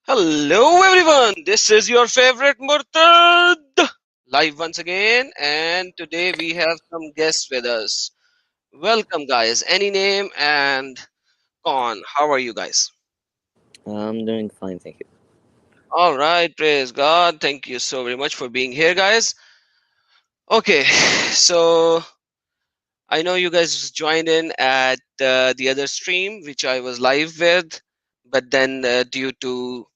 Hello everyone, this is your favorite Murtad live once again, and today we have some guests with us. Welcome guys, any name and Con, how are you guys? I'm doing fine, thank you. Alright, praise God, thank you so very much for being here guys. Okay, so I know you guys joined in at the other stream which I was live with, but then due to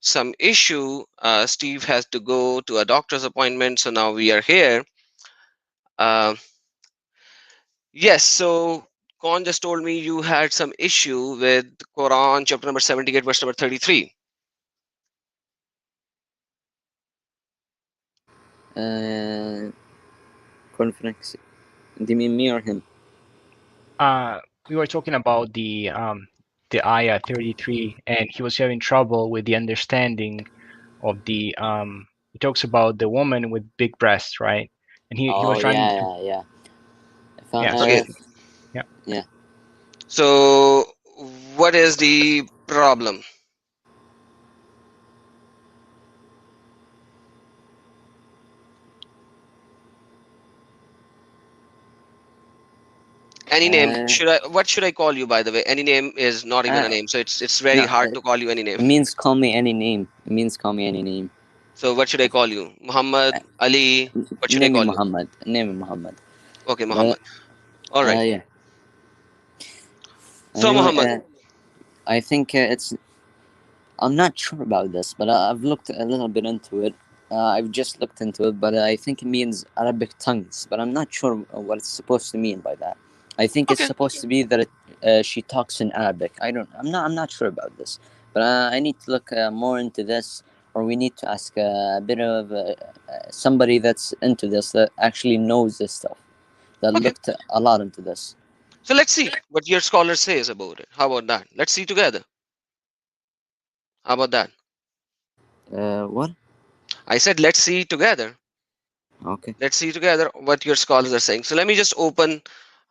some issue, Steve has to go to a doctor's appointment, so now we are here. uh, yes, so Kon just told me you had some issue with Quran chapter number 78 verse number 33. Uh, Conference. Do you mean me or him? uh, we were talking about the ayah 33, and he was having trouble with the understanding of the. He talks about the woman with big breasts, right? And he was Oh trying yeah, to, yeah. yeah. Okay, Yeah. Yeah. so what is the problem? Any name? Uh, Should I, what should I call you, by the way? Any name is not even a uh, name, so it's very no, hard to call you any name. it means call me any name. It means call me any name. So what should I call you? Uh, Muhammad, Ali? What should I Name me call you? Muhammad. Name me Muhammad. Okay, But Muhammad. All right. yeah. So Anyway, Muhammad. I think it's. I'm not sure about this, but I've looked a little bit into it. I've just looked into it, but I think it means Arabic tongues. But I'm not sure what it's supposed to mean by that. I think it's Okay. supposed to be that she talks in Arabic. I don't. I'm not sure about this, but I need to look more into this, or we need to ask a bit of somebody that's into this that actually knows this stuff, that Okay. looked a lot into this. So let's see what your scholar says about it. How about that? Let's see together. How about that? What? I said let's see together. Okay. Let's see together what your scholars are saying. So let me just open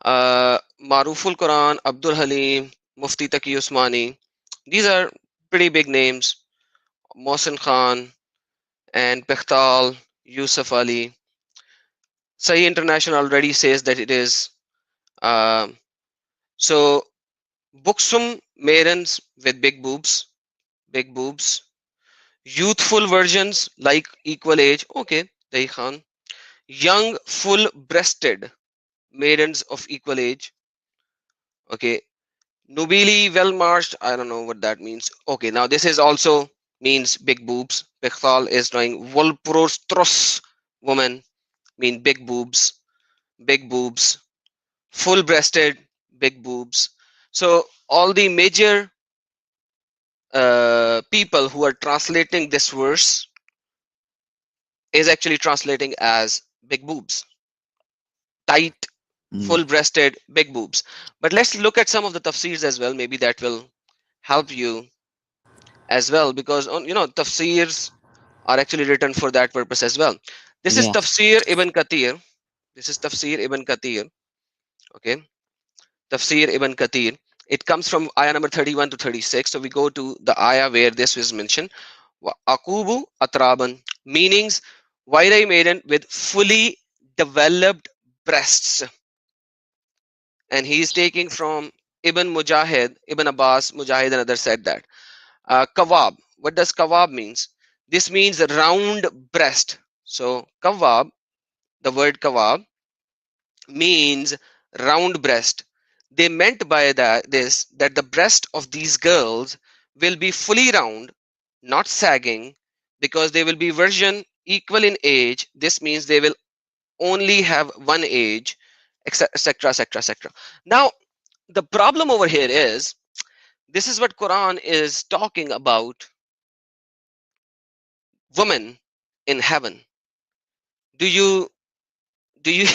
Maruful Quran, Abdul Halim, Mufti Taqi Usmani. These are pretty big names. Mohsin Khan and Pechtal, Yusuf Ali. Sahih International already says that it is. Um so buxom maidens with big boobs. Youthful versions like equal age. Okay, Dahi Khan. Young, full breasted maidens of equal age. Okay. Nubili, well marched. I don't know what that means. Okay, now this is also means big boobs. Bechthal is knowing Volprostros woman mean big boobs, full breasted, big boobs. So all the major people who are translating this verse is actually translating as big boobs, tight, Mm. full breasted, big boobs. But let's look at some of the tafsirs as well. Maybe that will help you as well, because on tafsirs are actually written for that purpose as well. This is Yeah. Tafsir Ibn Kathir. This is Tafsir Ibn Kathir. Okay, Tafsir Ibn Kathir. It comes from ayah number 31 to 36. So we go to the ayah where this was mentioned. Wa Akubu Atraban, meanings wide maiden with fully developed breasts. And he is taking from Ibn Mujahid, Ibn Abbas, Mujahid, and others said that. Kawab. What does kawab means? This means round breast. So kawab, the word kawab means round breast. They meant by that the breast of these girls will be fully round, not sagging, because they will be version equal in age. This means they will only have one age, etc., etc., etc. Now, the problem over here is this is what Quran is talking about women in heaven. Do you do you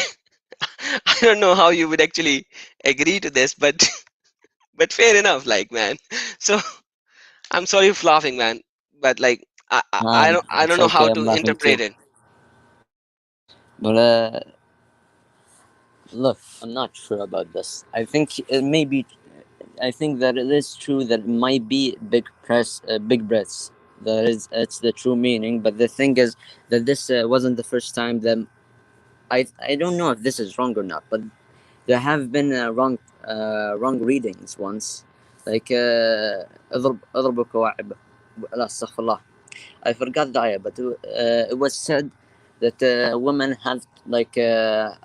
I don't know how you would actually agree to this, but but fair enough, like, man. So I'm sorry for laughing, man, but like I It's don't know how okay. to I'm laughing interpret too. it. But look, I'm not sure about this. I think it may be. I think that it is true that it might be big breasts. That is, it's the true meaning. But the thing is that this wasn't the first time that I don't know if this is wrong or not, but there have been wrong readings once, like اضرب كواعب. لا استغفر الله. I forgot the ayah, but it was said that women have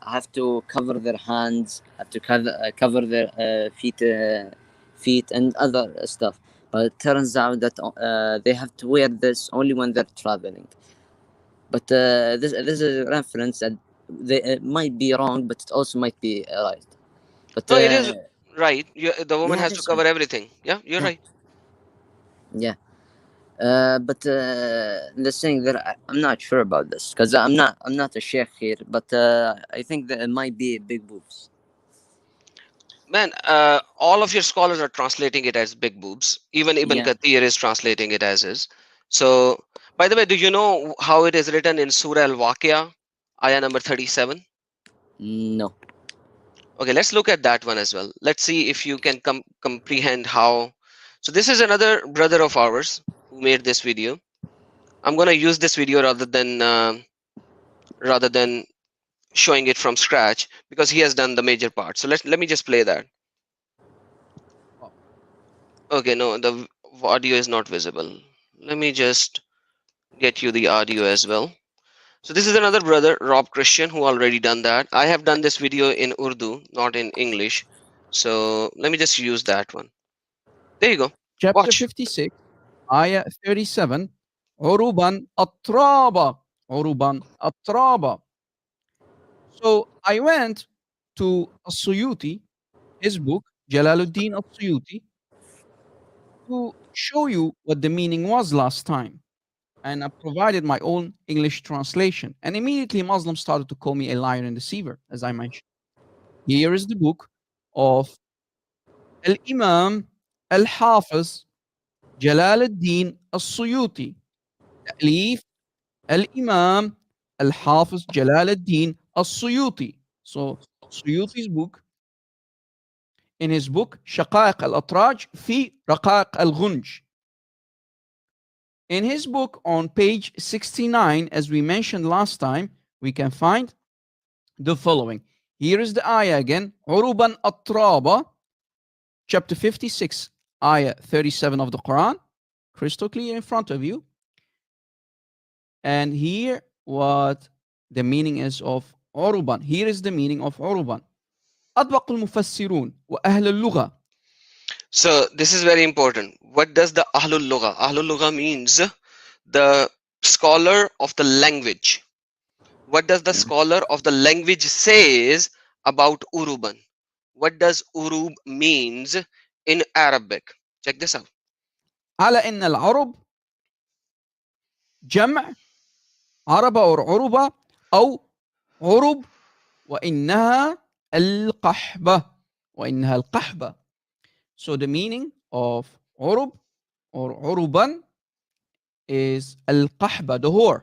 have to cover their hands, have to cover their feet and other stuff. But it turns out that they have to wear this only when they're traveling. But this is a reference that it might be wrong, but it also might be right. But No, it is right. The woman yeah, it has to is right. cover everything. Yeah, you're Yeah, right. yeah. But the thing that I'm not sure about this because I'm not a sheikh here, but I think that it might be big boobs. Man, all of your scholars are translating it as big boobs. Even Ibn Yeah, Kathir is translating it as is. So, by the way, do you know how it is written in Surah Al-Waqi'ah, ayah number 37? no. Okay, let's look at that one as well. Let's see if you can comprehend how. So this is another brother of ours who made this video. I'm gonna use this video rather than showing it from scratch because he has done the major part. So let me just play that. Okay, no, the audio is not visible. Let me just get you the audio as well. So this is another brother, Rob Christian, who already done that. I have done this video in Urdu, not in English. So let me just use that one. There you go. Chapter Watch. 56, Ayah 37, عُرُبًا أَتْرَابًا. عُرُبًا أَتْرَابًا. So I went to As-Suyuti, his book, Jalaluddin As-Suyuti, to show you what the meaning was last time. And I provided my own English translation. And immediately Muslims started to call me a liar and deceiver, as I mentioned. Here is the book of Al-Imam Al-Hafiz Jalal al-Din As-Suyuti, تأليف الإمام الحافظ جلال الدين السيوطي. So Suyuti's book, in his book شقائق الأطراج في رقائق الغنج. In his book on page 69, as we mentioned last time, we can find the following. Here is the ayah again. عُرُبًا أَتْرَابًا, chapter 56, ayah 37 of the Quran, crystal clear in front of you. And here what the meaning is of عُرُبًا. Here is the meaning of عُرُبًا. أطبق المفسرون وأهل اللغة. So this is very important. What does the Ahlul Lugha? Ahlul Lugha means the scholar of the language. What does the Yeah. scholar of the language says about Uruban? What does Urub means in Arabic? Check this out. على أن العرب جمع عربة أو عربة أو عرب وإنها القحبة وإنها القحبة. So the meaning of عرب or عربا is القحبة, the whore.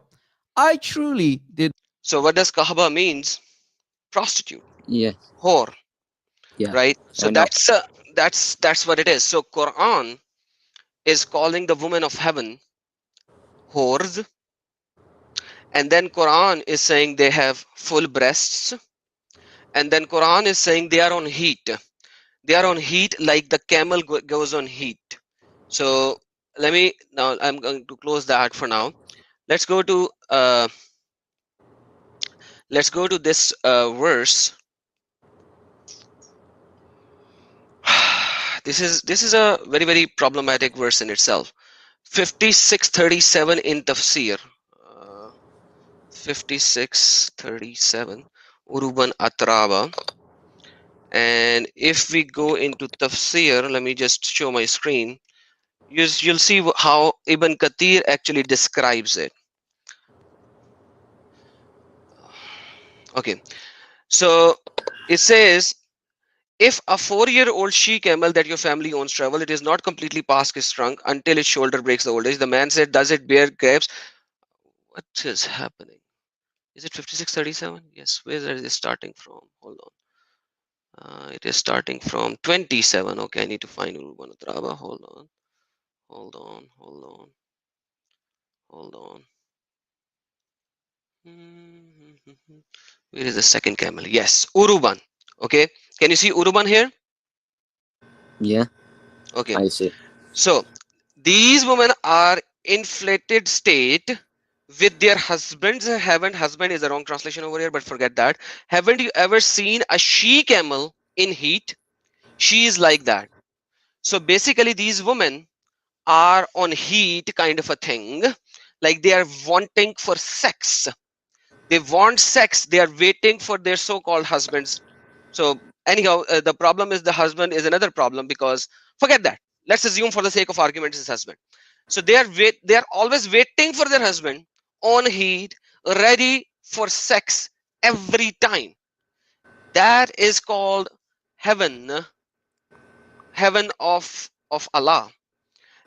I truly did. So what does Kahba means? Prostitute, Yeah, whore, yeah, right? So I know. that's what it is. So Quran is calling the women of heaven whores, and then Quran is saying they have full breasts, and then Quran is saying they are on heat. They are on heat like the camel goes on heat. So let me now. I'm going to close that for now. Let's go to uh, let's go to this verse. This is a very problematic verse in itself. 5637 in tafsir. 5637 Uruban Atraba. And if we go into tafsir, let me just show my screen. You'll see how Ibn Kathir actually describes it. Okay, so it says, if a 4-year-old she camel that your family owns travel, it is not completely past its trunk until its shoulder breaks the old age. The man said, does it bear grapes? What is happening? Is it 5637? Yes. Where is it starting from? Hold on. It is starting from 27. Okay, I need to find Urbanatraba. Hold on. Hold on. Hold on. Hold on. Where is the second camel? Yes, Uruban. Okay, can you see Uruban here? Yeah, Okay, I see. so these women are inflated state with their husbands. Haven't, husband is the wrong translation over here, but forget that. Haven't you ever seen a she camel in heat? She is like that. So basically these women are on heat kind of a thing, like they are wanting for sex. They want sex, they are waiting for their so-called husbands. So anyhow, the problem is the husband is another problem, because forget that, let's assume for the sake of argument is husband. So they are always waiting for their husband on heat, ready for sex every time. That is called heaven, heaven of Allah.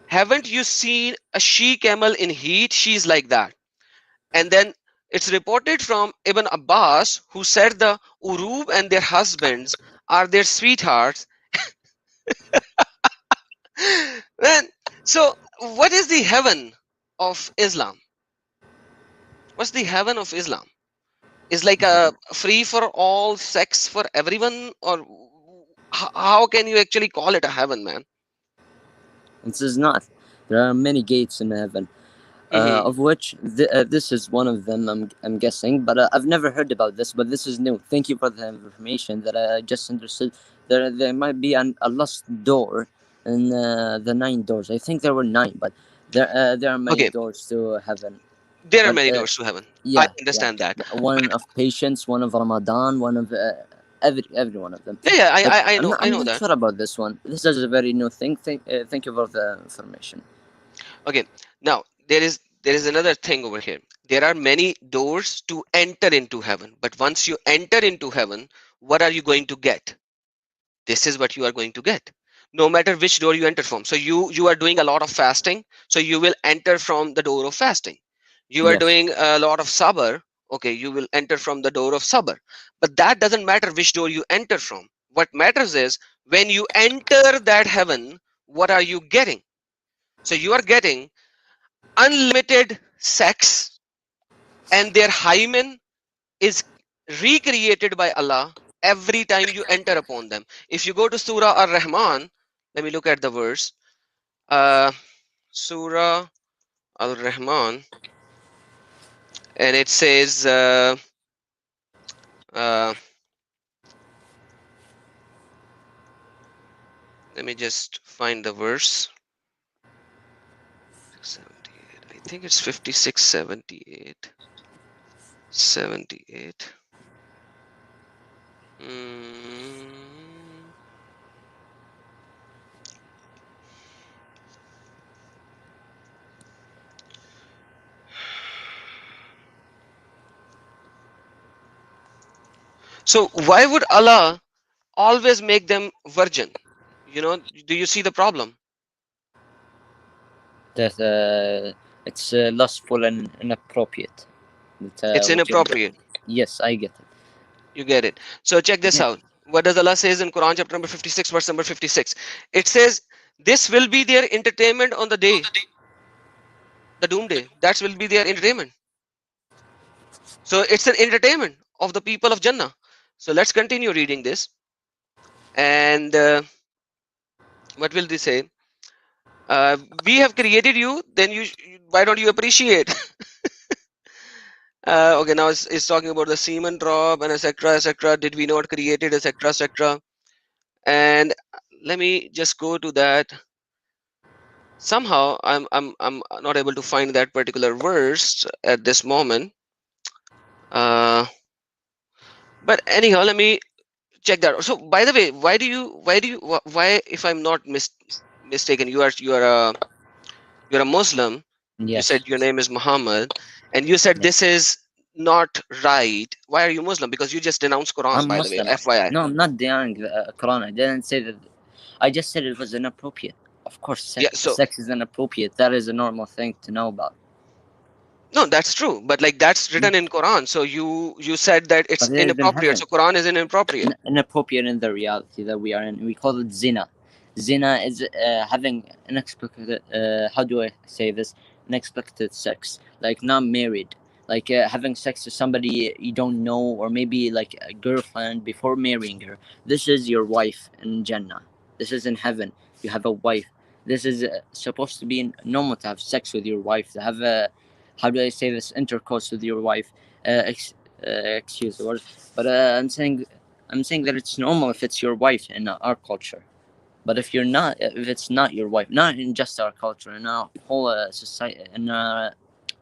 Haven't you seen a she camel in heat? She's like that. And then it's reported from Ibn Abbas, who said the Urub and their husbands are their sweethearts. Man, so what is the heaven of Islam? What's the heaven of Islam? Is like a free for all sex for everyone, or how can you actually call it a heaven, man? This is not. There are many gates in heaven, Hmm. of which this is one of them. I'm guessing, but I've never heard about this. But this is new. Thank you for the information that I just understood. There might be a lost door in the 9 doors. I think there were 9, but there are many Okay, doors to heaven. there are But many doors to heaven. I yeah, yeah. understand that. One But of patience, one of Ramadan, one of every one of them. yeah, yeah, But I know, I I'm know not that. sure about this one. This is a very new thing. Thank you for the information. Okay, now there is another thing over here. There are many doors to enter into heaven, but once you enter into heaven, what are you going to get? This is what you are going to get, no matter which door you enter from. So you are doing a lot of fasting, so you will enter from the door of fasting. You are Yes. doing a lot of sabr, okay, you will enter from the door of sabr. But that doesn't matter which door you enter from. What matters is when you enter that heaven, what are you getting? So you are getting unlimited sex, and their hymen is recreated by Allah every time you enter upon them. If you go to Surah Ar-Rahman, let me look at the verse. Uh, Surah Al-Rahman, and it says, uh, let me just find the verse. 78. I think it's 56, 78. 78. So why would Allah always make them virgin? Do you see the problem? That it's lustful and inappropriate. That It's what you're doing. inappropriate. Yes, I get it. You get it. So check this Yeah. out. What does Allah says in Quran chapter number 56, verse number 56? It says, this will be their entertainment on the day, the doomsday. That will be their entertainment. So it's an entertainment of the people of Jannah. So let's continue reading this. And what will they say? We have created you, then why don't you appreciate? Okay, now it's talking about the semen drop and etc. etc. Did we not create it, etc. etc. And let me just go to that. Somehow I'm not able to find that particular verse at this moment. But anyhow, let me check that. So by the way, why, if I'm not mistaken, you're a Muslim. You said Yes. your name is Muhammad, and you said Yes. this is not right. Why are you Muslim? Because you just denounced Quran, I'm by the way, Muslim. FYI. No, I'm not denying the Quran. I didn't say that. I just said it was inappropriate. Of course, Yeah, so sex is inappropriate. That is a normal thing to know about. no, that's true, but like that's Yeah. written in Quran. So you said that it's But it is in inappropriate. heaven. So Quran is inappropriate. Inappropriate in the reality that we are in. We call it zina. Zina is having inexplicable. How do I say this? unexpected sex, like not married, like having sex with somebody you don't know, or maybe like a girlfriend before marrying her. This is your wife in Jannah. This is in heaven. You have a wife. This is supposed to be normal to have sex with your wife, to have a, how do I say this, intercourse with your wife. Excuse the word, but I'm saying that it's normal if it's your wife in our culture. But if you're not, if it's not your wife, not in just our culture, in our whole society, in our,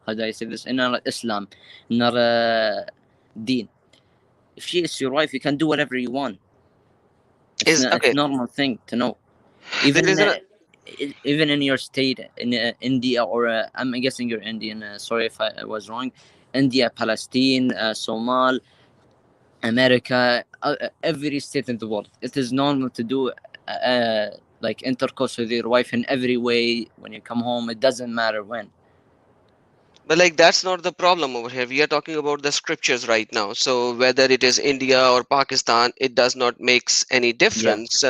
how do I say this, in our Islam, in our deen, if she is your wife, you can do whatever you want. It's Is not, it's okay. normal thing to know. There Even is a even in your state, in India, or I'm guessing you're Indian. Sorry if I was wrong. India, Palestine, Somal, America, every state in the world, it is normal to do like intercourse with your wife in every way. When you come home, it doesn't matter when. but like that's not the problem over here. We are talking about the scriptures right now. So whether it is India or Pakistan, it does not makes any Yeah. difference.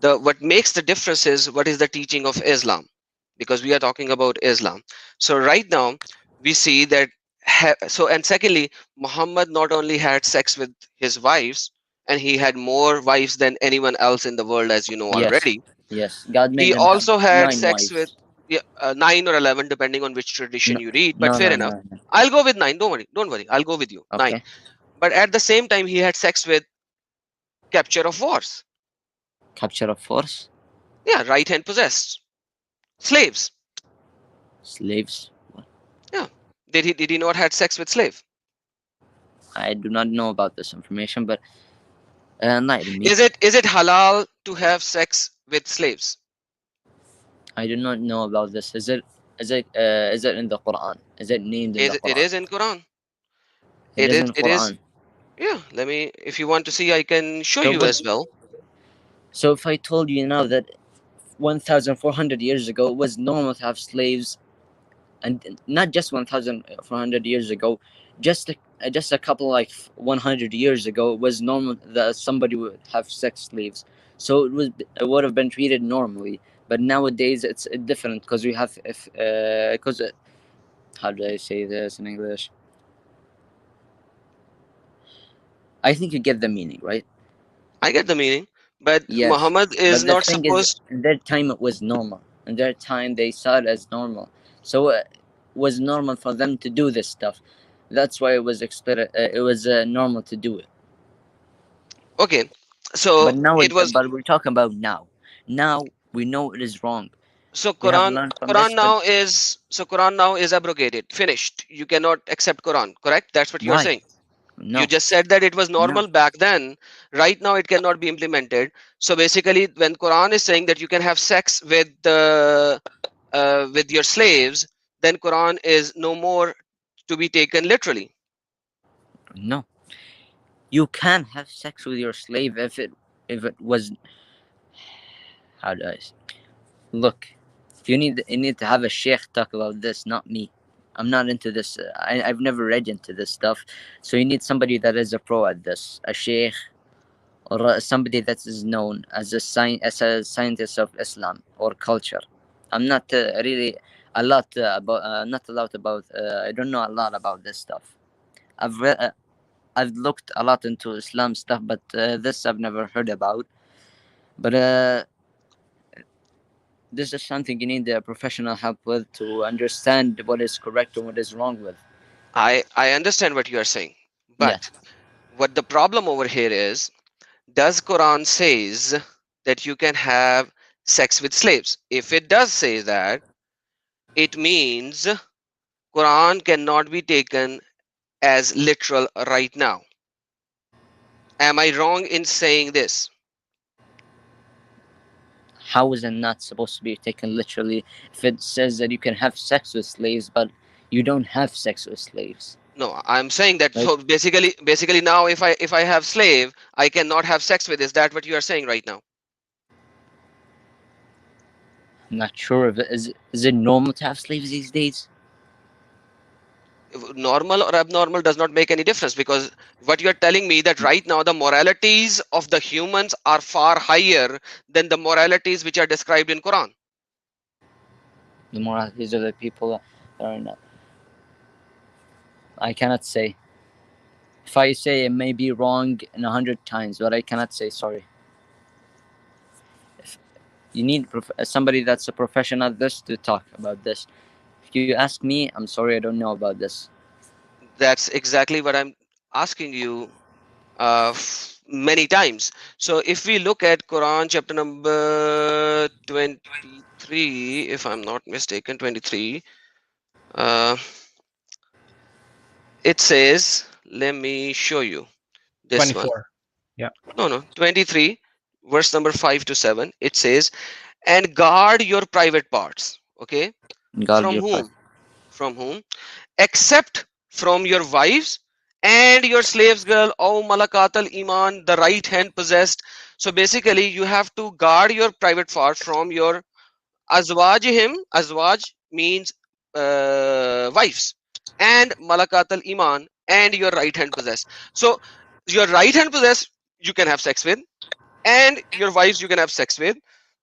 The what makes the difference is what is the teaching of Islam, because we are talking about Islam. So right now we see that so, and secondly, Muhammad not only had sex with his wives, and he had more wives than anyone else in the world, as you know Yes. already. Yes. God made He him have also had 9 wives. sex with, yeah, 9 or 11 depending on which tradition No. you read, but No. fair No. enough. No. No. I'll go with 9, don't worry, don't worry, I'll go with you, 9. Okay. But at the same time he had sex with capture of wars, Capture of force. yeah, right hand possessed slaves. Slaves. Yeah. Did he not had sex with slave? I do not know about this information, but enlighten me. Is it halal to have sex with slaves? I do not know about this. Is it in the Quran? Is it named in the It Quran? is in Quran. It is in It is. Quran. Yeah, let me, if you want to see, I can show So, you but as well. so if I told you now that 1,400 years ago it was normal to have slaves, and not just 1,400 years ago, just a couple, like 100 years ago, it was normal that somebody would have sex slaves. So it would have been treated normally. But nowadays it's different, because we have, if because how do I say this in English? I think you get the meaning, right? I get the meaning, but Yes. Muhammad is But the not thing is, supposed. in their time it was normal. In their time they saw it as normal. So it was normal for them to do this stuff. That's why it was it was normal to do it. Okay, so it was. But we're talking about now. Now we know it is wrong. So We have Quran, learned from this, Quran but now is so Quran now is abrogated, finished. You cannot accept Quran, correct? That's what you are why? saying. You No, just said that it was no, normal back then. Right now, it cannot be implemented. So basically, when Quran is saying that you can have sex with your slaves, then Quran is no more to be taken literally. no. You can have sex with your slave if it was, how do I say? Look, you need to have a sheikh talk about this, not me. I'm not into this. I've never read into this stuff, so you need somebody that is a pro at this, a sheikh, or somebody that is known as as a scientist of Islam or culture. I'm not really a lot about not a lot about. I don't know a lot about this stuff. I've read. I've looked a lot into Islam stuff, but this I've never heard about. But this is something you need professional help with, to understand what is correct and what is wrong with. I understand what you are saying, Yeah. but what the problem over here is, does Quran says that you can have sex with slaves? If it does say that, it means Quran cannot be taken as literal right now. Am I wrong in saying this? How is it not supposed to be taken literally if it says that you can have sex with slaves, but you don't have sex with slaves? No, I'm saying that, Like, so basically now if I have slave, I cannot have sex with. Is that what you are saying right now? I'm not sure if is it normal to have slaves these days? Normal or abnormal does not make any difference, because what you are telling me that right now the moralities of the humans are far higher than the moralities which are described in Quran. The moralities of the people that are not. I cannot say. If I say it may be wrong in 100 times, but I cannot say sorry. If you need somebody that's a professional at this to talk about this. If you ask me, I'm sorry, I don't know about this. That's exactly what I'm asking you many times. So if we look at Quran chapter number 23, if I'm not mistaken, 23, uh, it says, let me show you this one. 24. Yeah. No, 23, verse number 5 to 7. It says, and guard your private parts. Okay. God, From your part. whom? From whom? Except from your wives and your slaves girl, oh malakat al iman, the right hand possessed. So basically you have to guard your private parts from your azwajihim. Azwaj means wives, and malakat al iman, and your right hand possessed. So your right hand possessed you can have sex with, and your wives you can have sex with,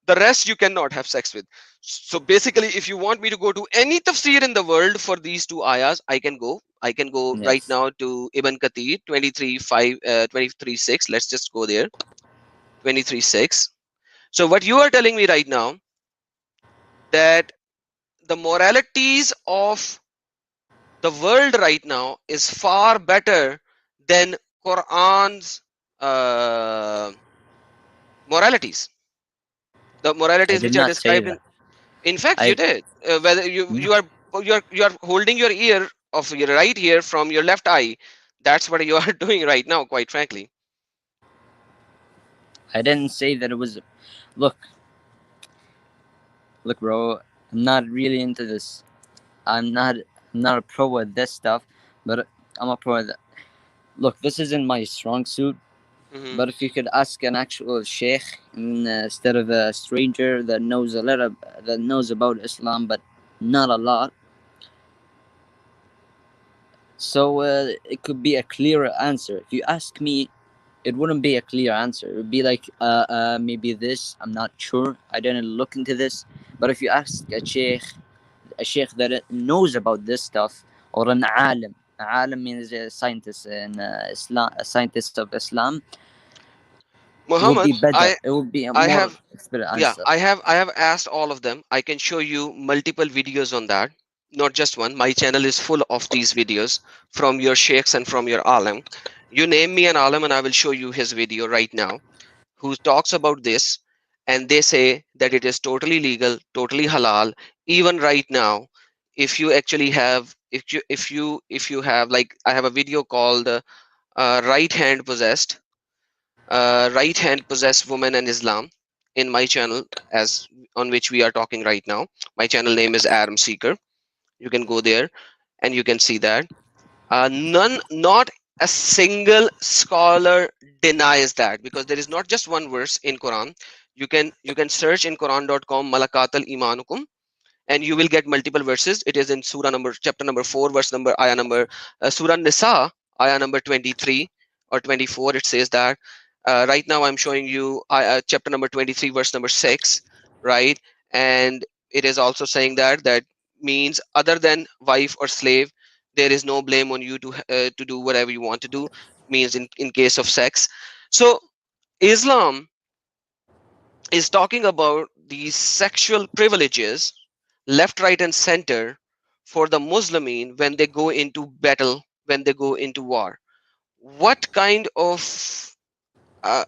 the rest you cannot have sex with. So basically if you want me to go to any tafsir in the world for these two ayahs, I can go right Yes. now to Ibn Kathir 23 5 23 6. Let's just go there. 23 6. So what you are telling me right now, that the moralities of the world right now is far better than Quran's uh, moralities, the I moralities did which are not say described that. in fact you I did. Whether no, you are holding your ear of your right ear from your left eye. That's what you are doing right now, quite frankly. I didn't say that it was. Look, look, bro. I'm not really into this. I'm not. I'm not a pro at this stuff, but I'm a pro at that. Look, this isn't my strong suit. Hmm. But if you could ask an actual sheikh instead of a stranger that knows a little, that knows about Islam, but not a lot, so it could be a clearer answer. If you ask me, it wouldn't be a clear answer. It would be like, maybe this. I'm not sure. I didn't look into this. But if you ask a sheikh that knows about this stuff, or an alim. Alim means a scientist in Islam, a scientist of Islam. It would Muhammad, be better. It would be a I more have expert yeah, answer. I have asked all of them. I can show you multiple videos on that, not just one. My channel is full of these videos from your sheikhs and from your alim. You name me an alim and I will show you his video right now, who talks about this, and they say that it is totally legal, totally halal. Even right now, if you actually have, if you have, like, I have a video called right hand possessed, right hand possessed woman and Islam in my channel, as on which we are talking right now. My channel name is Adam Seeker. You can go there and you can see that. Not a single scholar denies that, because there is not just one verse in Quran. You can search in Quran.com malakat al imanukum, and you will get multiple verses. It is in surah number, chapter number 4, verse number, ayah number, surah Nisa, ayah number 23 or 24. It says that, right now I'm showing you chapter number 23 verse number 6, right? And it is also saying that means other than wife or slave, there is no blame on you to do whatever you want to do, means in case of sex. So Islam is talking about these sexual privileges left, right, and center for the Muslimin when they go into battle, when they go into war. What kind of uh,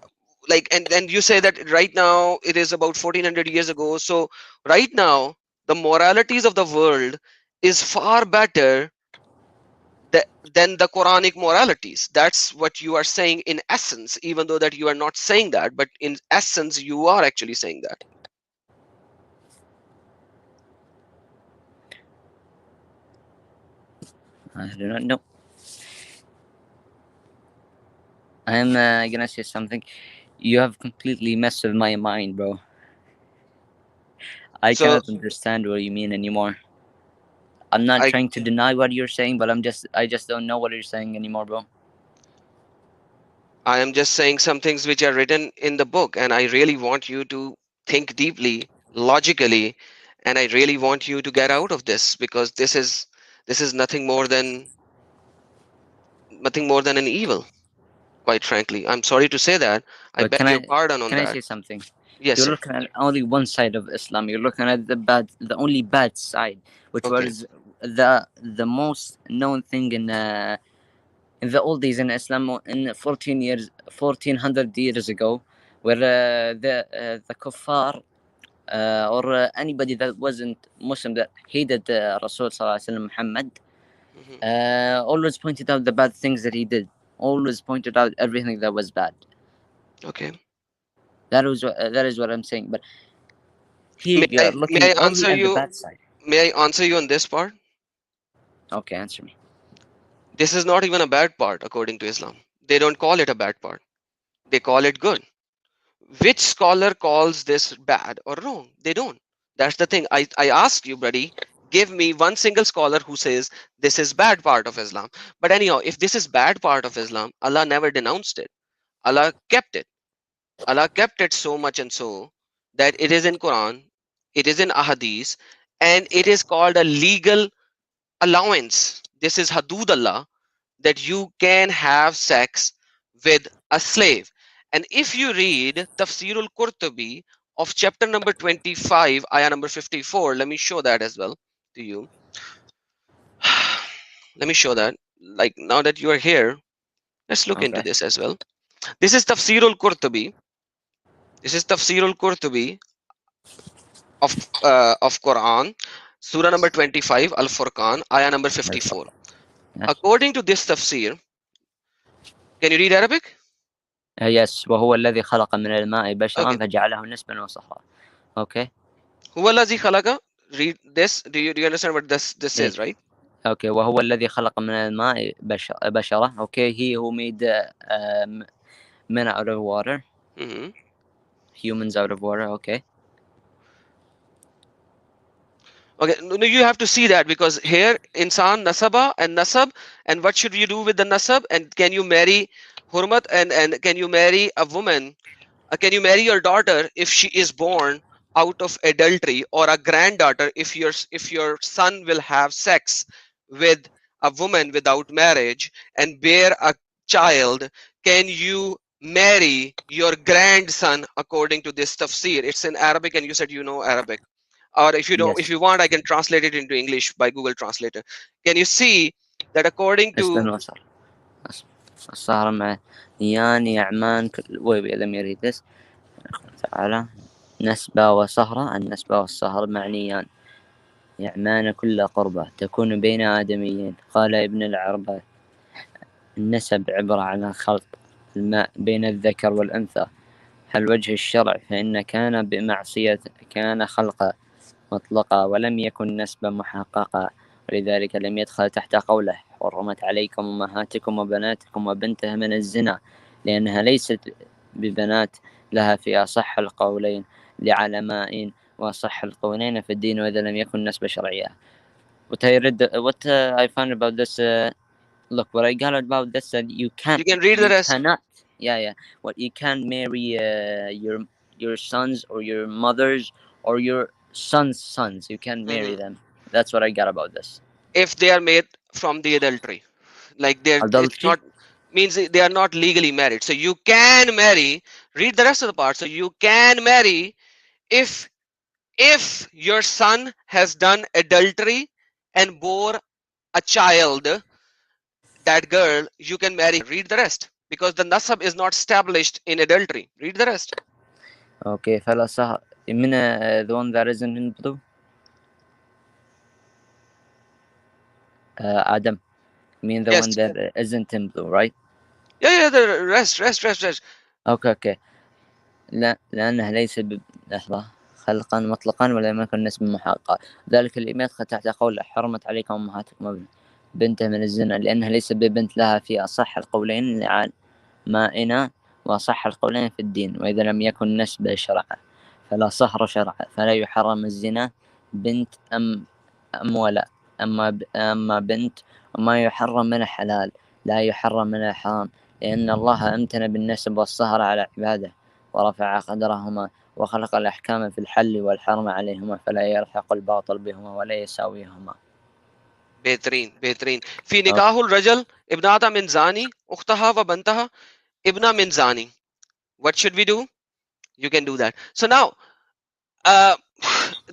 and you say that right now it is about 1400 years ago. So right now the moralities of the world is far better than the Quranic moralities. That's what you are saying in essence, even though that you are not saying that, but in essence you are actually saying that. I do not know. I'm gonna say something. You have completely messed with my mind, bro. I So cannot understand what you mean anymore. I'm not I trying to deny what you're saying, but I just don't know what you're saying anymore, bro. I am just saying some things which are written in the book, and I really want you to think deeply, logically, and I really want you to get out of this, because this is nothing more than an evil, quite frankly. I'm sorry to say that. I But beg your pardon on can I that. say something? Yes, You're sir. looking at only one side of Islam. You're looking at the only bad side, which Okay. was the most known thing in the old days in Islam in 1400 years ago, where the kuffar or anybody that wasn't Muslim that hated Rasul Sallallahu Alaihi Wasallam Muhammad Hmm. always pointed out the bad things that he did. Always pointed out everything that was bad. Okay. That is what I'm saying. But here May you I are may looking I only answer at the you? bad side. May I answer you on this part? Okay, answer me. This is not even a bad part according to Islam. They don't call it a bad part. They call it good. Which scholar calls this bad or wrong? They don't. That's the thing. I ask you, buddy, give me one single scholar who says this is bad part of Islam. But anyhow, if this is bad part of Islam, Allah never denounced it. Allah kept it. Allah kept it so much and so that it is in Quran, it is in Ahadith, and it is called a legal allowance. This is Hadud Allah, that you can have sex with a slave. And if you read Tafsirul Qurtubi of chapter number 25, ayah number 54, let me show that as well to you. Let me show that. Like, now that you are here, let's look into Okay. this as well. This is Tafsirul Qurtubi. This is Tafsirul Qurtubi of Quran, Surah number 25, Al Furqan, ayah number 54. Yes. According to this tafsir, can you read Arabic? Yes. وهو الذي خلق من الماء بشرا Okay. فجعله نسبا وصهرا. Okay. Huwa allazi khalaqa. Read this. Do you understand what this Yeah. says, right? Okay. وهو الذي خلق من الماء بشرا. Okay. He who made men out of water, Hmm. humans out of water. Okay. Okay. No, you have to see that, because here insan nasaba and nasab, and what should you do with the nasab, and can you marry hurmat, and can you marry a woman? Can you marry your daughter if she is born out of adultery, or a granddaughter if your son will have sex with a woman without marriage and bear a child? Can you marry your grandson according to this tafsir? It's in Arabic, and you said you know Arabic. Or if you don't, if Yes. you want, I can translate it into English by Google Translator. Can you see that according to نسبا وصهرا. الصهر مع نيان يعمان wait, let me read this. تعالى نسبة وصهرة. النسبة والصهر معنيان يعمان كل قربة تكون بين آدميين. قال ابن العربة النسب عبارة عن خلط الماء بين الذكر والأنثى. هل وجه الشرع فإن كان بمعصية كان خلقا مطلقا ولم يكن نسبا محققا، ولذلك لم يدخل تحت قوله حرمت عليكم أمهاتكم وبناتكم وبنتها من الزنا، لأنها ليست ببنات لها في أصح القولين لعلماء وأصح القولين في الدين وإذا لم يكن نسبة شرعية. What I found about this look, what I got about this that you can read the you rest. cannot, yeah, what you can't marry your sons or your mothers or your sons. You can't marry Mhm. them. That's what I got about this. If they are made from the adultery, like it's Adultery. not, means they are not legally married, so you can marry. Read the rest of the part. So you can marry if your son has done adultery and bore a child, that girl, you can marry. Read the rest, because the nasab is not established in adultery. Read the rest. Okay, فلا صح من the one that isn't in blue. Adam. You mean the Yes. one that isn't in blue, right? Yeah, the rest. Okay. لا لأنها ليس لحظة خلقا مطلقا ولم يكن نسبا محققا، ذلك اللي يدخل تحت قوله حرمت عليكم أمهاتكم بنتها من الزنا، لأنها ليس ببنت لها في أصح القولين لعلمائنا وأصح القولين في الدين وإذا لم يكن نسبا شرعا فلا صهر شرعا فلا يحرم الزنا بنت أم ولا أما بنت وما يحرم من الحلال لا يحرم من الحرام، لأن الله امتن بالنسب والصهر على عباده ورفع قدرهما وخلق الأحكام في الحل والحرم عليهما فلا يلحق الباطل بهما ولا يساويهما. बेहतरीन बेहतरीन फी Okay. निकाहुल रजल इब्नाता मिन जानी उख्तहा व बंतहा ibna min zani. What should we do? You can do that. So now uh,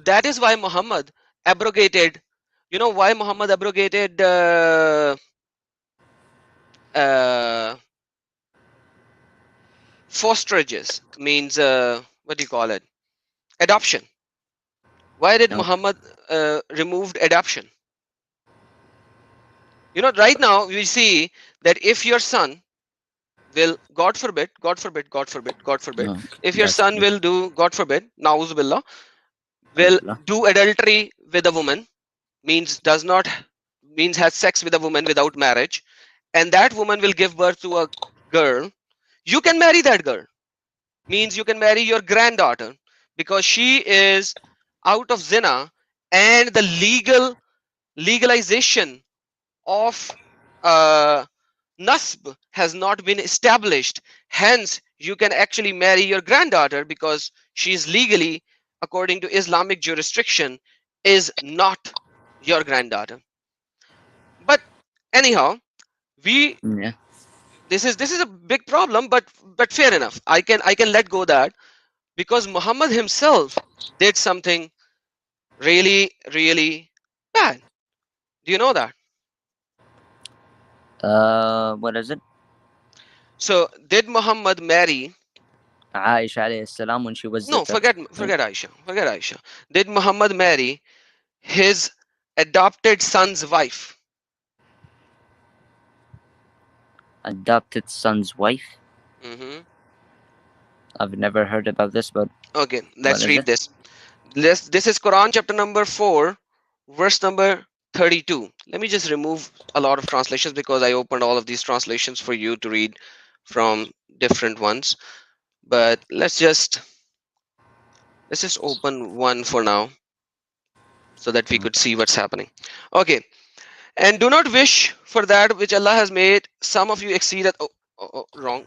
that is why Muhammad abrogated, you know why Muhammad abrogated uh, fosterages, means what do you call it, adoption. Why did Okay. Muhammad removed adoption? You know, right now we see that if your son will, God forbid, God forbid, God forbid, God forbid, Okay. if your That's son good. will do, God forbid, na'uzubillah, will Alhamdulillah. do adultery with a woman, means does not, means has sex with a woman without marriage, and that woman will give birth to a girl, you can marry that girl. Means you can marry your granddaughter because she is out of zina, and the legalization of nasb has not been established. Hence you can actually marry your granddaughter because she is legally, according to Islamic jurisdiction, is not your granddaughter. But anyhow, we, Yeah. this is a big problem, but fair enough, I can let go that, because Muhammad himself did something really really bad. Do you know that? What is it? So did Muhammad marry, Aisha alayhi salam when she was no, forget Aisha, did Muhammad marry his adopted son's wife? adopted son's wife. Hmm. I've never heard about this, but Okay, what let's is read it? this. This is Quran chapter number 4, verse number 32. Let me just remove a lot of translations because I opened all of these translations for you to read from different ones. But let's just open one for now so that we could see what's happening. Okay. And do not wish for that which Allah has made some of you exceed at, wrong.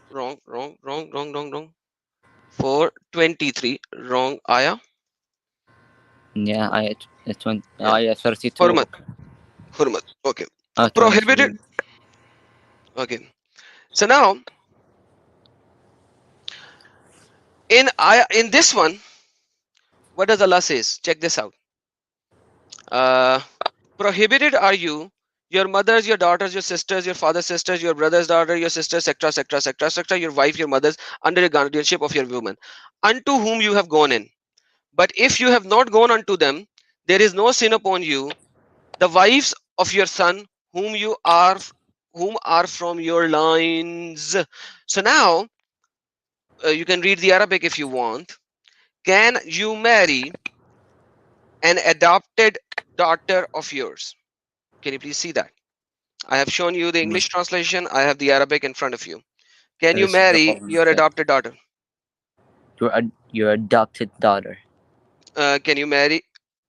423, wrong ayah. Yeah, Yeah. ayah 32. Hurmat. Okay. Hurmat. Okay. 23. Prohibited. Okay. So now in this one, what does Allah says? Check this out. Uh, prohibited are you, your mothers, your daughters, your sisters, your father's sisters, your brother's daughter, your sisters, etc., etc., etc., etc., your wife, your mothers, under the guardianship of your woman, unto whom you have gone in. But if you have not gone unto them, there is no sin upon you. The wives of your son, whom are from your lines. So now you can read the Arabic if you want. Can you marry an adopted daughter of yours? Can you please see that? I have shown you the Mm. English translation. I have the Arabic in front of you. Can you This is the marry following your thing. adopted daughter? Your adopted daughter. Can you marry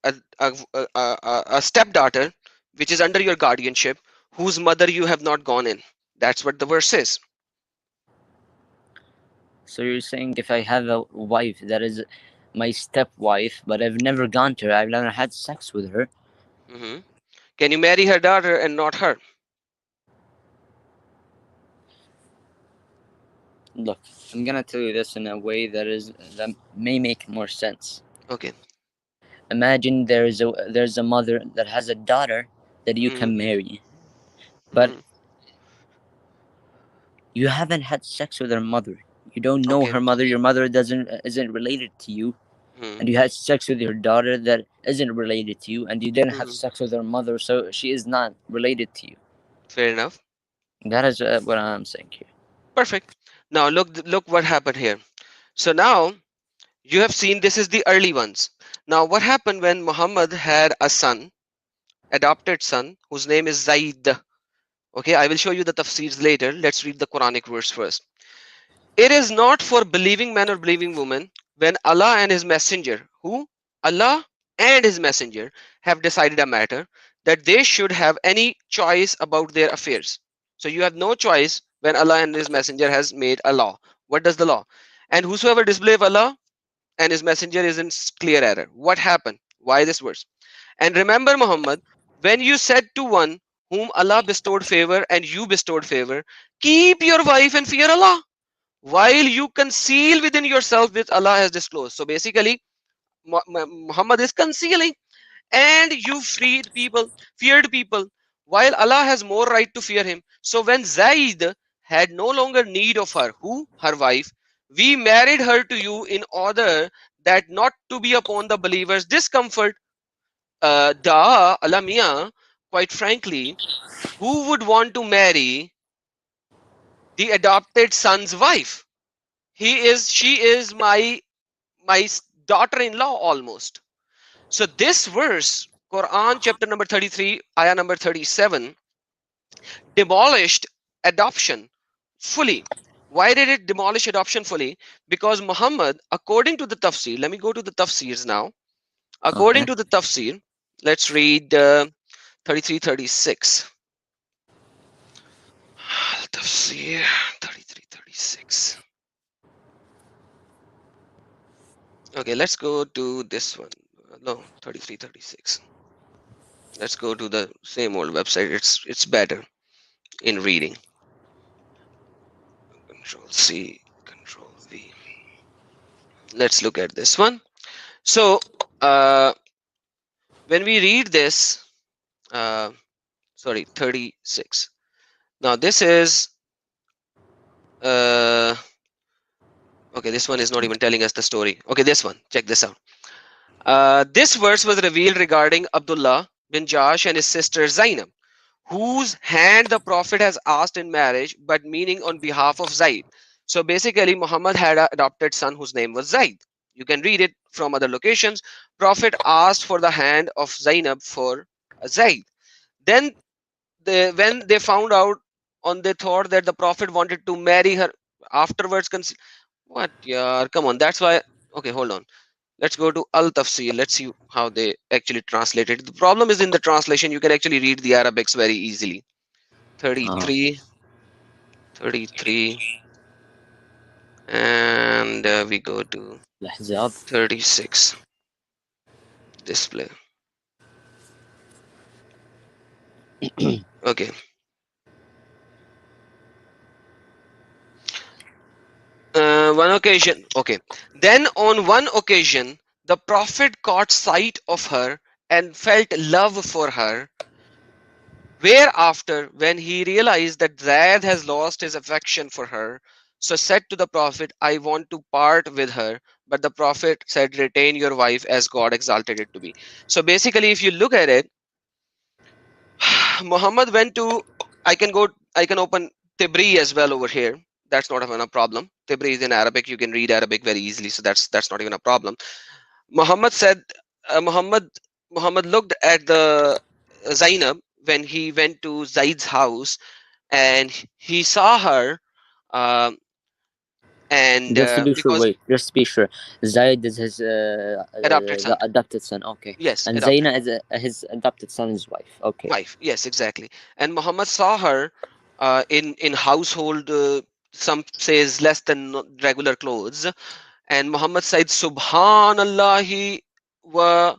a stepdaughter which is under your guardianship, whose mother you have not gone in? That's what the verse says. So you're saying if I have a wife that is my stepwife, but I've never gone to her, I've never had sex with her. Hmm. Can you marry her daughter and not her? Look, I'm gonna tell you this in a way that may make more sense. Okay. Imagine there's a mother that has a daughter that you Hmm. can marry, but Hmm. you haven't had sex with her mother. You don't know Okay. her mother. Your mother isn't related to you, Hmm. and you had sex with your daughter that isn't related to you, and you didn't have Hmm. sex with her mother, so she is not related to you. Fair enough. That is what I'm saying here. Perfect. Now look what happened here. So now you have seen this is the early ones. Now what happened when Muhammad had a son, adopted son, whose name is Zaid? Okay, I will show you the tafsirs later. Let's read the Quranic verse first. It is not for believing man or believing woman when Allah and His Messenger, who? Allah and His Messenger have decided a matter, that they should have any choice about their affairs. So you have no choice when Allah and His Messenger has made a law. What does the law? And whosoever disbelieve Allah and his messenger is in clear error. What happened? Why this verse? And remember, Muhammad, when you said to one whom Allah bestowed favor and you bestowed favor, keep your wife and fear Allah, while you conceal within yourself which Allah has disclosed. So basically, Muhammad is concealing, and you feared people, while Allah has more right to fear him. So when Zaid had no longer need of her, who? Her wife, we married her to you in order that not to be upon the believers discomfort. Da Alamia, quite frankly, who would want to marry the adopted son's wife? She is my daughter-in-law almost. So this verse, Quran chapter number 33, ayah number 37, demolished adoption fully. Why did it demolish adoption fully? Because Muhammad, according to the tafsir, let me go to the tafsirs now. According Okay. to the tafsir, let's read 33, 36. Tafsir 33, 36. Okay, let's go to this one. No, 33, 36. Let's go to the same old website. It's better in reading. Control C, Control V. Let's look at this one. So when we read this, sorry, 36. Now this is okay. This one is not even telling us the story. Okay, this one. Check this out. This verse was revealed regarding Abdullah bin Jash and his sister Zainab, whose hand the Prophet has asked in marriage, but meaning on behalf of Zaid. So basically, Muhammad had an adopted son whose name was Zaid. You can read it from other locations. Prophet asked for the hand of Zainab for Zaid. Then when they found out on they thought that the Prophet wanted to marry her afterwards. What? Yeah, come on. That's why. Okay, hold on. Let's go to Al Tafsir. Let's see how they actually translate it. The problem is in the translation. You can actually read the Arabics very easily. Oh, 33, 33, and we go to الأحزاب. 36. Display. Okay. One occasion. Okay. Then on one occasion, the Prophet caught sight of her and felt love for her. Whereafter, when he realized that Zaid has lost his affection for her, so said to the Prophet, I want to part with her. But the Prophet said, retain your wife as God exalted it to be. So basically, if you look at it, Muhammad went to, I can open Tibri as well over here. That's not even a problem. Tibri is in Arabic. You can read Arabic very easily. So that's not even a problem. Muhammad said, Muhammad looked at the Zainab when he went to Zaid's house, and he saw her, um, and Just to be sure, because wait, just to be sure. Zaid is his adopted the son, adopted son. Okay. yes, And adopted Zaina is his adopted son's wife. Okay. wife, yes, exactly. And Muhammad saw her in household, some says less than regular clothes, and Muhammad said, Subhanallahi wa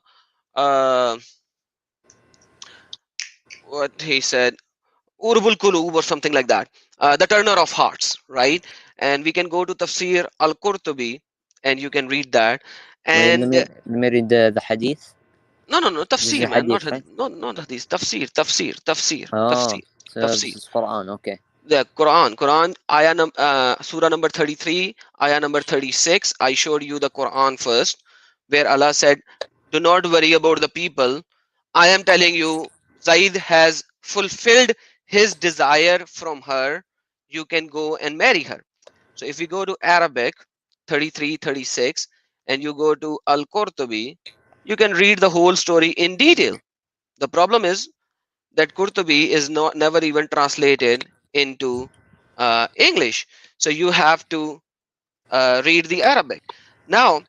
what he said, Urbul Kulub or something like that, the turner of hearts, right? And we can go to Tafsir Al Qurtubi and you can read that. Wait, And let me read the hadith. no, This is Tafsir, a man, not hadith, right? hadith, not hadith, Oh, Tafsir, so this Tafsir. is Quran. Okay. The Quran, Surah number 33, ayah number 36. I showed you the Quran first, where Allah said, do not worry about the people. I am telling you, Zaid has fulfilled his desire from her. You can go and marry her. So if we go to Arabic 33, 36, and you go to Al Qurtubi, you can read the whole story in detail. The problem is that Qurtubi is not never even translated into English. So you have to read the Arabic. Now,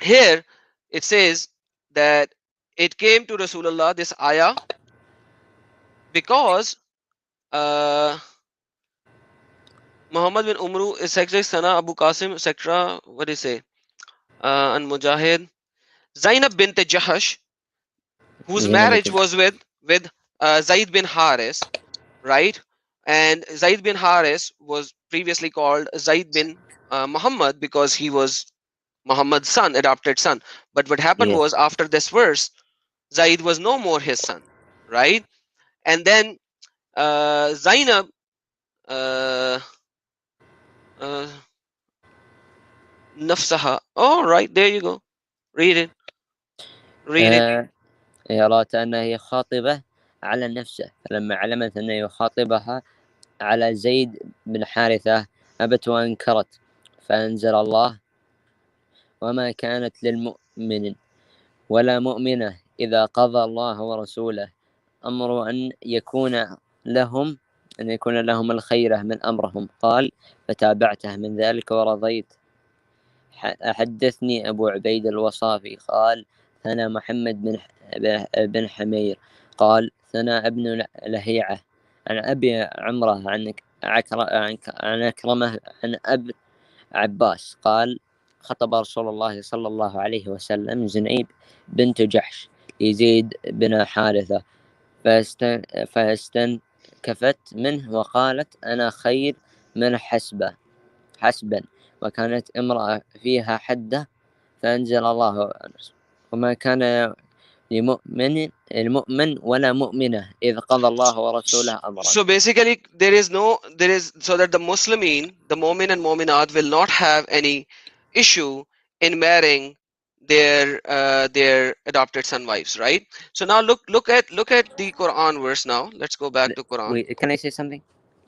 here it says that it came to Rasulullah, this ayah, because uh, Muhammad bin Umru is Secretary Sana Abu Qasim, etc. What do you say? And Mujahid. Zainab bint Jahash, whose زينب marriage بنت was with Zaid bin Haris, right? And Zaid bin Haris was previously called Zaid bin Muhammad because he was Muhammad's son, adopted son. But what happened yeah. was after this verse, Zaid was no more his son, right? And then Zainab, uh, uh, nafsaha. Oh, right, there you go. Read it. Read it. آه هي رأت أنها هي خاطبة على نفسه، فلما علمت أنه يخاطبها على زيد بن حارثة أبت وأنكرت، فأنزل الله: وما كانت للمؤمن ولا مؤمنة إذا قضى الله ورسوله أمر أن يكون لهم الخيرة من أمرهم. قال: فتابعته من ذلك ورضيت. حدثني أبو عبيد الوصافي قال: ثنا محمد بن حمير قال: ثنا ابن لهيعة عن أبي عمره عن أكرمه عن أبي عباس قال: خطب رسول الله صلى الله عليه وسلم زنيب بنت جحش يزيد بن حارثة، فاستنكفت منه وقالت: أنا خير من حسبا، وكانت امرأة فيها حدة، فأنزل الله: وما كان المؤمن ولا مؤمنة إذ قضى الله ورسوله أمرا. So basically, there is so that the Muslimin, the Mu'min and Mu'minat will not have any issue in marrying their adopted son wives, right? So now look at the Quran verse now. Let's go back to Quran. Wait, can I say something?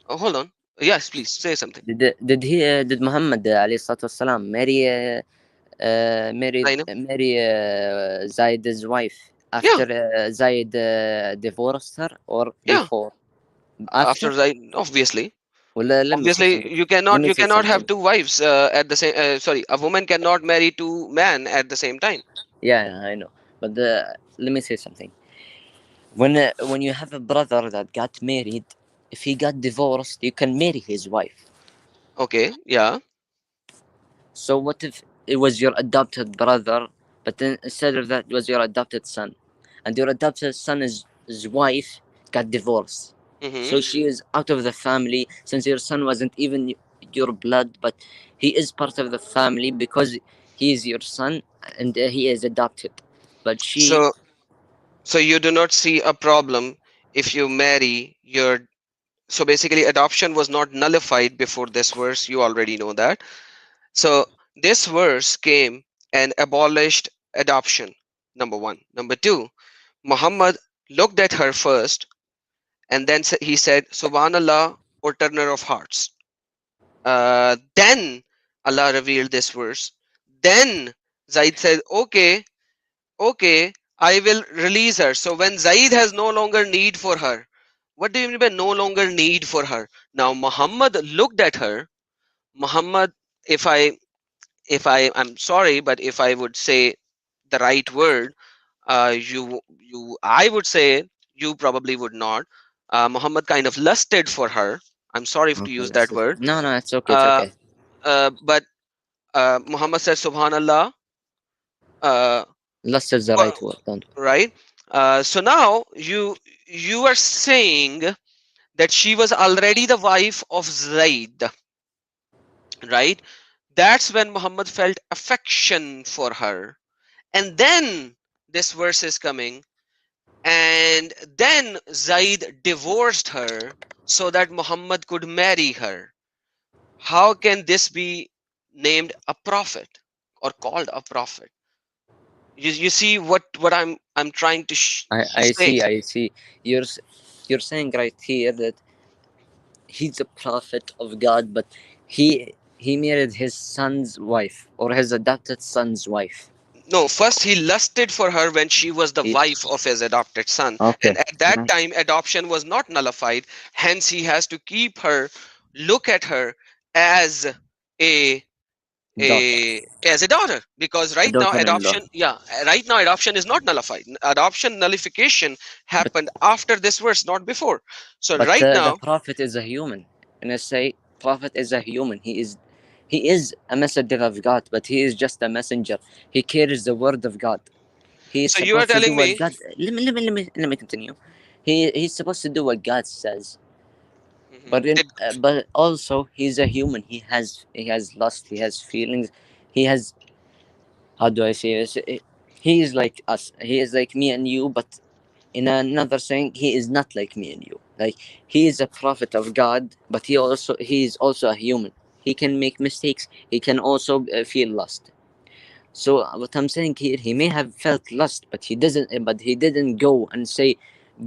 Oh, hold on. Yes, please say something. Did Muhammad عليه الصلاة والسلام Zainab. marry Zaid's wife Yeah, after Zaid divorced her or yeah. before? After After? Zaid, obviously, ولا let me say obviously something. you Let cannot me you say cannot have something. two wives at the same. Sorry, a woman cannot marry two men at the same time. Yeah, I know. But let me say something. When you have a brother that got married, if he got divorced, you can marry his wife. Okay, yeah. So what if it was your adopted brother, but then instead of that, it was your adopted son, and your adopted son's his wife got divorced. Mm-hmm. So she is out of the family since your son wasn't even your blood, but he is part of the family because he is your son and he is adopted. But she, So so you do not see a problem if you marry your. So basically, adoption was not nullified before this verse. You already know that. So this verse came and abolished adoption. Number one. Number two, Muhammad looked at her first, and then he said, "Subhanallah," or turner of hearts. Then Allah revealed this verse. Then Zaid said, "Okay, okay, I will release her." So when Zaid has no longer need for her, what do you mean by no longer need for her? Now Muhammad looked at her. Muhammad, if I'm sorry, but if I would say the right word, I would say you probably would not. Muhammad kind of lusted for her. I'm sorry to okay, use that word. no, it's okay, it's Uh, okay. but Muhammad said, Subhanallah. Uh, Lust is the uh, right word. Don't. right. So now you are saying that she was already the wife of Zaid, right? That's when Muhammad felt affection for her, and then this verse is coming, and then Zaid divorced her so that Muhammad could marry her. How can this be named a prophet or called a prophet? You see what I'm trying to I say. see, I see. You're saying right here that he's a prophet of God, but he married his son's wife or his adopted son's wife. No, first he lusted for her when she was the He, wife of his adopted son, and okay, at that time adoption was not nullified. Hence he has to keep her, look at her as a daughter, as a daughter, because a right now daughter-in-law. adoption, yeah, right now adoption is not nullified. Adoption nullification But happened after this verse, not before. So but right the now, prophet is a human, and I say. Prophet is a human. He is a messenger of God, but he is just a messenger. He carries the word of God. He is So you are supposed to do telling what me, God. Let me continue. He's supposed to do what God says, mhm, did but also he's a human. He has lust. He has feelings. He has, how do I say this? He is like us. He is like me and you, but in another saying, he is not like me and you. Like, he is a prophet of God, but he is also a human. He can make mistakes. He can also feel lust. So what I'm saying here, he may have felt lust, but he didn't go and say,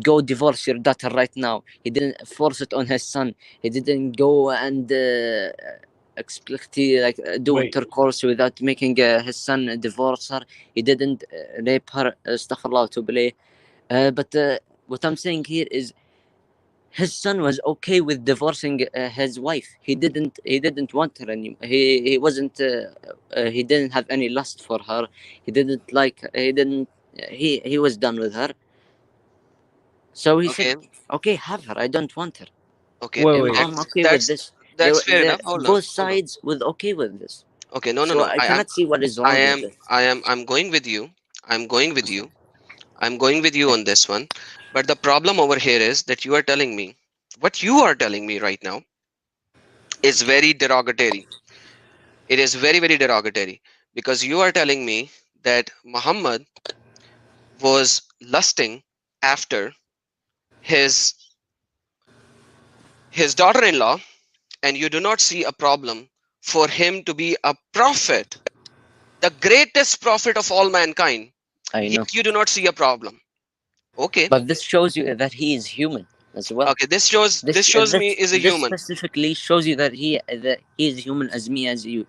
go divorce your daughter right now. He didn't force it on his son. He didn't go and explicitly, like, do Wait, intercourse without making his son divorce her. He didn't rape her. Astaghfirullah to play. But what I'm saying here is, his son was okay with divorcing his wife. He didn't want her anymore. He wasn't. He didn't have any lust for her. He didn't like. He didn't. He was done with her. So he said, okay, "Okay, have her. I don't want her. okay, wait, wait. I'm that's okay with that's this." that's fair enough. Hold on, Both hold on. sides was okay with this. Okay, no, no, So no. I cannot see what is I wrong with am, this. I'm going with you. I'm going with you. I'm going with you on this one. But the problem over here is that you are telling me, what you are telling me right now is very derogatory. It is very, very derogatory because you are telling me that Muhammad was lusting after his his daughter-in-law, and you do not see a problem for him to be a prophet, the greatest prophet of all mankind, I yet know, you do not see a problem. Okay, but this shows you that he is human as well. okay, this shows me is a This human. specifically shows you that he is human as me as you.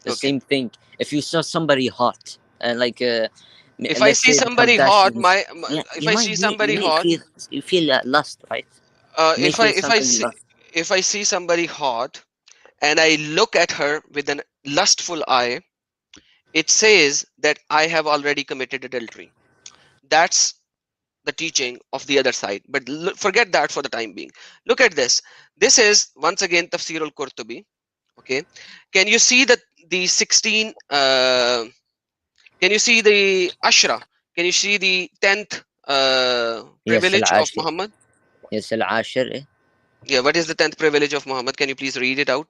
The Okay, same thing. If you saw somebody hot, like if I let's see say the somebody hot, Kardashians, yeah, if I see somebody you might hot, feel that lust, right? You may if I feel if I something see lust. if I see somebody hot and I look at her with an lustful eye, it says that I have already committed adultery. That's the teaching of the other side. But forget that for the time being. Look at this. This is once again Tafsir al-Qurtubi. Okay, can you see the 16? Can you see the Ashra? Can you see the 10th Yes, privilege of العاشر. Muhammad? Yes, العاشر. Yeah, what is the 10th privilege of Muhammad? Can you please read it out?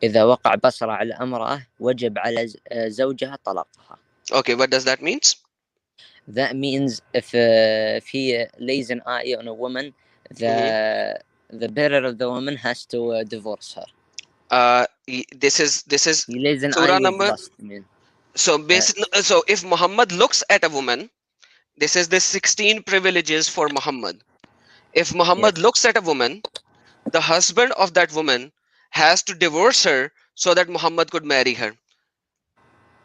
إذا وقع بصر على امرأة وجب على زوجها طلاقها. Okay, what does that means? That means if he lays an eye on a woman, Hmm. the bearer of the woman has to divorce her. This is He lays an eye surah with number. lust. I mean, So uh, so if Muhammad looks at a woman, this is the 16 privileges for Muhammad. If Muhammad yes, looks at a woman, the husband of that woman has to divorce her so that Muhammad could marry her.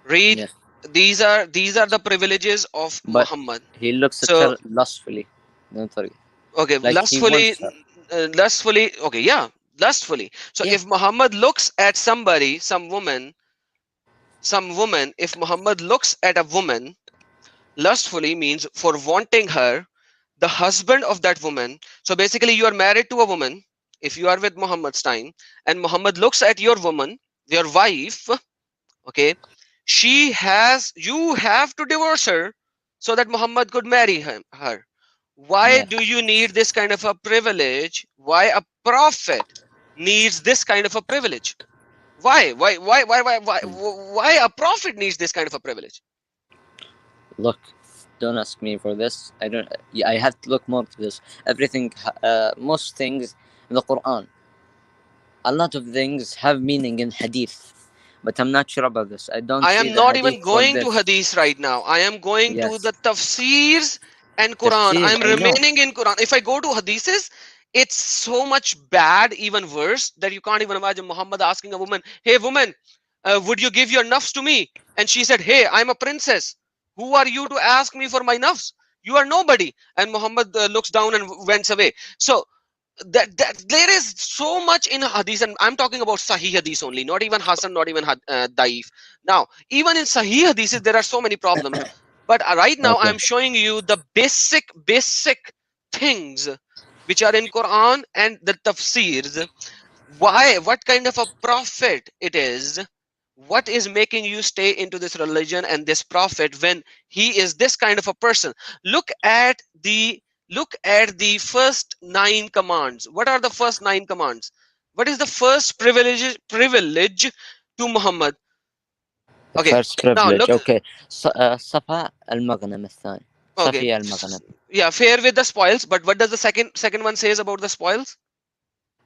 Read. yes. These are the privileges of But Muhammad. he looks at So her lustfully. Don't forget. okay, Like he wants her. lustfully. Okay, yeah, lustfully. So Yeah, if Muhammad looks at somebody, some woman, if Muhammad looks at a woman lustfully means for wanting her, the husband of that woman. So basically, you are married to a woman. If you are with Muhammad's time, and Muhammad looks at your woman, your wife, okay, you have to divorce her so that Muhammad could marry her. Why yeah. do you need this kind of a privilege? Why a prophet needs this kind of a privilege? Why a prophet needs this kind of a privilege? Look, don't ask me for this. I don't. Yeah, I have to look more to this. Everything, most things in the Quran, a lot of things have meaning in Hadith, but I'm not sure about this. I don't I see am the not even Hadith for going to this. Hadith right now. I am going to Yes, the tafsirs and Quran. tafsir. I am I know. remaining in Quran. If I go to Hadiths, it's so much bad, even worse, that you can't even imagine Muhammad asking a woman, "Hey, woman, would you give your nafs to me?" And she said, "Hey, I'm a princess. Who are you to ask me for my nafs? You are nobody." And Muhammad looks down and went away. So that there is so much in hadith, and I'm talking about sahih hadith only, not even hasan, not even daif. Now even in sahih hadiths there are so many problems, but right now Okay. I'm showing you the basic things which are in Quran and the tafsirs. Why? What kind of a prophet it is? What is making you stay into this religion and this prophet when he is this kind of a person? Look at the first 9 commands. What are the first 9 commands? What is the first privilege to Muhammad? The Okay, first now privilege. look. Okay. صفاء المغنم الثاني. Okay, صفي المغنم. yeah, fair with the spoils, but what does the second one says about the spoils?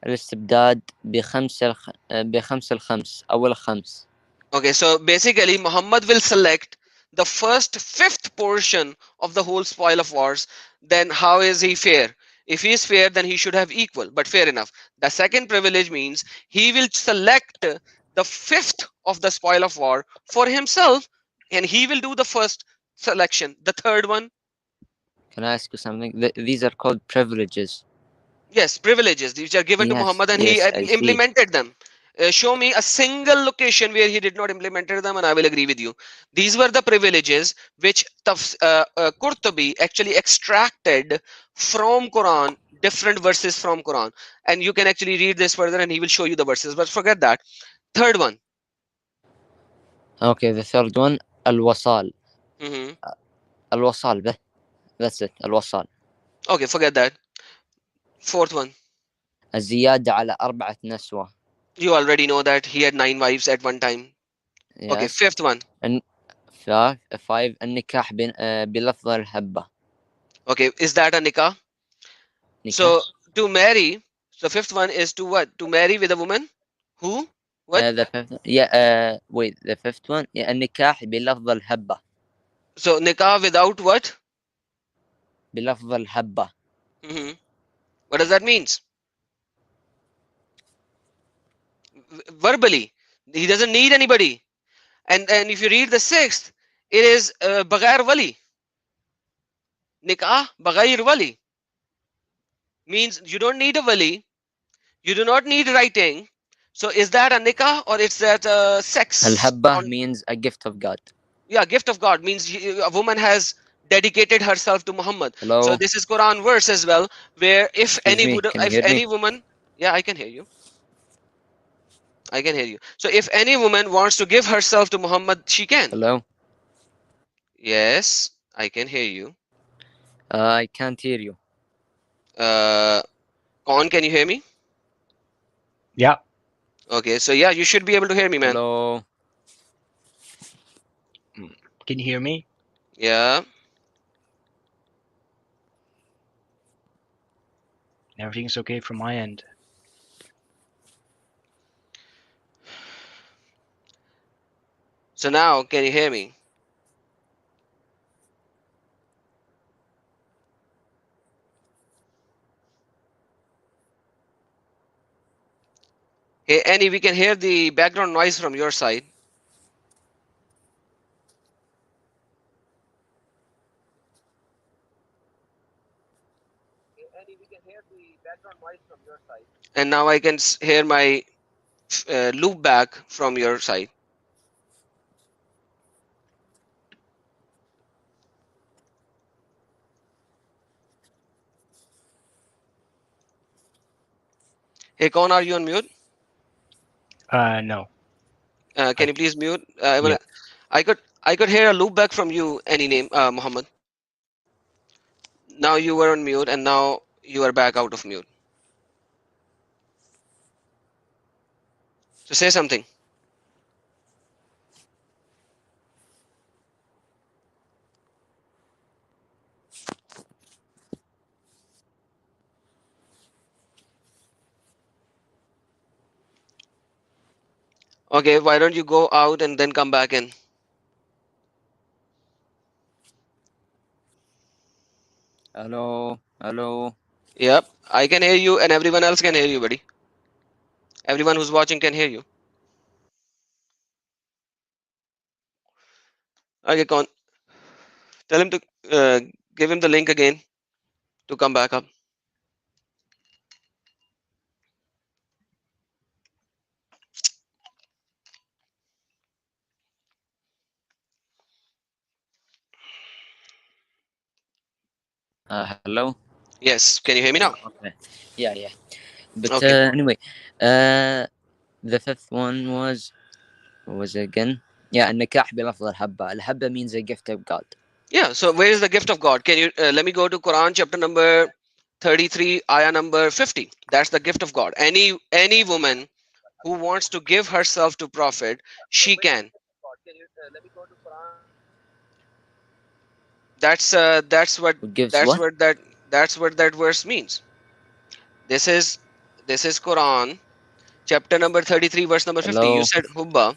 الاستبداد بخمس الخمس أو الخمس. Okay, so basically Muhammad will select the first fifth portion of the whole spoil of wars. Then how is he fair? If he is fair, then he should have equal, but fair enough. The second privilege means he will select the fifth of the spoil of war for himself, and he will do the first selection. The third one, Can I ask you something? These are called privileges. yes, privileges which are given to Yes, Muhammad, and he yes, I see. implemented them. Show me a single location where he did not implement them, and I will agree with you. These were the privileges which Qurtubi actually extracted from Quran, different verses from Quran, and you can actually read this further, and he will show you the verses. But forget that. Third one. Okay, the third one الوصال. Hmm. الوصال به. That's it. الوصال. Okay, forget that. Fourth one. الزيادة على 4 نسوة. You already know that he had 9 wives at one time. Okay, Yes. fifth one. And five النكاح بلفظ الهبة. Okay, is that a nikah? نكاح. So to marry, so fifth one is to what? To marry with a woman who? What? The fifth. Yeah. Wait. The fifth one. Yeah, النكاح بلفظ الهبة. So nikah without what? بلفظ الهبة. Hmm. What does that means? Verbally, he doesn't need anybody. And if you read the sixth, it is bagair wali. Nikah bagair wali means you don't need a wali. You do not need writing. So is that a nikah or is that sex? الهبة means a gift of God. Yeah, gift of God means a woman has dedicated herself to Muhammad. So Hello. this is Quran verse as well, where Excuse me. Can you if hear me? any woman, yeah, I can hear you. I can hear you. So if any woman wants to give herself to Muhammad, she can. Hello. Yes, I can hear you. I can't hear you. Con, can you hear me? Yeah. Okay, so yeah, you should be able to hear me, man. Hello. Can you hear me? Yeah. Everything's okay from my end. So now, can you hear me? Hey, Annie, we can hear the background noise from your side. And now I can hear my loop back from your side. Hey, Con, are you on mute? No. Can I you please mute? Yeah. I could hear a loop back from you. Any name, Muhammad. Now you were on mute, and now you are back out of mute. So say something. Okay, why don't you go out and then come back in? Hello. Hello. Yep, I can hear you, and everyone else can hear you, buddy. Everyone who's watching can hear you. Okay, Con, tell him to give him the link again to come back up. Hello. Yes, can you hear me now? Okay. Yeah. Yeah. But Okay. anyway, the fifth one was, what was it again? Yeah, النكاح بلفظ الحبة. الحبة means a gift of God. Yeah. So where is the gift of God? Can you let me go to Quran chapter number 33, ayah number 50. That's the gift of God. Any woman who wants to give herself to Prophet, she can. That's that's what Who gives that's what? what that that's what that verse means. This is Quran chapter number 33 verse number 50. You Hello. said Hubba.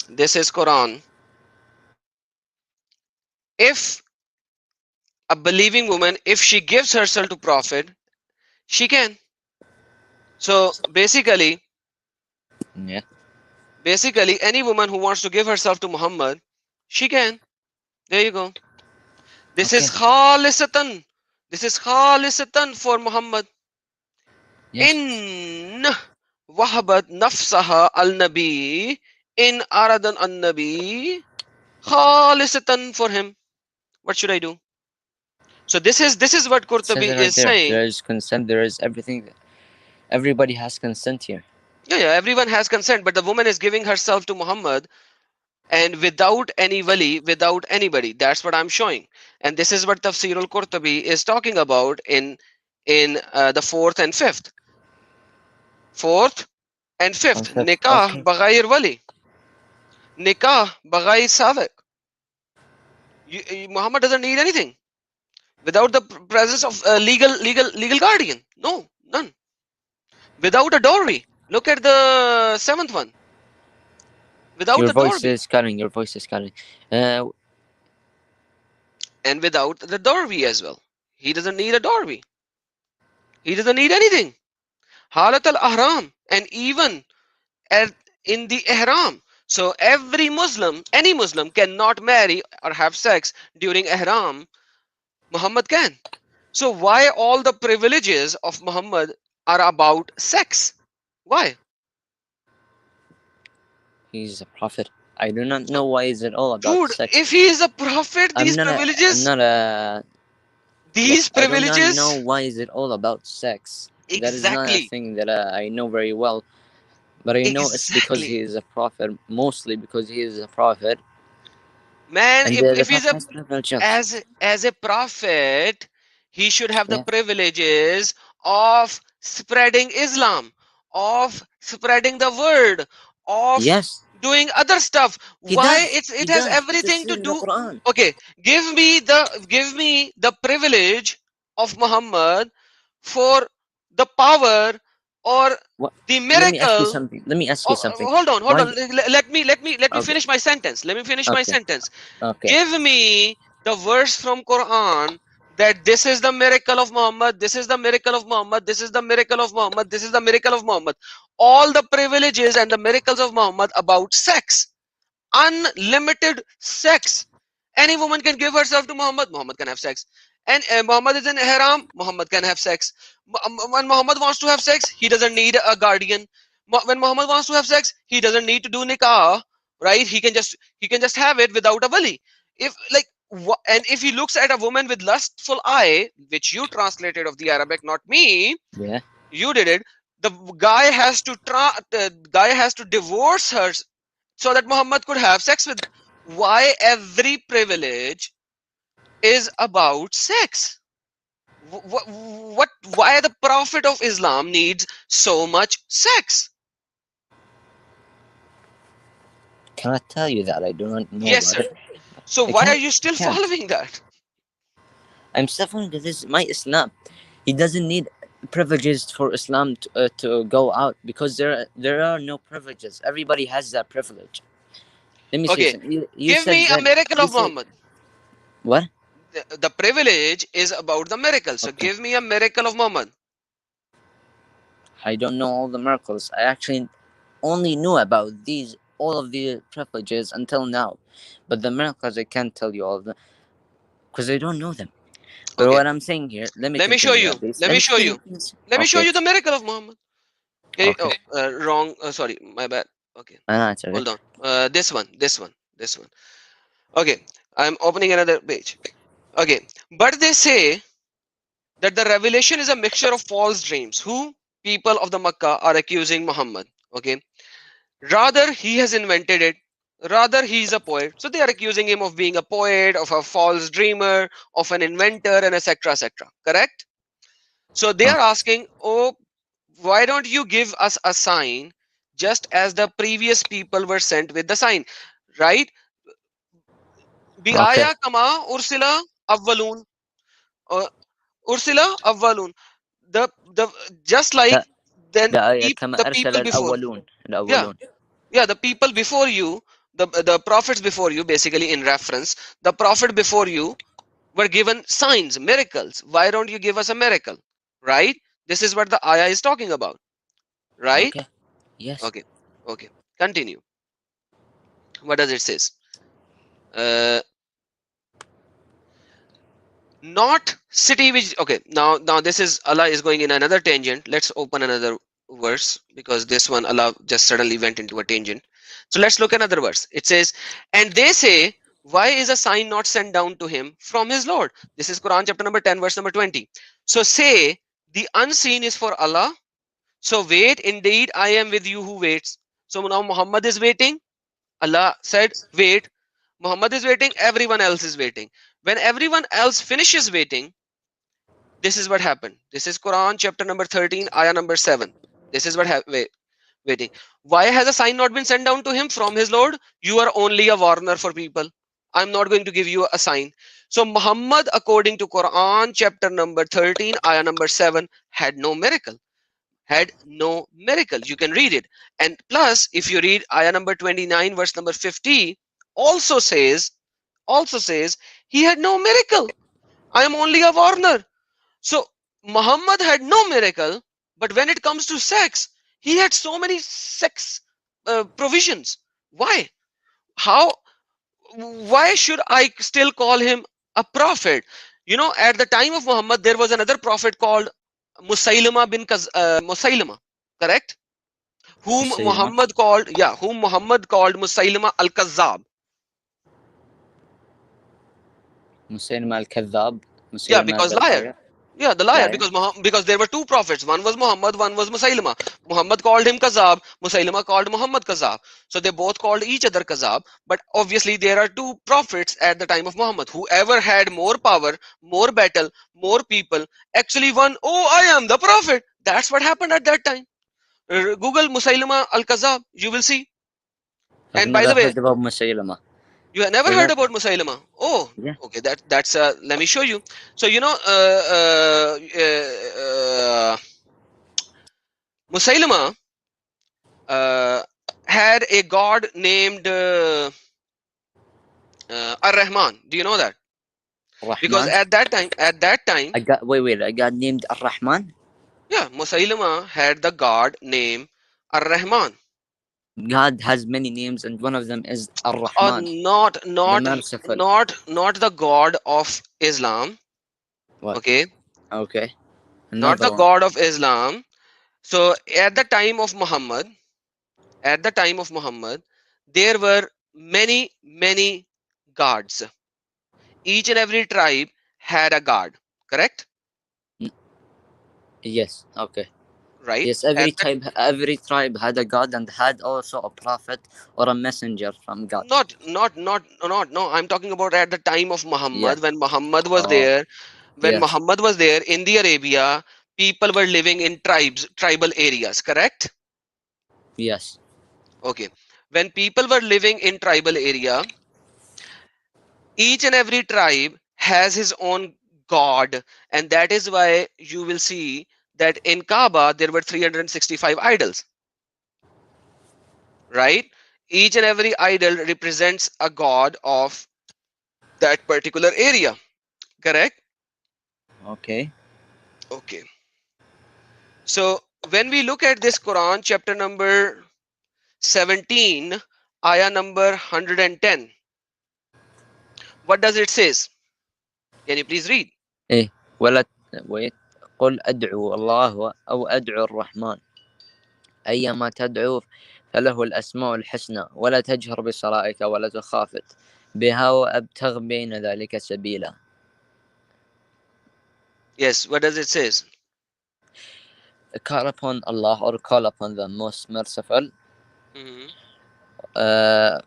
This is Quran. If a believing woman, if she gives herself to Prophet, she can. So Yeah. basically any woman who wants to give herself to Muhammad, she can. There you go. This is Okay. khalisatan. This is khalisatan for Muhammad. Yes. In wahabat nafsaha al nabi, in aradan an nabi, khalisatan for him. What should I do? So this is what It says Qurtubi it right is there. saying. There is consent. There is everything. Everybody has consent here. Yeah, everyone has consent, but the woman is giving herself to Muhammad and without any wali, without anybody. That's what I'm showing. And this is what Tafsir al-Qurtubi is talking about in the fourth and fifth. Fourth and fifth. Concept. Nikah Okay. bagair wali. Nikah bagair sabiq. Muhammad doesn't need anything without the presence of a legal guardian. No, none. Without a dowry. Look at the seventh one. Without Your the voice dowry. is cutting. Your voice is cutting. Uh, And without the dowry as well. He doesn't need a dowry. He doesn't need anything. Halat al ahram, and even at, in the ihram. So every Muslim, any Muslim cannot marry or have sex during ihram. Muhammad can. So why all the privileges of Muhammad are about sex? Why? he's a prophet. I do not know why is it all about Dude, sex. if he is a prophet, I'm these not a. I'm privileges, not a. Look, these I do not know privileges, why is it all about sex. That is not a exactly, thing that I know very well. But I know it's because he exactly. is a prophet. Mostly because he is a prophet, Man, and the if he's prophet a has privileges. as a prophet, he should have the Yeah. privileges of spreading Islam, of spreading the word, of Yes, doing other stuff. he Why does. it He has does. It is everything to said in the do. Quran. Okay, give me the privilege of Muhammad for the power or What? the Let me ask you miracle. something. Let me ask you Oh, something. hold Why? on. Let me Okay. finish my sentence. Let me finish my Okay. sentence. Okay. Give me the verse from Quran that this is the miracle of Muhammad, this is the miracle of Muhammad, this is the miracle of Muhammad, this is the miracle of Muhammad. All the privileges and the miracles of Muhammad about sex, unlimited sex. Any woman can give herself to Muhammad, Muhammad can have sex. And Muhammad is in ihram, Muhammad can have sex. When Muhammad wants to have sex, he doesn't need a guardian. When Muhammad wants to have sex, he doesn't need to do nikah, right? He can just have it without a wali. If like and if he looks at a woman with lustful eye, which you translated of the Arabic, not me, Yeah. you did it. The guy has to divorce her so that Muhammad could have sex with. Why every privilege is about sex? What? Why the Prophet of Islam needs so much sex? Cannot tell you that. I do not know Yes, about sir. it. So I why are can't. you still Can't. following that? I'm suffering because this is my Islam. He doesn't need privileges for Islam to go out because there are no privileges. Everybody has that privilege. Let me say Okay, something. You give said me a that. miracle You of said Muhammad. what? The privilege is about the miracle. So Okay. give me a miracle of Muhammad. I don't know all the miracles. I actually only knew about these all of the privileges until now, but the miracles I can't tell you all of them because I don't know them. But Okay, what I'm saying here, let me let me show continue you. at least. Let Let me me show continue, you. please. Let me show Okay. you the miracle of Muhammad. Okay. Okay. Oh, wrong. Sorry, my bad. Okay, No, it's okay. hold on. This one. Okay, I'm opening another page. Okay, but they say that the revelation is a mixture of false dreams. Who? people of the Makkah are accusing Muhammad. Okay, rather he has invented it. Rather he is a poet. So they are accusing him of being a poet, of a false dreamer, of an inventor, and etc. etc. Correct? So they Huh. are asking, oh, why don't you give us a sign just as the previous people were sent with the sign, right? Okay. Biaya kama ursila awwalun. uh, Ursila awwalun. The just like لا then لا كما the أرسل people before. الأولون Yeah, الأولون. yeah, the people before you, the prophets before you, basically in reference, the prophet before you were given signs, miracles. Why don't you give us a miracle? Right? This is what the ayah is talking about. Right? Okay. Yes. Okay. Okay. Continue. What does it says? Uh, not city which, okay, now this is Allah is going in another tangent. Let's open another verse because this one Allah just suddenly went into a tangent. So let's look another verse. It says, and they say, why is a sign not sent down to him from his Lord? This is Quran chapter number 10 verse number 20. So say, the unseen is for Allah, so wait, indeed I am with you who waits. So now Muhammad is waiting. Allah said wait. Muhammad is waiting, everyone else is waiting. When everyone else finishes waiting, this is what happened. This is Quran chapter number 13, ayah number 7. This is what waiting. Why has a sign not been sent down to him from his Lord? You are only a warner for people. I'm not going to give you a sign. So Muhammad, according to Quran chapter number 13, ayah number 7, had no miracle. Had no miracle. You can read it. And plus, if you read ayah number 29, verse number 50, also says, he had no miracle. I am only a warner. So Muhammad had no miracle, but when it comes to sex, he had so many sex provisions. Why? How? Why should I still call him a prophet? You know, at the time of Muhammad, there was another prophet called Musaylama, correct? Whom مسيلمة. Muhammad called, yeah, whom Muhammad called Musaylama al-Kazzab. مسيلمة الكذاب. Yeah, مسيلمة because the liar. liar. Yeah, the liar, Liar. because there were two prophets. One was Muhammad, one was Musaylama. Muhammad called him Kazab. Musaylama called Muhammad Kazab. So they both called each other Kazab. But obviously there are two prophets at the time of Muhammad. Whoever had more power, more battle, more people, actually won. Oh, I am the prophet. That's what happened at that time. Google Musaylama al-Kazab. You will see. I've And by never the way, heard about مسيلمة. you have never They heard never. about Musaylama? Oh, Yeah. okay. That's let me show you. So you know, Musaylama uh, had a god named Ar-Rahman. Do you know that? Because الرحمن. at that time, I got wait. I got named الرحمن. yeah, Musaylama had the god named Ar-Rahman. God has many names, and one of them is Or الرحمن, not, the not, merciful. not the god of Islam. What? Okay, Okay. not Another the one. god of Islam. So at the time of Muhammad, there were many gods. Each and every tribe had a god. Correct? Yes. Okay. Right? Yes. At that, Every tribe had a god and had also a prophet or a messenger from God. not, no. I'm talking about at the time of Yeah. Muhammad, when Muhammad was Oh. there. When Yes. Muhammad was there in the Arabia, people were living in tribal areas. Correct? Yes. Okay. When people were living in tribal area, each and every tribe has his own god, and that is why you will see that in Kaaba there were 365 idols, right? Each and every idol represents a god of that particular area, correct? Okay. Okay, so when we look at this Quran chapter number 17, ayah number 110, what does it says? Can you please read? إيه ولا wait. قل أدعو الله أو أدعو الرحمن أيما تدعو فله الأسماء الحسنى ولا تجهر بصلائك ولا تخافت بها وأبتغ بين ذلك سبيلا. Yes, what does it says? call upon Allah or call upon the most merciful, Hmm.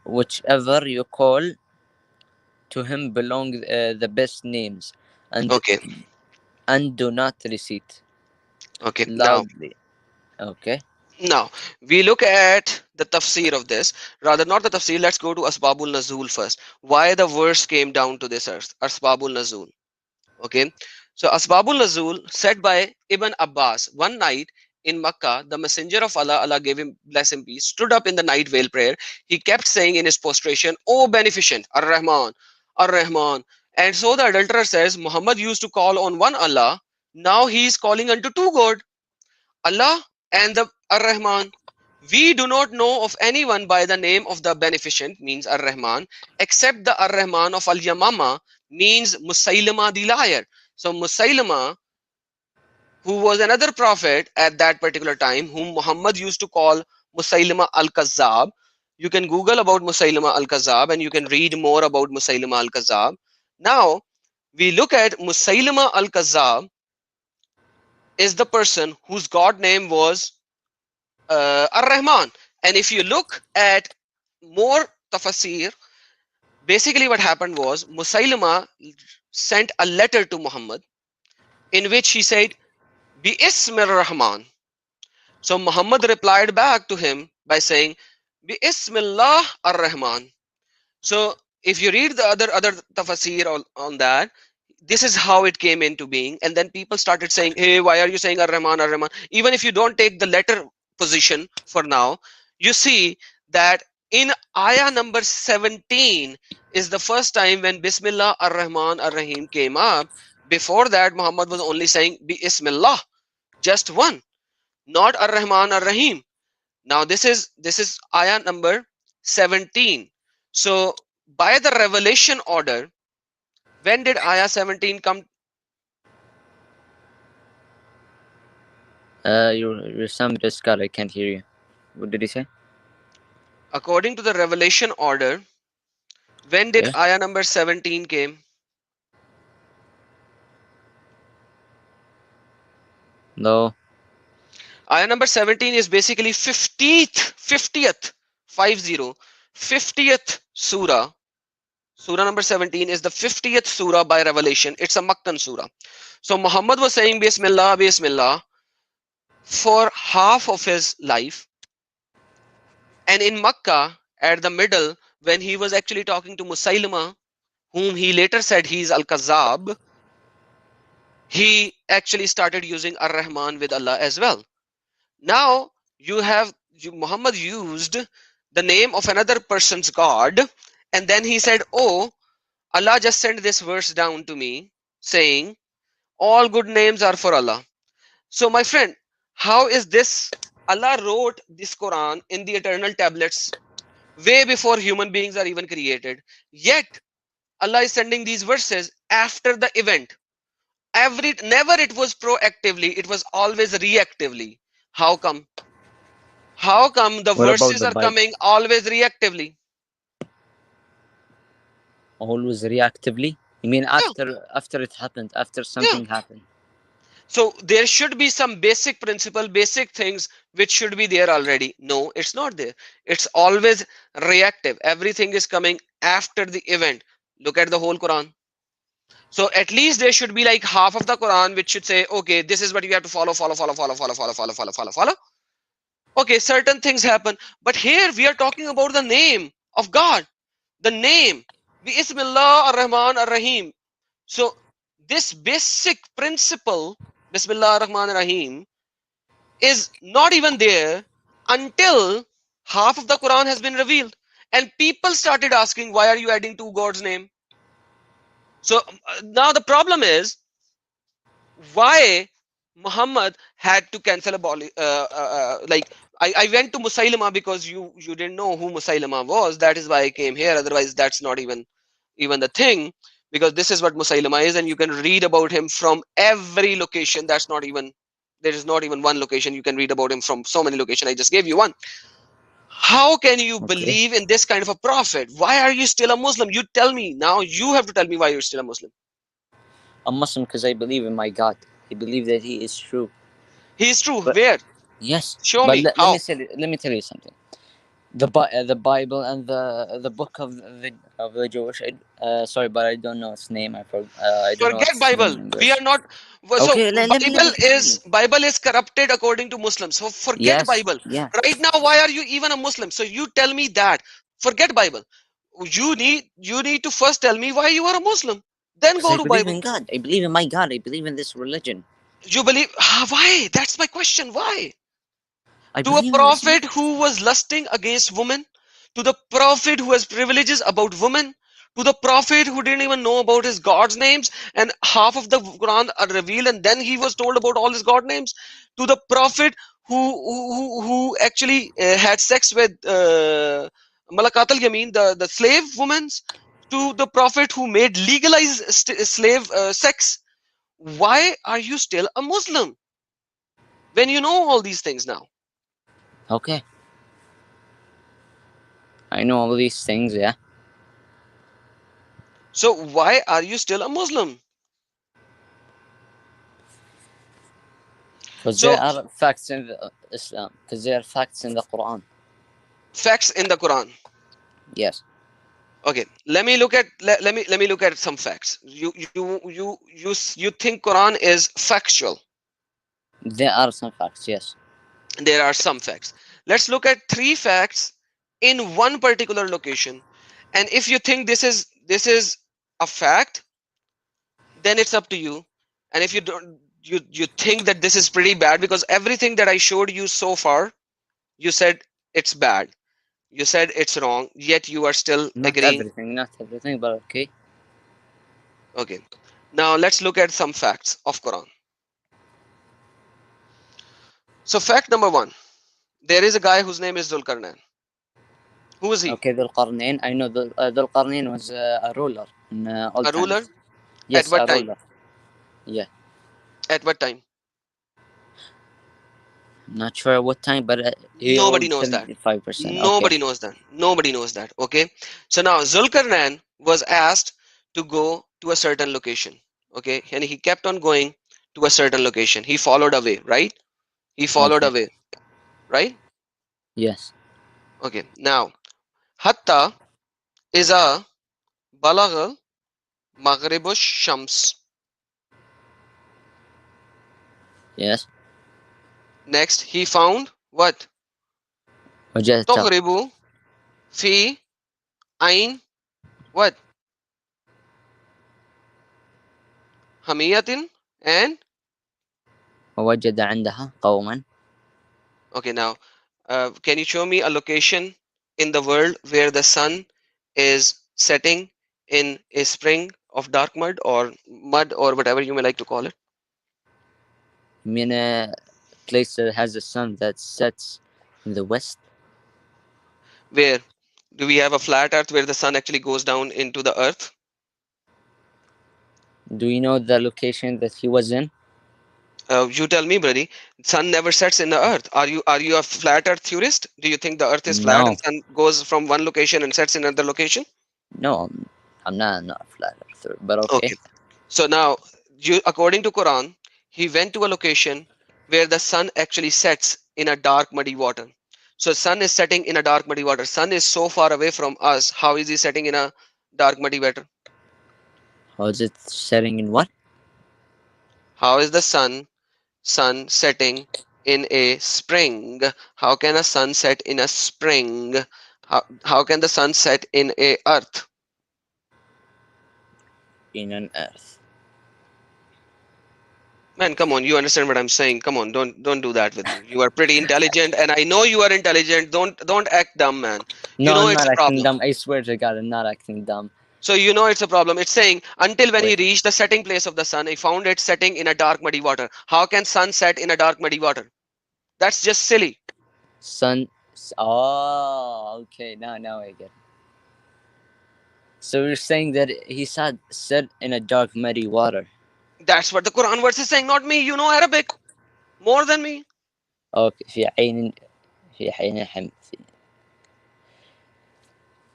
whichever you call, to him belong the best names, and Okay. do not recite Okay. loudly. Okay. Now we look at the tafsir of this. Rather, not the tafsir. Let's go to Asbabul Nazul first. Why the verse came down to this earth? Asbabul Nazul. Okay. So Asbabul Nazul said by Ibn Abbas one night in Makkah, the messenger of Allah, Allah gave him bless him peace, stood up in the night veil prayer. He kept saying in his prostration, "O beneficent, Ar-Rahman, Ar-Rahman." And so the adulterer says, Muhammad used to call on one Allah. Now he is calling unto two God, Allah and the Ar-Rahman. We do not know of anyone by the name of the beneficent, means Ar-Rahman, except the Ar-Rahman of Al-Yamama, means Musaylama the liar. So Musaylama, who was another prophet at that particular time, whom Muhammad used to call Musaylama al-Kazzab. You can Google about Musaylama al-Kazzab and you can read more about Musaylama al-Kazzab. Now, we look at Musaylama al-Kazzab is the person whose God name was Ar-Rahman. And if you look at more tafsir, basically what happened was Musaylama sent a letter to Muhammad in which he said, Bi Ismir Rahman. So Muhammad replied back to him by saying, Bi Ismillah Ar-Rahman. So if you read the other tafsir on that, this is how it came into being. And then people started saying, hey, why are you saying Ar-Rahman, Ar-Rahman? Even if you don't take the letter position for now, you see that in ayah number 17 is the first time when Bismillah Ar-Rahman Ar-Rahim came up. Before that, Muhammad was only saying Bismillah, just one, not Ar-Rahman Ar-Rahim. Now this is ayah number 17. So by the revelation order, when did ayah 17 come? Your sound is cut. I can't hear you. What did he say? According to the revelation order, when did Okay. ayah number 17 came? No. Ayah number 17 is basically 50th 50th surah. Surah number 17 is the 50th surah by revelation. It's a Makkan surah. So Muhammad was saying Bismillah, Bismillah for half of his life. And in Makkah, at the middle, when he was actually talking to Musaylama, whom he later said he is Al-Kazzab, he actually started using Ar-Rahman with Allah as well. Now Muhammad used the name of another person's God, and then he said, oh, Allah just sent this verse down to me saying all good names are for Allah. So my friend, how is this? Allah wrote this Quran in the eternal tablets way before human beings are even created, yet Allah is sending these verses after the event. Never it was proactively, it was always reactively. How come? How come the What about verses the are Bible? coming always reactively? Always reactively? You mean Yeah, after it happened, after yeah. something happened? So there should be some basic principle, basic things which should be there already. No, it's not there. It's always reactive. Everything is coming after the event. Look at the whole Quran. So at least there should be like half of the Quran which should say, okay, this is what you have to follow, follow, follow, follow, follow, follow, follow, follow, follow, follow. Okay, certain things happen. But here we are talking about the name of God. The name. Bismillah ar-Rahman ar-Rahim. So this basic principle, Bismillah ar-Rahman ar-Rahim, is not even there until half of the Quran has been revealed. And people started asking, why are you adding two God's name? So now the problem is, why Muhammad had to cancel like I went to Musaylama because you didn't know who Musaylama was. That is why I came here. Otherwise, that's not even the thing, because this is what Musaylama is, and you can read about him from every location. That's not even There is not even one location. You can read about him from so many locations. I just gave you one. How can you Okay. believe in this kind of a prophet? Why are you still a Muslim? You tell me now. You have to tell me why you're still a Muslim. I'm Muslim because I believe in my God. I believe that He is true. He is true. But Where? yes, Show but me. How? let me tell you something. The Bible and the book of the Jewish. Sorry, but I don't know its name. I don't know Forget its name Bible. in We English. are not. So Okay, let me continue. Bible is corrupted according to Muslims. So forget Yes, Bible. yeah, Right now, why are you even a Muslim? So you tell me that. Forget Bible. You need to first tell me why you are a Muslim. Then because go I to believe Bible. in God. I believe in my God. I believe in this religion. You believe why? That's my question. Why? I To a believe in this. prophet who was lusting against women, to the prophet who has privileges about women, to the prophet who didn't even know about his God's names, and half of the Quran are revealed, and then he was told about all his God names, to the prophet who actually had sex with Malakat al Yamin, the slave women, to the prophet who made legalized slave sex. Why are you still a Muslim when you know all these things now? Okay, I know all these things. Yeah, So why are you still a Muslim? because there So are facts in the Islam. Because there are facts in the Quran. facts in the Quran. Yes, Okay, let me look at some facts. You think Quran is factual? there are some facts. Yes. There are some facts. Let's look at three facts in one particular location. And if you think this is a fact, then it's up to you. And if you don't, you think that this is pretty bad because everything that I showed you so far, you said it's bad. You said it's wrong, yet you are still agreeing. Not everything, but okay. Okay. Now let's look at some facts of Quran. So fact number one, there is a guy whose name is Zulkarnain. Who is he? Okay, Dhul Qarnayn. I know Dhul Qarnayn was a ruler in old A ruler. times. At Yes, what a time? ruler. Yeah, At what time? not sure what time, but he Nobody ruled knows that. 75%. Okay. Nobody knows that. Nobody knows that. Okay. So now Zulkarnain was asked to go to a certain location. Okay. And he kept on going to a certain location. He followed away, right? He followed Okay. away, right? Yes. Okay. Now, Hatta is a Balagal Maghribush Shams. Yes. Next, he found what? وجهته. Toghribu fi ain what? Hamiyatin and ووجد عندها قوما. okay. Now, can you show me a location in the world where the sun is setting in a spring of dark mud or whatever you may like to call it? من a place that has a sun that sets in the west. Where do we have a flat earth where the sun actually goes down into the earth? Do you know the location that he was in? You tell me, buddy. Sun never sets in the earth. Are you a flat earth theorist? Do you think the earth is flat and No. sun goes from one location and sets in another location? No, I'm not a flat earther, but okay. Okay. So now, according to Quran, he went to a location where the sun actually sets in a dark, muddy water. So sun is setting in a dark, muddy water. Sun is so far away from us. How is he setting in a dark, muddy water? How is it setting in what? How is the sun setting in a spring? How can a sun set in a spring? How can the sun set in a earth? In an earth. Man, come on, you understand what I'm saying. Come on, don't do that with me. You are pretty intelligent, and I know you are intelligent. Don't act dumb, man. You No, know I'm it's not a acting problem. dumb. I swear to God, I'm not acting dumb. So you know it's a problem. It's saying until when he Wait, reached the setting place of the sun, he found it setting in a dark, muddy water. How can sun set in a dark, muddy water? That's just silly. sun. Oh, okay. Now I get it. So you're saying that he said set in a dark, muddy water. That's what the Quran verse is saying, not me. You know Arabic more than me. Okay. في عين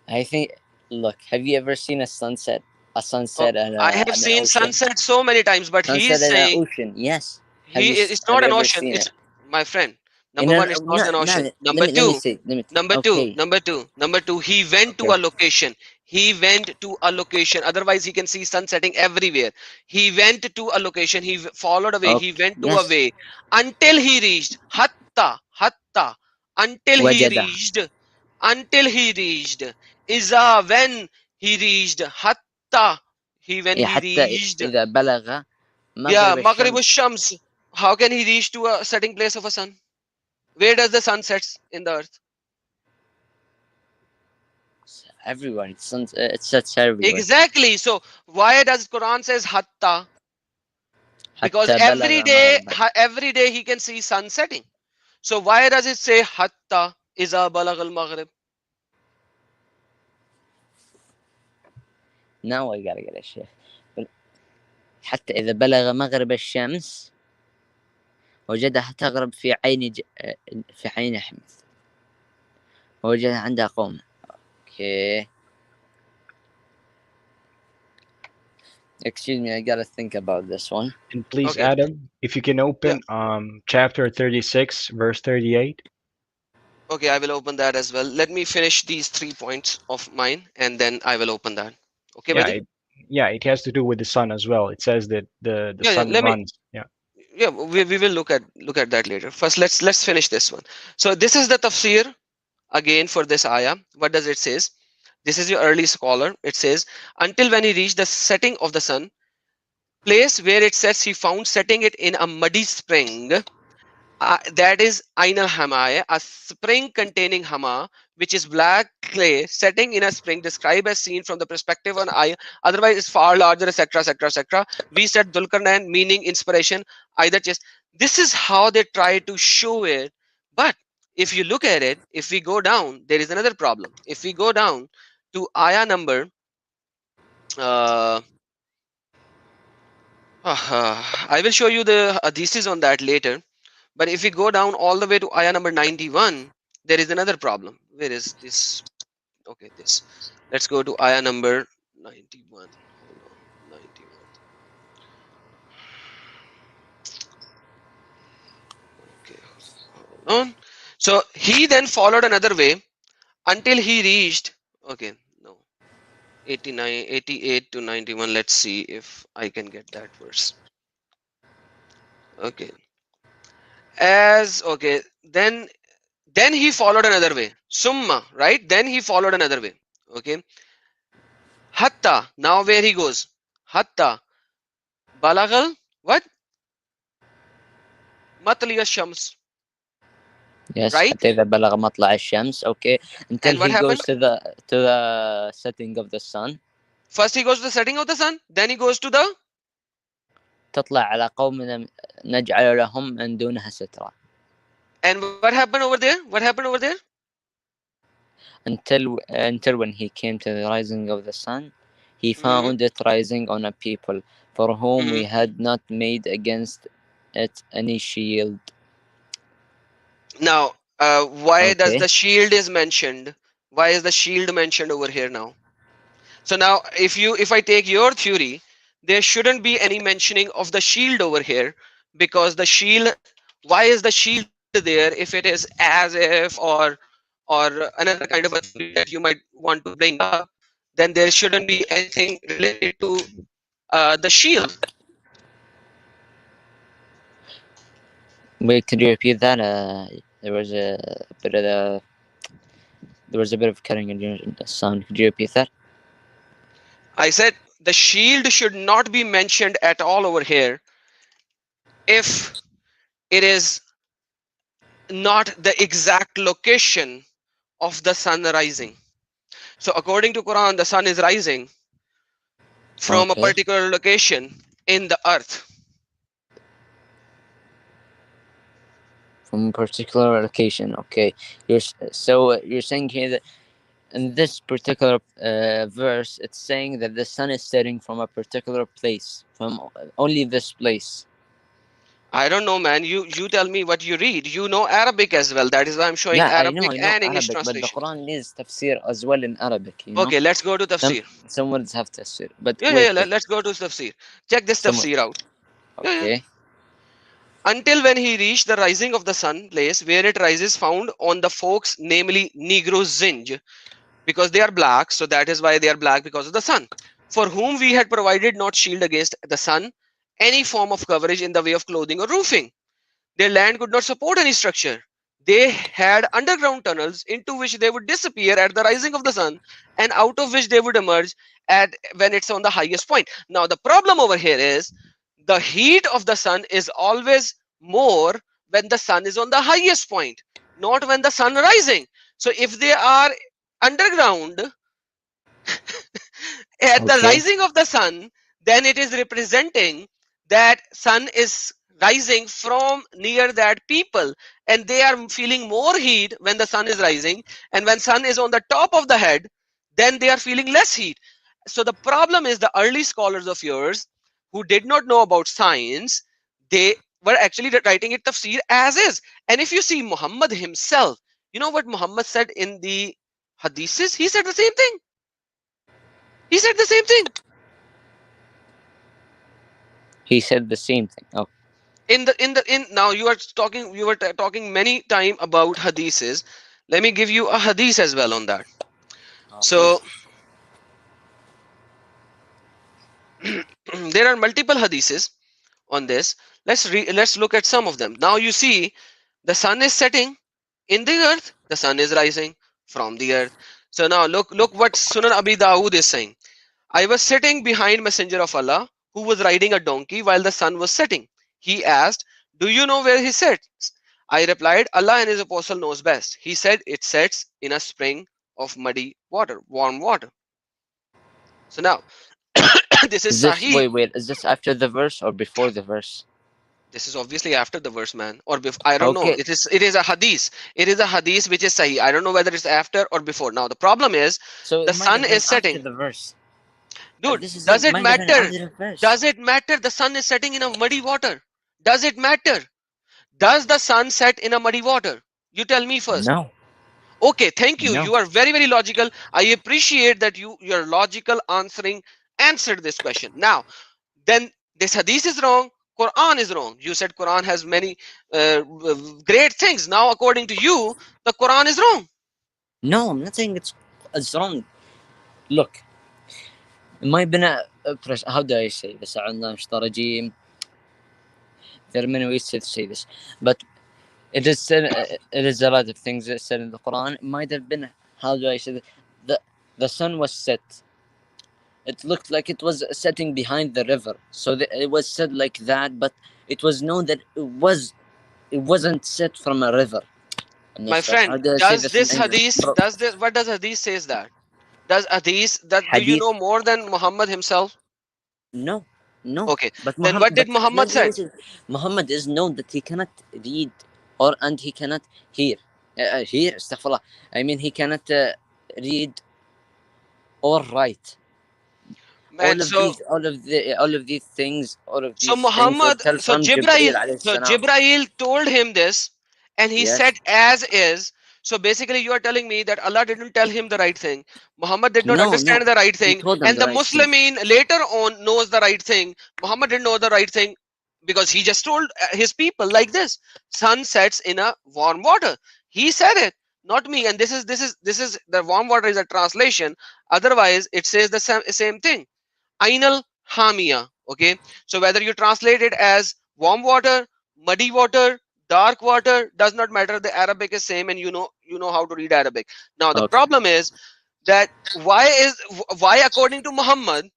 I think. Look, have you ever seen a sunset? A Oh, sunset I have at an seen ocean. sunset so many times, but he Sunset is at an saying ocean. Yes. It's have not you an ever ocean. seen It's it? my friend. In Number one, it's not an ocean. let me say. Okay. Number two, he went to Okay. a location. He went to a location. Otherwise, he can see sun setting everywhere. He went to a location. Followed a way. He Okay. went to a Yes. way until he reached hatta, until he وجدها. reached, until he reached. Iza, when he reached hatta, when إيه he حتى reached. إذا بلغ Yeah, مغرب Maghrib الشمس. Shams. How can he reach to a setting place of a sun? Where does the sun sets in the earth? Everywhere. It sets everywhere. Exactly. So why does Quran says hatta? Because حتى بلغ مغرب. every day he can see sun setting. So why does it say hatta iza balagh al maghrib? Now I gotta get a شيخ. حتى إذا بلغ مغرب الشمس وجدها تغرب في عين حمص ووجدها عندها قوم. Okay. Excuse me, I gotta think about this one. And please, Okay. Adam, if you can Yeah. open chapter 36, verse 38. Okay, I will open that as well. Let me finish these 3 points of mine and then I will open that. Okay, Yeah, buddy? it has to do with the sun as well. It says that the Yeah, sun let me, runs. Yeah. yeah, we will look at that later. First, let's finish this one. So this is the tafsir again for this ayah. What does it says? This is your early scholar. It says, until when he reached the setting of the sun, place where it says he found setting it in a muddy spring. That is Ain al Hamaya, a spring containing Hama, which is black clay setting in a spring described as seen from the perspective of an eye, otherwise it's far larger, etc. etc. etc. We said Dulkarnain, meaning inspiration, either just this is how they try to show it. But if you look at it, if we go down, there is another problem. If we go down to ayah number uh, I will show you the thesis on that later. But if we go down all the way to ayah number 91, there is another problem. Where is this? Okay, this. Let's go to ayah number 91. Hold on, 91. Okay, hold on. So he then followed another way until he reached. Okay, no, 89, 88 to 91. Let's see if I can get that verse. Okay, okay, then he followed another way. Summa, right? Then he followed another way. Okay. Hatta. Now where he goes? Hatta. Balagal. What? Matliya Shams. Yes, Right? حتى إذا بلغ مطلع الشمس. Okay. Until And what he goes happened? to the setting of the sun. First he goes to the setting of the sun. Then he goes to the. تطلع على قوم نجعل لهم من دونها سترا. And what happened over there? What happened over there? Until when he came to the rising of the sun, he found it rising on a people for whom we had not made against it any shield. Now, why does Okay. the shield is mentioned? Why is the shield mentioned over here now? So now, if I take your theory, there shouldn't be any mentioning of the shield over here, because the shield. Why is the shield there if it is as if or another kind of a theory that you might want to bring up? Then there shouldn't be anything related to the shield. Wait, could you repeat that? There was a bit of cutting in your sound. Could you repeat that? I said the shield should not be mentioned at all over here if it is not the exact location of the sun rising. So according to Quran, the sun is rising from a Okay. particular location in the earth. From a particular location. Okay. You're saying here that in this particular verse, it's saying that the sun is setting from a particular place, from only this place. I don't know, man. You tell me what you read. You know Arabic as well. That is why I'm showing Yeah, I Arabic know and English Arabic, but the translation. Quran needs tafsir as well in Arabic. You know. Okay, let's go to tafsir. Some words have tafsir, but Yeah. wait. Let's go to tafsir. Check this tafsir out. Okay. until when he reached the rising of the sun place where it rises, found on the folks, namely Negro Zinj, because they are black, so that is why they are black, because of the sun, for whom we had provided not shield against the sun, any form of coverage in the way of clothing or roofing. Their land could not support any structure. They had underground tunnels into which they would disappear at the rising of the sun, and out of which they would emerge at when it's on the highest point. Now the problem over here is the heat of the sun is always more when the sun is on the highest point, not when the sun rising. So if they are underground at the Okay. rising of the sun, then it is representing that sun is rising from near that people, and they are feeling more heat when the sun is rising, and when sun is on the top of the head, then they are feeling less heat. So the problem is the early scholars of yours who did not know about science, they were actually writing it tafsir as is. And if you see Muhammad himself, you know what Muhammad said in the hadiths? He said the same thing. He said the same thing. He said the same thing. Oh, In now you are talking, you were talking many time about hadiths. Let me give you a hadith as well on that. okay. So there are multiple hadiths on this. Let's look at some of them. Now you see the sun is setting in the earth, the sun is rising from the earth. So now look what Sunan Abi Dawood is saying. I was sitting behind Messenger of Allah, who was riding a donkey while the sun was setting. He asked, "Do you know where he sits?" I replied, "Allah and his apostle knows best." He said, "It sets in a spring of muddy water, warm water." So now this is Is this Sahih. wait? Is this after the verse or before the verse? This is obviously after the verse, man, or before. I don't know. Okay. It is a hadith. It is a hadith which is Sahih. I don't know whether it's after or before. Now the problem is So it the might sun have been is after setting. the verse. Dude, This is does it. it Might have been matter? after the verse. Does it matter? The sun is setting in a muddy water. Does it matter? Does the sun set in a muddy water? You tell me first. No. Okay, thank you. No. You are very, very logical. I appreciate that your logical answering answered this question. Now, then this hadith is wrong. Quran is wrong. You said Quran has many great things. Now, according to you, the Quran is wrong. No. I'm not saying it's wrong. Look, it might have been how do I say this? There are many ways to say this, but it is said. It is a lot of things that said in the Quran. It might have been, how do I say this? the the sun was set. It looked like it was setting behind the river, so it was said like that. But it was known that it wasn't set from a river. I'm not My sure. How friend, do I say does this in this English? hadith, does this, what does hadith says that? Does hadith, that do you Hadith. know more than Muhammad himself? No, no. Okay, But then Muhammad, what did but Muhammad let me said? say, Muhammad is known that he cannot read and he cannot hear. Hear, astaghfirullah. I mean, he cannot read or write. And so All of these things, all of so these things were Muhammad, told so from Jibreel Jibrail, alayhi so salam. Jibrail told him this, and he said Yes. as is. So basically, you are telling me that Allah didn't tell him the right thing. Muhammad did not No, no. understand the right He thing, told them and the the right thing. Muslimin later on knows the right thing. Muhammad didn't know the right thing because he just told his people like this: sun sets in a warm water. He said it, not me. And this is the warm water is a translation. Otherwise, it says the same thing. Ainal Hamia. Okay, so whether you translate it as warm water, muddy water, dark water, does not matter. The Arabic is same, and you know how to read Arabic. Now the Okay. problem is that why according to Muhammad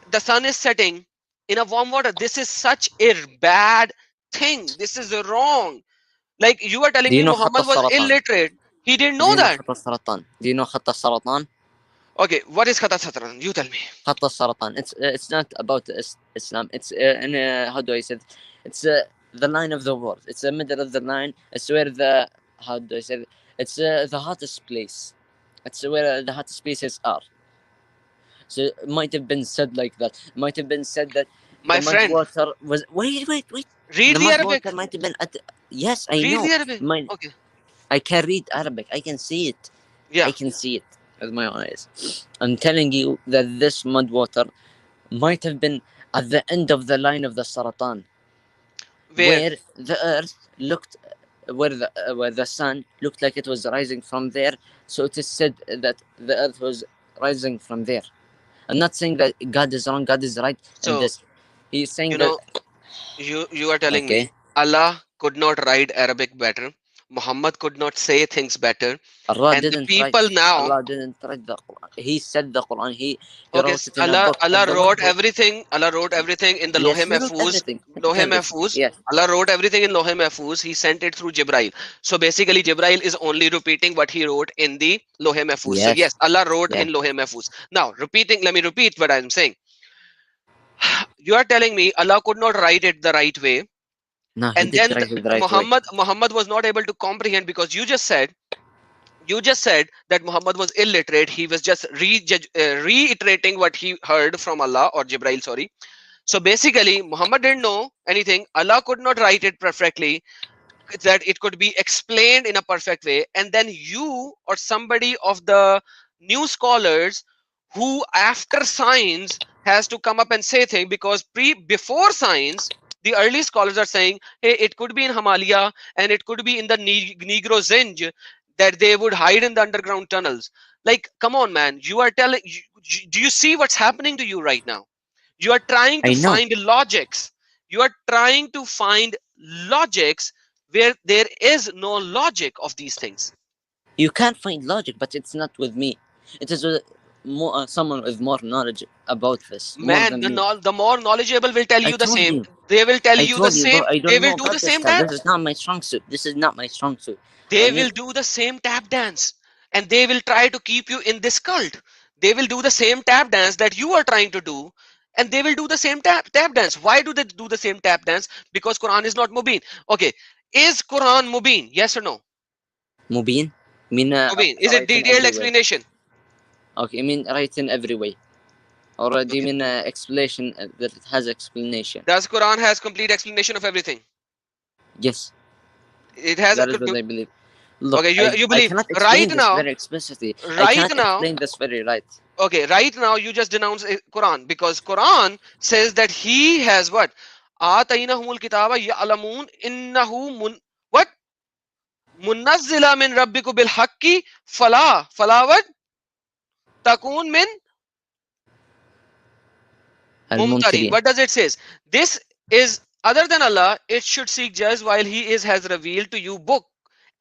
the sun is setting in a warm water. This is such a bad thing. This is wrong. Like you are Do telling you me know خط Muhammad was السرطان? illiterate. He didn't Do know you know that. خط السرطان? Do you know خط السرطان? Okay, what is khata satran? You tell me. خط السرطان. It's not about Islam. It's in how do I say it? It's the line of the world. It's the middle of the line. It's where the how do I say it? It's the hottest place. It's where the hottest places are. So it might have been said like that. It might have been said that the My mud friend, water was. Wait. read The the mud Arabic. water might have been at. Yes, I Read know. the Arabic. My Okay. I can read Arabic. I can see it. I Yeah. can see it with my eyes. I'm telling you that this mud water might have been at the end of the line of the Saratan. Where? where the earth looked, where the sun looked like it was rising from there. So it is said that the earth was rising from there. I'm not saying that God is wrong, God is right in So this. He's saying you that. know, you are telling me Okay. Allah could not write Arabic better, Muhammad could not say things better, Allah and the didn't write. people now. Allah didn't write the Quran. He said the Quran. He Okay, wrote it in a Allah book. Allah But the book wrote everything. Allah wrote everything in the Lohe yes, He wrote Mahfuz. everything. He wrote Lohe everything. Mahfuz. Yes. Allah wrote everything in Lohe Mahfuz. He sent it through Jibrail. So basically, Jibrail is only repeating what he wrote in the Lohe Mahfuz. So Yes. yes, Allah wrote Yeah. in Lohe Mahfuz. Now, repeating. Let me repeat what I'm saying. You are telling me Allah could not write it the right way, No, He and did then write it the right way. Muhammad was not able to comprehend because you just said that Muhammad was illiterate. He was just reiterating what he heard from Allah or Jibrail. Sorry. So basically, Muhammad didn't know anything. Allah could not write it perfectly, that it could be explained in a perfect way. And then you or somebody of the new scholars who after science has to come up and say things, because before science, the early scholars are saying, hey, it could be in Himalaya and it could be in the Negro Zinj, that they would hide in the underground tunnels. Like, come on, man. You are telling, do you see what's happening to you right now? You are trying to I know. find logics. You are trying to find logics where there is no logic of these things. You can't find logic, but it's not with me. It is with someone with more knowledge about this, more Man, than me. the more knowledgeable will tell I you the told same. you. They will tell I you the told you, bro. same. I They don't will know do the about this same stuff. This is dance. not my strong suit. This is not my strong suit. I They will need. do the same tap dance, and they will try to keep you in this cult. They will do the same tap dance that you are trying to do, and they will do the same tap dance. Why do they do the same tap dance? Because Quran is not mubin. Okay, is Quran mubin? Yes or no? Mubin? I mean, Mubin. Is it right in detailed every way. explanation? Okay, I mean, right in every way. Or do you Okay. mean explanation that it has explanation? Does Quran has complete explanation of everything? Yes, It has a that is what I believe. Look, okay. You I believe cannot right explain this now, very explicitly. I right cannot now. explain this very right. Okay, right now you just denounce Quran because Quran says that he has what? Atainahumul kitaba ya'lamun innahu what? Munazzila min rabbiku bil haqqi fala what? Takun min mumtarin. الممترين. What does it says? This is other than Allah, it should seek judge while he is has revealed to you book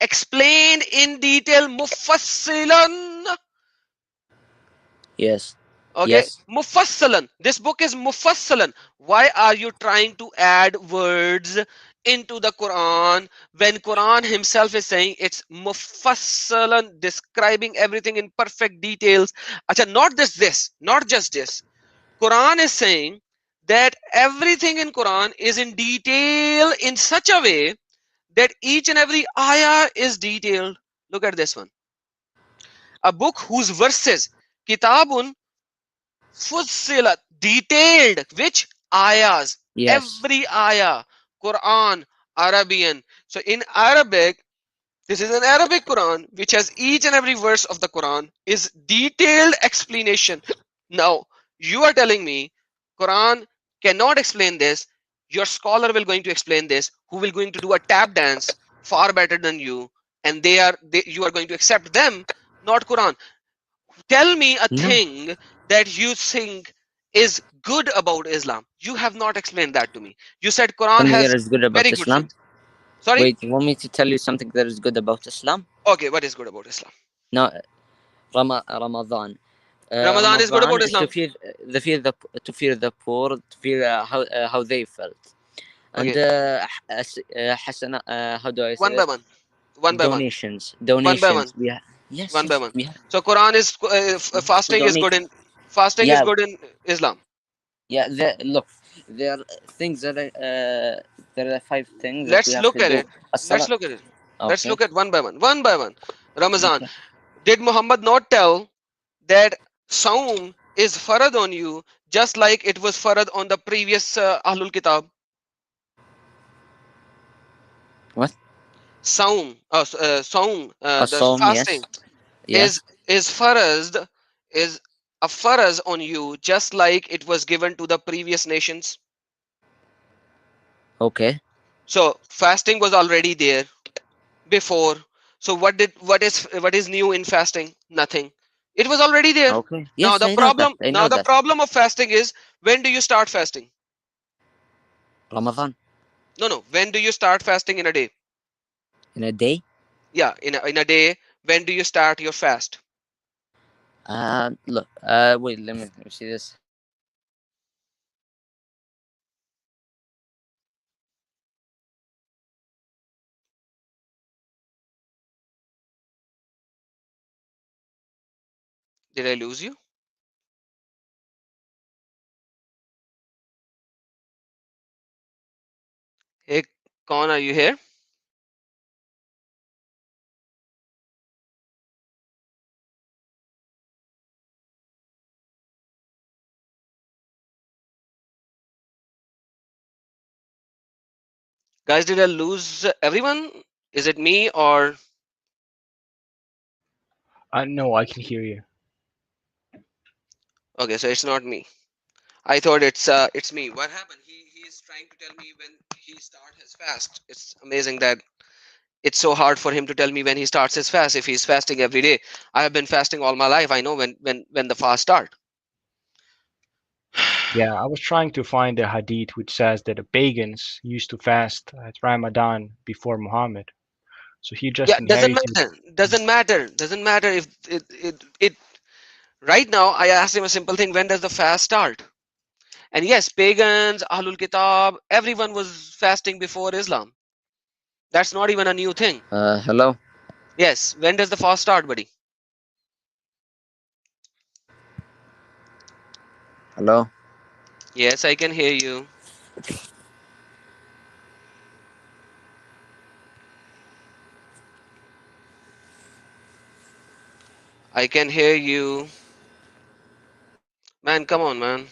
explained in detail mufassilan. Yes. Okay, Yes. mufassalan. This book is mufassalan. Why are you trying to add words into the Quran when Quran himself is saying it's mufassalan, describing everything in perfect details? Acha, not just this. Quran is saying that everything in Quran is in detail in such a way that each and every ayah is detailed. Look at this one. A book whose verses, kitabun fussilat, detailed, which ayahs, Yes. every ayah, Quran, Arabian. So in Arabic, this is an Arabic Quran which has each and every verse of the Quran is detailed explanation. Now you are telling me Quran cannot explain this. Your scholar will going to explain this, who will going to do a tap dance far better than you, and you are going to accept them, not Quran. Tell me a No. thing that you think is good about Islam. You have not explained that to me. You said Quran Something that has is good about very good Islam. things. Sorry? Wait, you want me to tell you something that is good about Islam? Okay, what is good about Islam? No, Ramadan. Ramadan is good Ramadan about is to Islam. fear to fear the poor, to fear how they felt, and Okay, how do I say one by it? one. One by one. Donations, One by one. donations. We yes, One by yes, one. we have So Quran is to fasting is donate. good in fasting is Yeah, good in Islam. yeah. Look, there are things that there are five things that we Let's have look to at do. it. Let's As-salat. look at it. Let's Okay. look at one by one. One by one. Ramazan. Okay. Did Muhammad not tell that Saum is farad on you just like it was farad on the previous Ahlul Kitab? What? Saum, the As-sawm. fasting Yes. Yes. is farazed, is a faraz on you just like it was given to the previous nations. Okay. So fasting was already there before. So what is new in fasting? Nothing. It was already there. Okay. Now Yes, the I know that. problem I now know the that. problem of fasting is, when do you start fasting? Ramadan No, no. When do you start fasting in a day? in a day. Yeah, in a day. When do you start your fast? Look. Wait. Let me see this. Did I lose you? Hey, Con, are you here? Guys, did I lose everyone? Is it me or No, I can hear you. okay? So it's not me. I thought it's me. What happened? He's trying to tell me when he start his fast. It's amazing that it's so hard for him to tell me when he starts his fast if he's fasting every day. I have been fasting all my life. I know when the fast start. Yeah, I was trying to find the hadith which says that the pagans used to fast at Ramadan before Muhammad. So he Yeah, just doesn't inherited. matter. Doesn't matter if it. Right now, I asked him a simple thing: when does the fast start? And yes, pagans, Ahlul Kitab, everyone was fasting before Islam. That's not even a new thing. Hello. Yes, when does the fast start, buddy? Hello. Yes, I can hear you. I can hear you. Man, come on, man.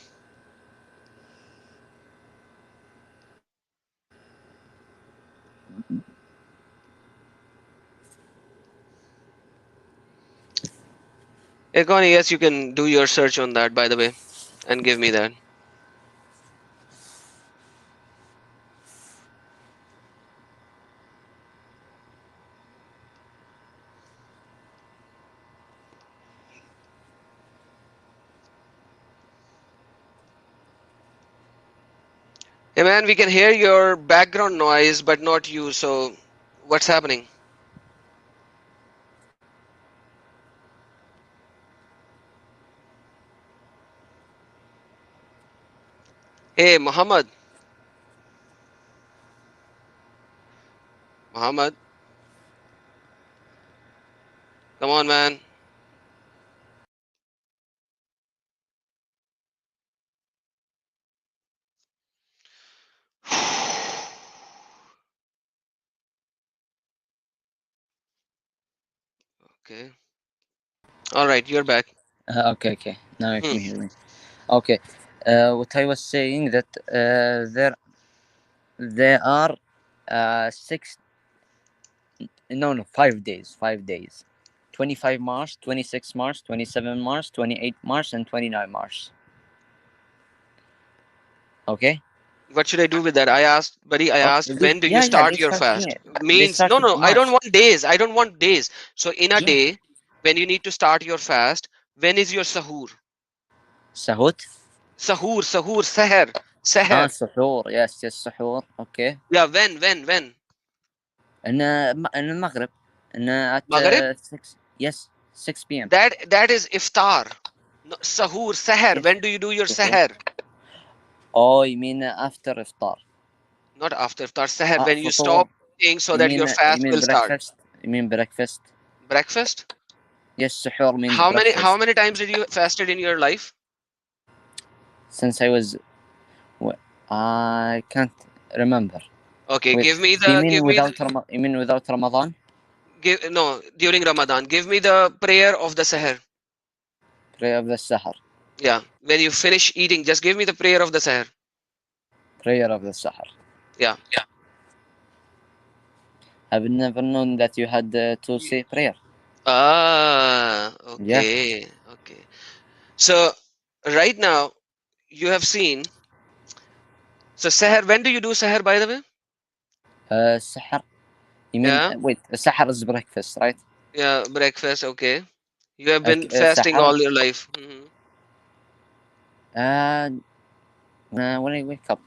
Hey, Connie, yes, you can do your search on that, by the way, and give me that. Hey, man, we can hear your background noise, but not you. So, what's happening? Hey, Muhammad. Muhammad, come on, man. Okay. All right, you're back. Okay. Okay. Now you Hmm. can hear me. Okay. What I was saying that there are 6, no, no, 5 days, 5 days. 25 March, 26 March, 27 March, 28 March, and 29 March. Okay. What should I do with that? I asked, buddy, I Okay. asked, when do you Yeah, yeah. start They your start. Yeah, fast? they Means, no, started no, I don't March. want days. I don't want days. So, in a Yeah. day, when you need to start your fast, when is your sahur? Sahut. Sahur, seher, seher. Suhoor. Yes, yes, suhoor. Okay. Yeah, when? In المغرب. At Maghrib? 6. Yes, 6 p.m. That is iftar. No, sahur, seher. Yes. When do you do your Suhoor. seher? Oh, you mean after iftar? Not after iftar, seher. When you فطور. stop eating so that your You fast mean will start. breakfast? You mean breakfast? Breakfast? Yes, suhoor means How breakfast. many times did you fasted in your life? Since I was, I can't remember. Okay, Wait, you mean without Ramadan? give no during Ramadan. Give me the prayer of the seher. Prayer of the Sahar. Yeah, when you finish eating, just give me the prayer of the seher. Prayer of the Sahar. Yeah. I've never known that you had to Y- say prayer. Ah, Yeah. okay. So right now you have seen. So seher, when do you do seher, by the way? Sahar. You mean Yeah, wait? Sahar is breakfast, right? yeah, breakfast. Okay, you have been fasting Sahar. all your life. Uh, when I wake up,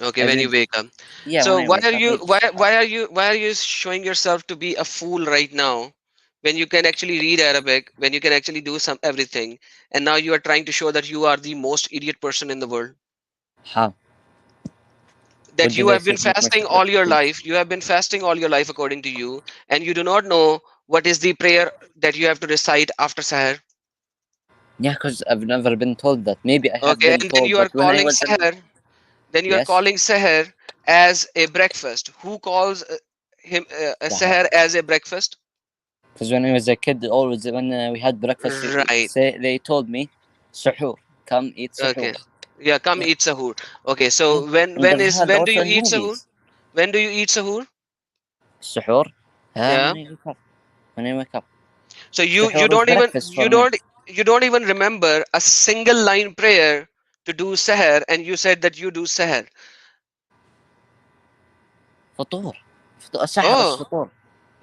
Okay, I when you did. wake up. Yeah, when So I why wake are up, you I just fast. why are you showing yourself to be a fool right now when you can actually read Arabic, when you can actually do some everything, and now you are trying to show that you are the most idiot person in the world? How? That What you did I have say been to make fasting myself all your look? life, you have been fasting all your life according to you, and you do not know what is the prayer that you have to recite after Sahar. Yeah, because I've never been told that. Maybe I have Okay, been and then told, you are but when I calling was in, Sahar, then you are yes, calling Sahar as a breakfast. Who calls him a Sahar. Sahar as a breakfast? Because when I was a kid, always when we had breakfast, Right. they told me, suhoor, come eat suhoor. Okay. Yeah, come Yeah, eat sahur. Okay, yeah. so And I've heard when do also you in eat sahur? movies, When do you eat sahur? suhoor. Yeah. When I wake up, when I wake up, So you suhoor is don't even breakfast for me. you don't even remember a single line prayer to do sahar, and you said that you do sahar. فطور, سحر Oh, الفطور.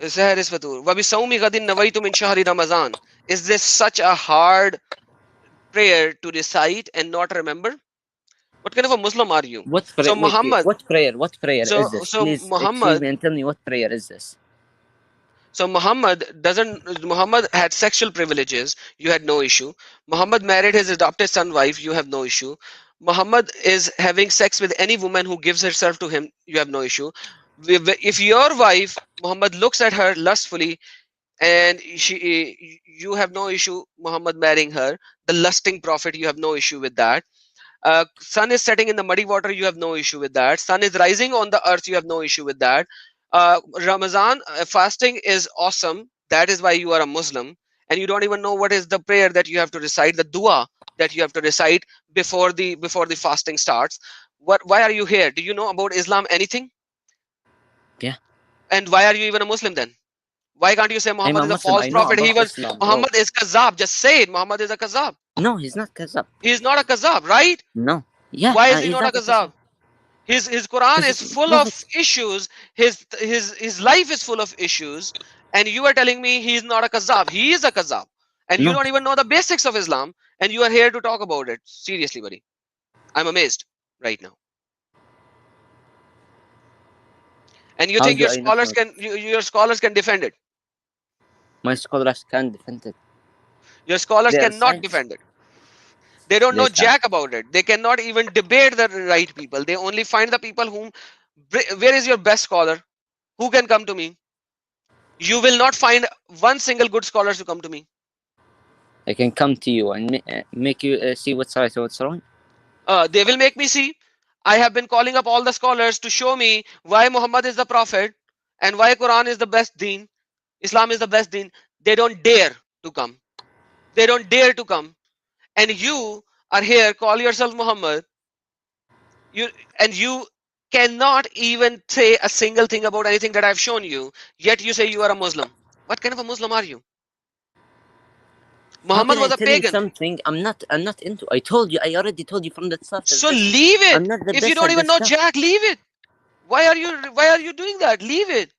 sahar is fatur. Wa bi sawmi ghadin nawaitu min shahri Ramadan. Is this such a hard prayer to recite and not remember? What kind of a Muslim are you? What prayer? So Wait, wait. Muhammad, What prayer? What prayer so is this? so Please excuse Muhammad me and tell me what prayer is this. So Muhammad had sexual privileges, you had no issue. Muhammad married his adopted son wife, you have no issue. Muhammad is having sex with any woman who gives herself to him, you have no issue. If your wife, Muhammad looks at her lustfully, and you have no issue Muhammad marrying her, the lusting prophet, you have no issue with that. Sun is setting in the muddy water, you have no issue with that. Sun is rising on the earth, you have no issue with that. Ramadan fasting is awesome, that is why you are a Muslim. And you don't even know what is the prayer that you have to recite, the dua that you have to recite before the fasting starts. Why are you here? Do you know about Islam anything? Yeah, And why are you even a Muslim then? Why can't you say I'm Muhammad a is a Muslim. false I know prophet? about Islam, bro. Muhammad is kazab. Just say it. Muhammad is a kazab. No, he's not kazab. He is not a kazab, right? No. Yeah, Why is he he's not a not a kazab. kazab? His Quran Because is he's full of prophet. issues. His life is full of issues, and you are telling me he is not a kazab. He is a kazab, and you No. don't even know the basics of Islam, and you are here to talk about it. Seriously, buddy, I'm amazed right now. And you How think do your I not scholars know? your scholars can defend it? My scholars can defend it. Your scholars They are cannot scientists. defend it. They don't They know can. jack about it. They cannot even debate the right people. They only find the people whom. Where is your best scholar? Who can come to me? You will not find one single good scholar to come to me. I can come to you and make you see what's right and what's wrong. They will make me see. I have been calling up all the scholars to show me why Muhammad is the prophet and why Quran is the best deen, Islam is the best deen. They don't dare to come. They don't dare to come. And you are here, call yourself Muhammad. You and you cannot even say a single thing about anything that I've shown you. Yet you say you are a Muslim. What kind of a Muslim are you? How Muhammad can I was a tell you pagan. something I'm not into? I told you. I already told you from the start of So this. leave I'm it. not the If you best don't at even this know stuff. Jack, leave it. Why are you doing that? Leave it.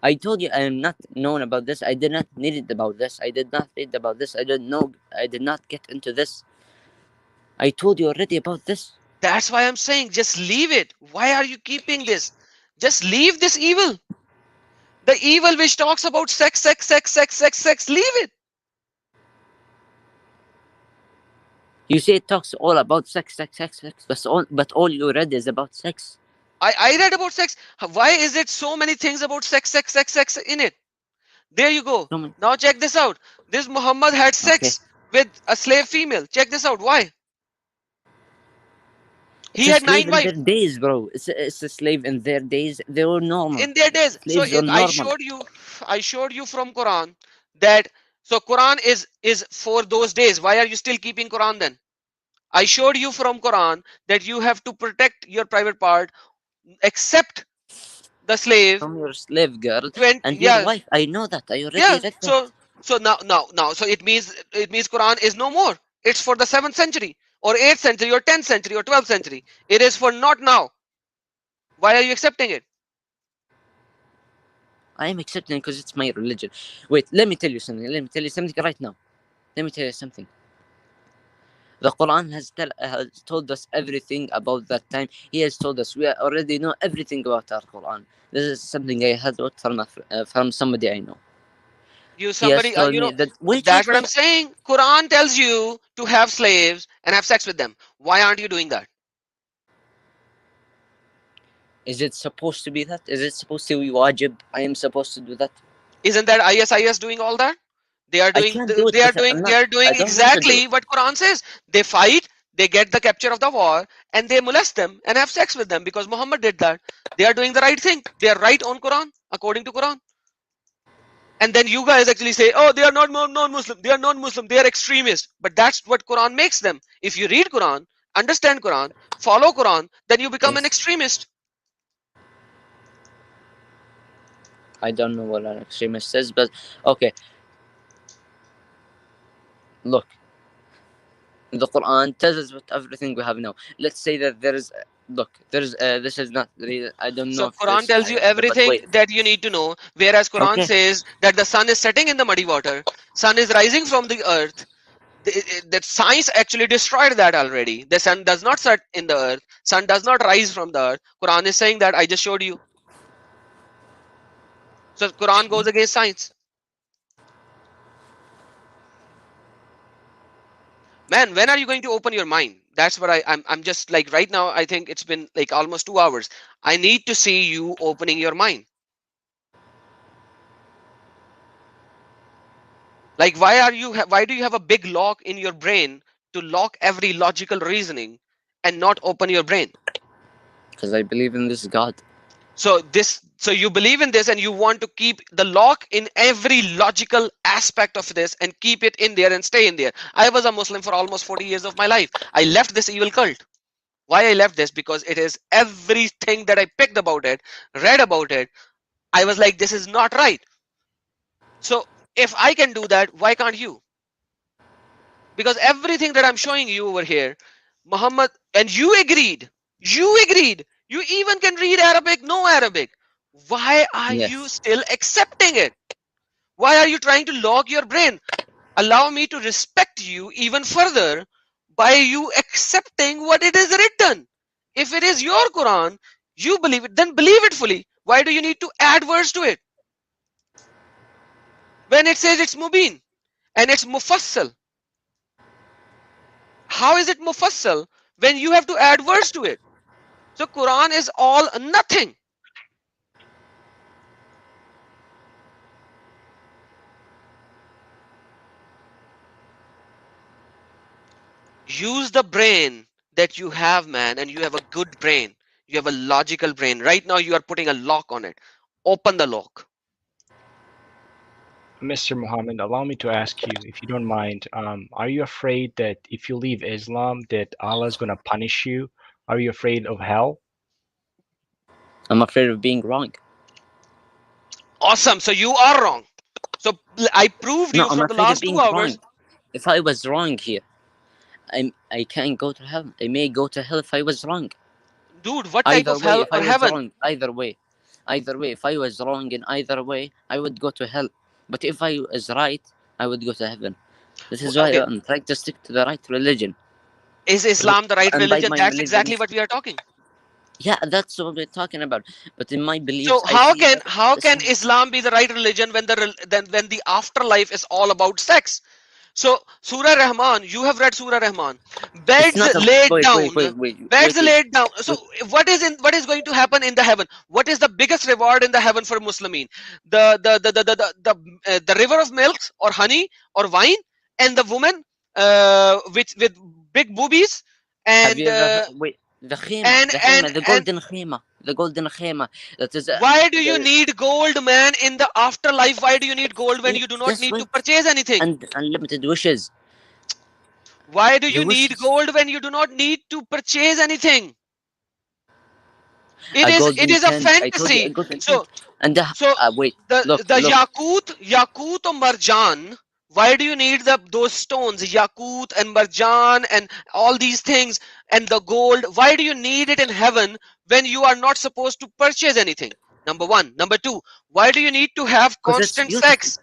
I told you I am not known about this. I did not need it about this. I did not read about this. I didn't know. I did not get into this. I told you already about this. That's why I'm saying just leave it. Why are you keeping this? Just leave this evil. The evil which talks about sex, sex, sex, sex, sex, sex. Leave it. You say it talks all about sex, sex, sex, sex, but all you read is about sex. I read about sex. Why is it so many things about sex, sex, sex, sex in it? There you go. Show me. Now check this out. This Muhammad had Okay. sex with a slave female. Check this out. Why? It's He a had slave nine in their wives days, bro. It's a slave in their days. They were normal. in their days. So Slaves are normal. I showed you from Quran that so Quran is for those days. Why are you still keeping Quran then? I showed you from Quran that you have to protect your private part, except the slave. From your slave girl 20, and your yeah, wife. I know that. I already yeah. read that. So now so it means Quran is no more. It's for the 7th century or 8th century or 10th century or 12th century. It is for not now. Why are you accepting it? I am accepting because it's my religion. Wait, let me tell you something. Let me tell you something right now. Let me tell you something. The Quran has told us everything about that time. He has told us we already know everything about our Quran. This is something I heard from somebody I know. You He has somebody, told you me know, that. Wait, that's wait, what I'm wait. saying. Quran tells you to have slaves and have sex with them. Why aren't you doing that? Is it supposed to be that? Is it supposed to be wajib? I am supposed to do that. Isn't that ISIS doing all that? They are I doing can't do it, they are but doing I'm they not. are I doing don't want to do exactly it. what Quran says. They fight, they get the capture of the war, and they molest them and have sex with them because Muhammad did that. They are doing the right thing. They are right on Quran, according to Quran. And then you guys actually say, oh, they are not non-Muslim, they are non-Muslim, they are extremists. But that's what Quran makes them. If you read Quran, understand Quran, follow Quran, then you become an Yes. extremist. I don't know what an extremist says, but okay. Look, the Quran tells us what everything we have now. Let's say that there is. Look, there's. This is not. I don't know So if Quran this tells you ayah, but everything wait. that you need to know, whereas Quran Okay. says that the sun is setting in the muddy water, sun is rising from the earth. That science actually destroyed that already. The sun does not set in the earth, sun does not rise from the earth. Quran is saying that I just showed you. So Quran goes against science. Man, when are you going to open your mind? That's what I'm just like right now. I think it's been like almost 2 hours. I need to see you opening your mind. Like why do you have a big lock in your brain to lock every logical reasoning and not open your brain? Because I believe in this God. So you believe in this and you want to keep the lock in every logical aspect of this and keep it in there and stay in there. I was a Muslim for almost 40 years of my life. I left this evil cult. Why I left this? Because it is everything that I picked about it, read about it. I was like, this is not right. So if I can do that, why can't you? Because everything that I'm showing you over here, Muhammad, and you even can read Arabic, know Arabic. Why are you Yes. still accepting it? Why are you trying to lock your brain? Allow me to respect you even further by you accepting what it is written. If it is your Quran, you believe it, then believe it fully. Why do you need to add words to it? When it says it's mubin and it's mufassal, how is it mufassal when you have to add words to it? So Quran is all nothing. Use the brain that you have, man, and you have a good brain. You have a logical brain. Right now you are putting a lock on it. Open the lock. Mr. Muhammad, allow me to ask you, if you don't mind, are you afraid that if you leave Islam, that Allah is going to punish you? Are you afraid of hell? I'm afraid of being wrong. Awesome. So you are wrong. So I proved No, you I'm for the afraid of last two being hours. wrong. If I was wrong here, I can't go to hell. I may go to hell if I was wrong. Dude, what type Either of way, hell if or I was heaven? wrong, either way, if I was wrong in either way, I would go to hell. But if I was right, I would go to heaven. This is why Okay. I'm trying to stick to the right religion. Is Islam the right And by religion? my That's exactly beliefs, what we are talking. yeah, that's what we're talking about. But in my So beliefs, I how see can that how can Islam. Islam be the right religion when the afterlife is all about sex? So Surah Rahman, you have read Surah Rahman. It's Beds not a laid wait, wait, down. wait, wait, Beds wait, wait, laid down. So wait. what is going to happen in the heaven? What is the biggest reward in the heaven for Muslimin? The river of milk or honey or wine, and the woman with big boobies, Have and you ever heard, wait, the and golden khema, the golden khema. That is why do you the need gold, man, in the afterlife? Why do you need gold when you do not just need to wait, purchase anything? and unlimited wishes. Why do The you need wishes, gold when you do not need to purchase anything? a It golden is a tent. I told you a fantasy. golden tent. So And so wait, the look, the look. yakut or marjan. Why do you need those stones, yakut and marjan and all these things and the gold? Why do you need it in heaven when you are not supposed to purchase anything? Number one. Number two, why do you need to have Because it's constant beautiful. sex?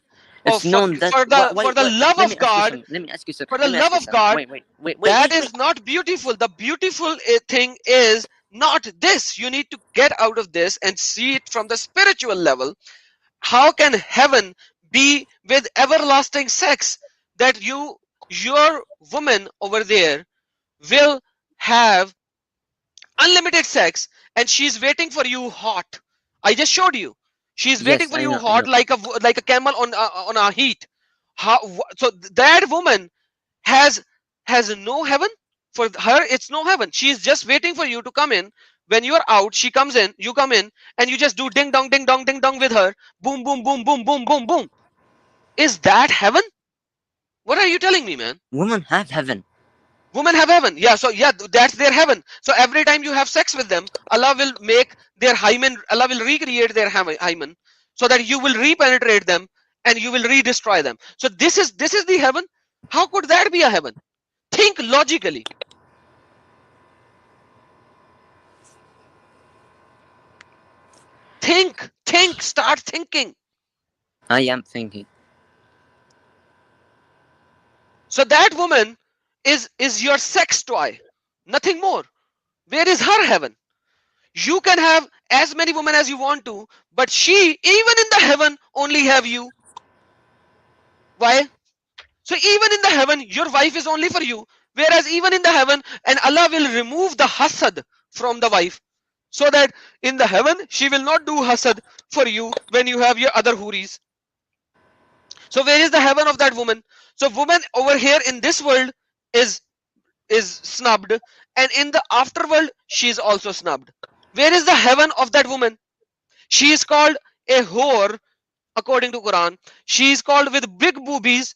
Oh, It's known that for the love let me of ask you God, something. Let me ask you something. for the Let me ask love you of something. God, Wait, that wait. is not beautiful. The beautiful thing is not this. You need to get out of this and see it from the spiritual level. How can heaven be with everlasting sex, that your woman over there will have unlimited sex and she's waiting for you hot? I just showed you. She's waiting Yes, for I you know, I hot know. like a camel on a heat. How? So that woman has no heaven. For her it's no heaven. She is just waiting for you to come in. When you are out, she comes in, you come in, and you just do ding dong ding dong ding dong with her. Boom boom boom boom boom boom boom. Is that heaven? What are you telling me, man? Women have heaven. Women have heaven. Yeah, so yeah, that's their heaven. So every time you have sex with them, Allah will make their hymen, Allah will recreate their hymen, so that you will repenetrate them and you will redestroy them. So this is the heaven. How could that be a heaven? Think logically. Think, start thinking. I am thinking. So that woman is your sex toy, nothing more. Where is her heaven? You can have as many women as you want to, but she, even in the heaven, only have you. Why? So even in the heaven, your wife is only for you. Whereas even in the heaven, and Allah will remove the hasad from the wife, so that in the heaven she will not do hasad for you when you have your other huris. So where is the heaven of that woman? So woman over here in this world is snubbed, and in the afterworld she is also snubbed. Where is the heaven of that woman? She is called a whore according to Quran. She is called with big boobies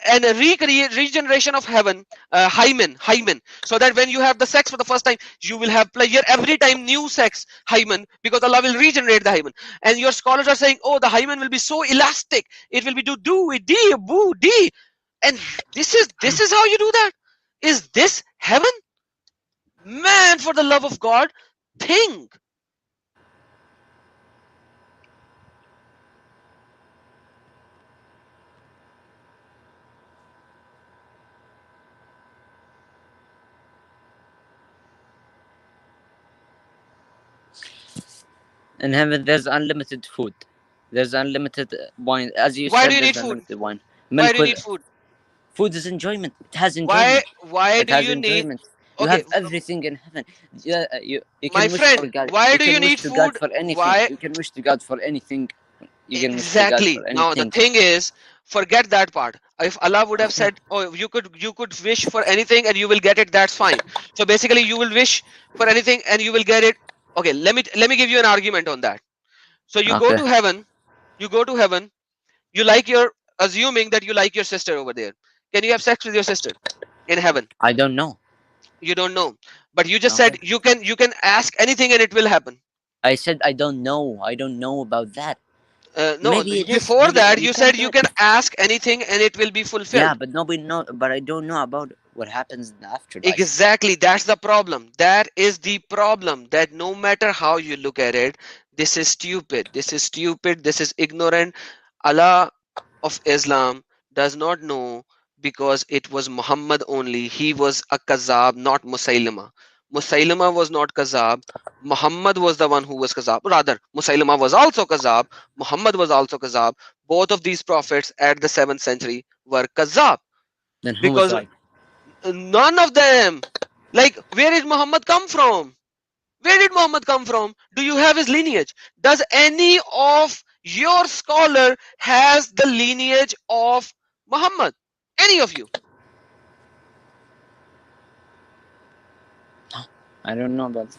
and a regeneration of heaven, hymen, so that when you have the sex for the first time, you will have pleasure every time, new sex, hymen, because Allah will regenerate the hymen. And your scholars are saying, oh, the hymen will be so elastic, it will be do d boo d. And this is how you do that? Is this heaven? Man, for the love of God, think. In heaven, there's unlimited food. There's unlimited wine. As you Why do said, you there's need food? unlimited wine. Why Milk do you with need food? food is enjoyment. It has why enjoyment. why It do has you need? enjoyment. You Okay, have everything in heaven. Yeah, you my can wish for friend, God. why You do you can wish need to God food? for anything. Why? You can wish to God for anything. You can wish to God Exactly. for Now the anything. thing is, forget that part. If Allah would have said, oh, you could wish for anything and you will get it, that's fine. So basically you will wish for anything and you will get it. Okay, let me give you an argument on that. So you go Okay. to heaven, you go to heaven, you like your, assuming that you like your sister over there. Can you have sex with your sister in heaven? I don't know. You don't know. But you just Okay. said you can ask anything and it will happen. I said I don't know. I don't know about that. No, Maybe it is. before Maybe that you you can said do you it. can ask anything and it will be Yeah, fulfilled. but nobody know. But I don't know about what happens in the afterlife. Exactly, that's the problem. That is the problem. That no matter how you look at it, this is stupid. This is stupid. This is ignorant. Allah of Islam does not know, because it was Muhammad only. He was a Kazab, not Musaylima. Musaylima was not Kazab. Muhammad was the one who was Kazab. Rather, Musaylima was also Kazab. Muhammad was also Kazab. Both of these prophets at the 7th century were Kazab, Then who was because right? none of them. Like, where did Muhammad come from? Where did Muhammad come from? Do you have his lineage? Does any of your scholar has the lineage of Muhammad? Any of you? I don't know about.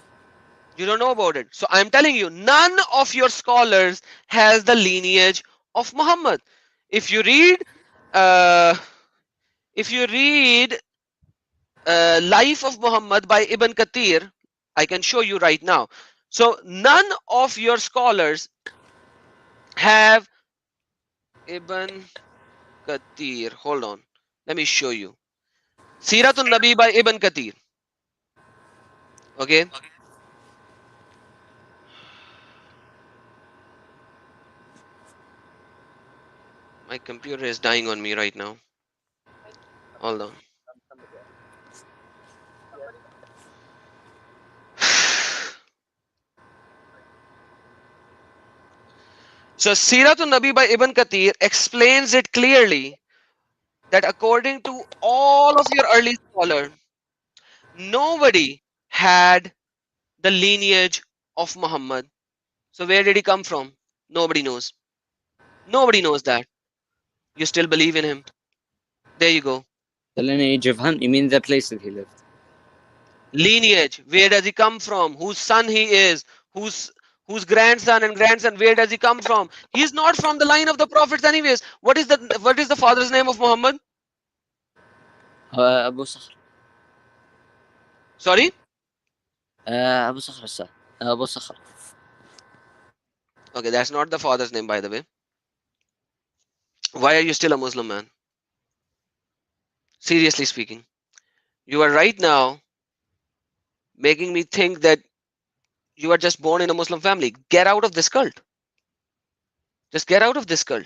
You don't know about it. So I'm telling you, none of your scholars has the lineage of Muhammad. If you read, uh, if you read Life of Muhammad by Ibn Kathir, I can show you right now. So none of your scholars have Ibn Kathir. Hold on. Let me show you. Siratun Nabi by Ibn Kathir. Okay. My computer is dying on me right now. Hold on. So Siratun Nabi by Ibn Kathir explains it clearly that according to all of your early scholars, nobody had the lineage of Muhammad. So where did he come from? Nobody knows. Nobody knows that. You still believe in him. There you go. The lineage of him, you mean the place that he lived? Lineage. Where does he come from? Whose son he is? Whose whose grandson and grandson? Where does he come from? He's not from the line of the prophets, anyways. What is the father's name of Muhammad? Abu Sakhr. Sorry. Abu Sakhr, sir. Abu Sakhr. Okay, that's not the father's name, by the way. Why are you still a Muslim, man? Seriously speaking, you are right now making me think that you are just born in a Muslim family. Get out of this cult. Just get out of this cult.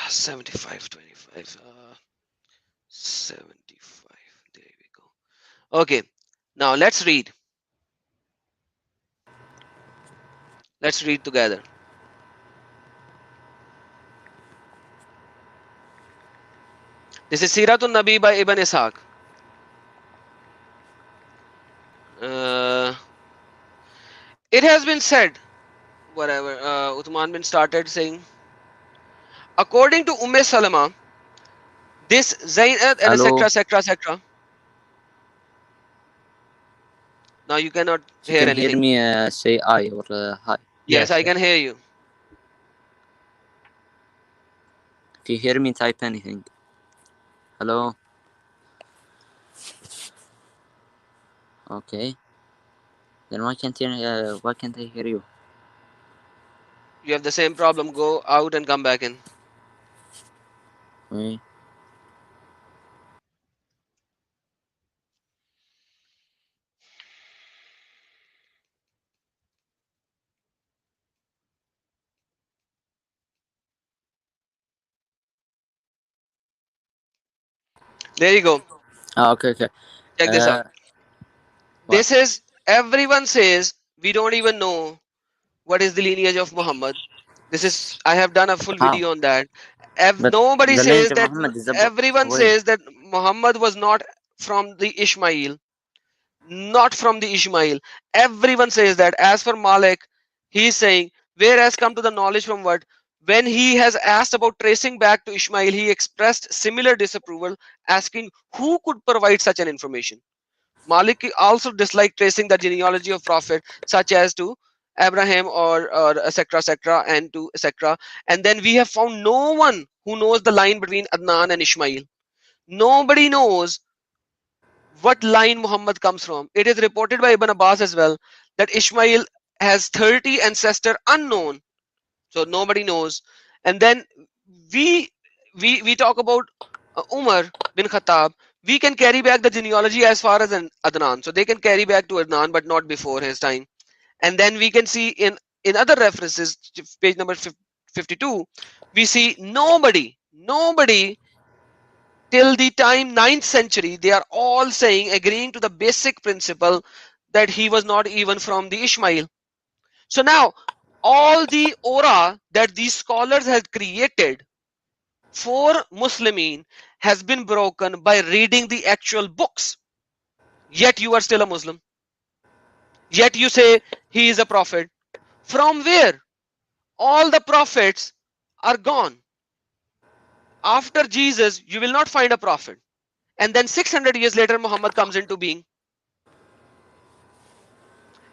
75, 25. 75. There we go. Okay, now let's read. Let's read together. This is Siratun Nabi by Ibn Ishaq. It has been said, whatever, Uthman bin started saying, according to Salama, this Zainab and Hello. etc. Now you cannot If you hear can hear anything. me, say I or hi. Yes, Yes, I yes. can hear you. If you hear me, type anything. Hello. Okay. Then why can't I hear you? You have the same problem. Go out and come back in. Wait. There you go. Okay, okay. Check this out. What? This is everyone says we don't even know what is the lineage of Muhammad. This is I have done a full How? video on that. But Nobody the lineage says of that Muhammad is about. everyone Wait. says that Muhammad was not from the Ishmael, not from the Ishmael. Everyone says that. As for Malik, he is saying, whereas come to the knowledge from what? When he has asked about tracing back to Ishmael, he expressed similar disapproval, asking who could provide such an information. Malik also disliked tracing the genealogy of prophet, such as to Abraham or etc. And to etc. And then we have found no one who knows the line between Adnan and Ishmael. Nobody knows what line Muhammad comes from. It is reported by Ibn Abbas as well that Ishmael has 30 ancestors unknown, so nobody knows. And then we we talk about Umar bin Khattab. We can carry back the genealogy as far as Adnan, so they can carry back to Adnan, but not before his time. And then we can see in other references, page number 52, we see nobody till the time 9th century, they are all saying, agreeing to the basic principle that he was not even from the Ishmael. So now all the aura that these scholars have created for Muslimin has been broken by reading the actual books. Yet you are still a Muslim. Yet you say he is a prophet. From where? All the prophets are gone. After Jesus, you will not find a prophet. And then 600 years later, Muhammad comes into being,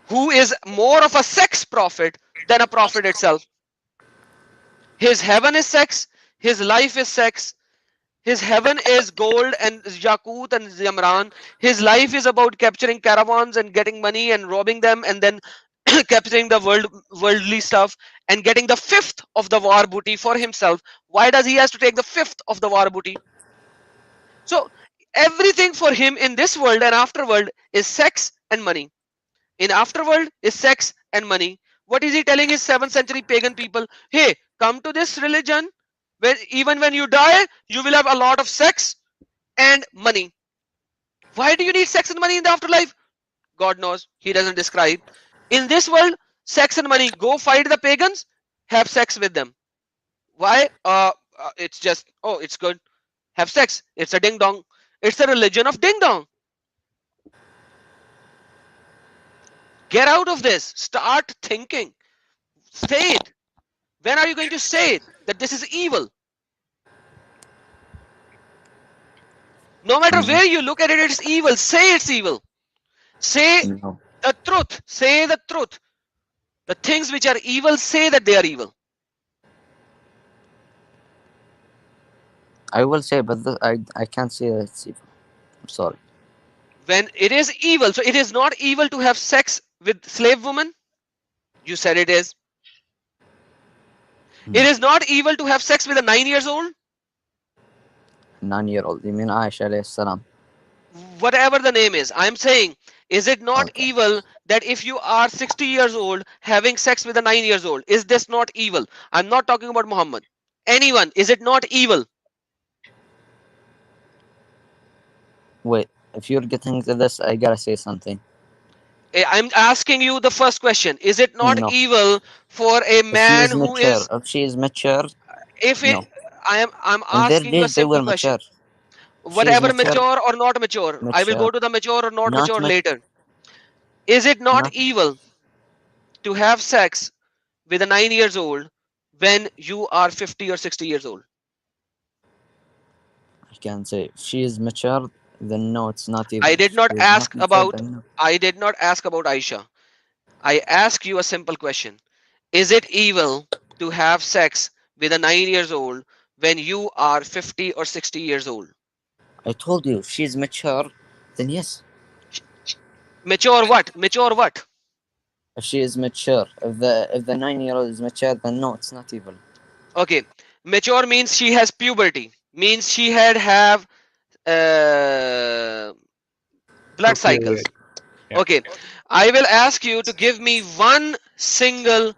who is more of a sex prophet than a prophet itself. His heaven is sex, his life is sex, his heaven is gold and Yakut and Zamran. His life is about capturing caravans and getting money and robbing them and then capturing the worldly stuff and getting the fifth of the war booty for himself. Why does he has to take the fifth of the war booty? So everything for him in this world and afterworld is sex and money. In afterworld is sex and money. What is he telling his 7th century pagan people? Hey, come to this religion where even when you die, you will have a lot of sex and money. Why do you need sex and money in the afterlife? God knows. He doesn't describe. In this world, sex and money. Go fight the pagans, have sex with them. Why? It's just, oh, it's good. Have sex. It's a ding dong. It's a religion of ding dong. Get out of this. Start thinking. Say it. When are you going to say it that this is evil? No matter No, where you look at it, it's evil. Say it's evil. Say no. the truth. Say the truth. The things which are evil, say that they are evil. I will say, but I can't say that it's evil. I'm sorry. When it is evil, so it is not evil to have sex with slave woman. You said it is. It is not evil to have sex with a 9 years old. 9-year-old. You mean Aisha alayhi salam? Whatever the name is, I'm saying, is it not Okay. evil that if you are 60 years old having sex with a 9 years old, is this not evil? I'm not talking about Muhammad. Anyone, is it not evil? Wait, if you're getting to this, I gotta say something. I'm asking you the first question. Is it not No. evil for a If she man is who mature, is, if she is mature, if it, no. I'm In their asking you a days, they simple were question. mature. If she is Whatever mature, mature or not mature, I will mature, go to the mature or not not mature mature, later. Is it not not. evil to have sex with a 9 years old when you are 50 or 60 years old? I can say if she is mature, then no, it's not I evil. did If not she is not ask mature, about then no. I did not ask about Aisha. I ask you a simple question. Is it evil to have sex with a 9 years old when you are 50 or 60 years old? I told you, if she is mature, then yes. Mature what? Mature what? If she is mature, if the 9-year-old is mature, then no, it's not evil. Okay. Mature means she has puberty. Means she had have uh, blood Per cycles. period. Yeah. Okay. I will ask you to give me one single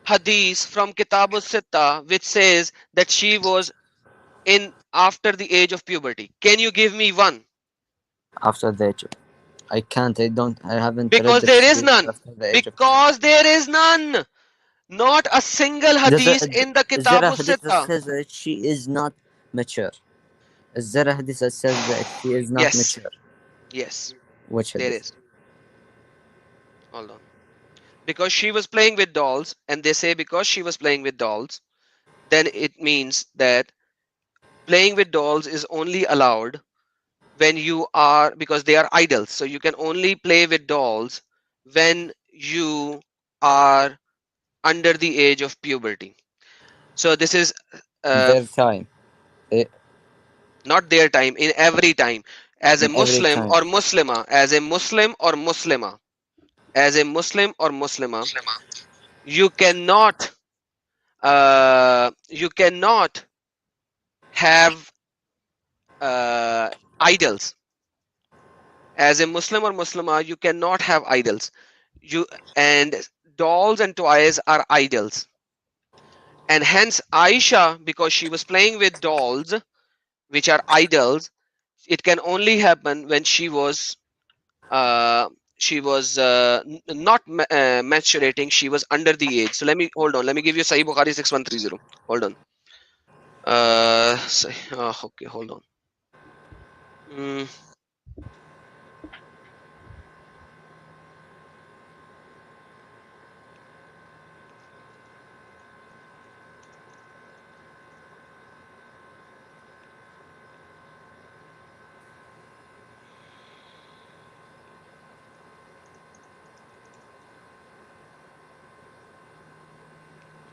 hadith from Kitab al-Sitta which says that she was in after the age of puberty. Can you give me one? After the age of, I can't. I don't. I haven't read Because that there she is is none. after the age of. Because there is none. Not a single Does hadith in the is there Kitab a hadith that al-Sitta. says that she is not mature? Is there a hadith that says that she is not Yes. mature? Yes. Which There hadith? is. Hold on. Because she was playing with dolls, and they say because she was playing with dolls, then it means that playing with dolls is only allowed when you are, because they are idols, so you can only play with dolls when you are under the age of puberty. So this is Their time. Eh, not their time, in every time, as a in every Muslim time. or Muslima, as a Muslim or Muslima, as a Muslim or Muslima, you cannot you cannot have idols. As a Muslim or Muslima, you cannot have idols. You and dolls and toys are idols, and hence Aisha, because she was playing with dolls which are idols, it can only happen when uh, she was not maturating. She was under the age. So let me hold on. Let me give you Sahih Bukhari 6130. Hold on. Okay, hold on. Mm,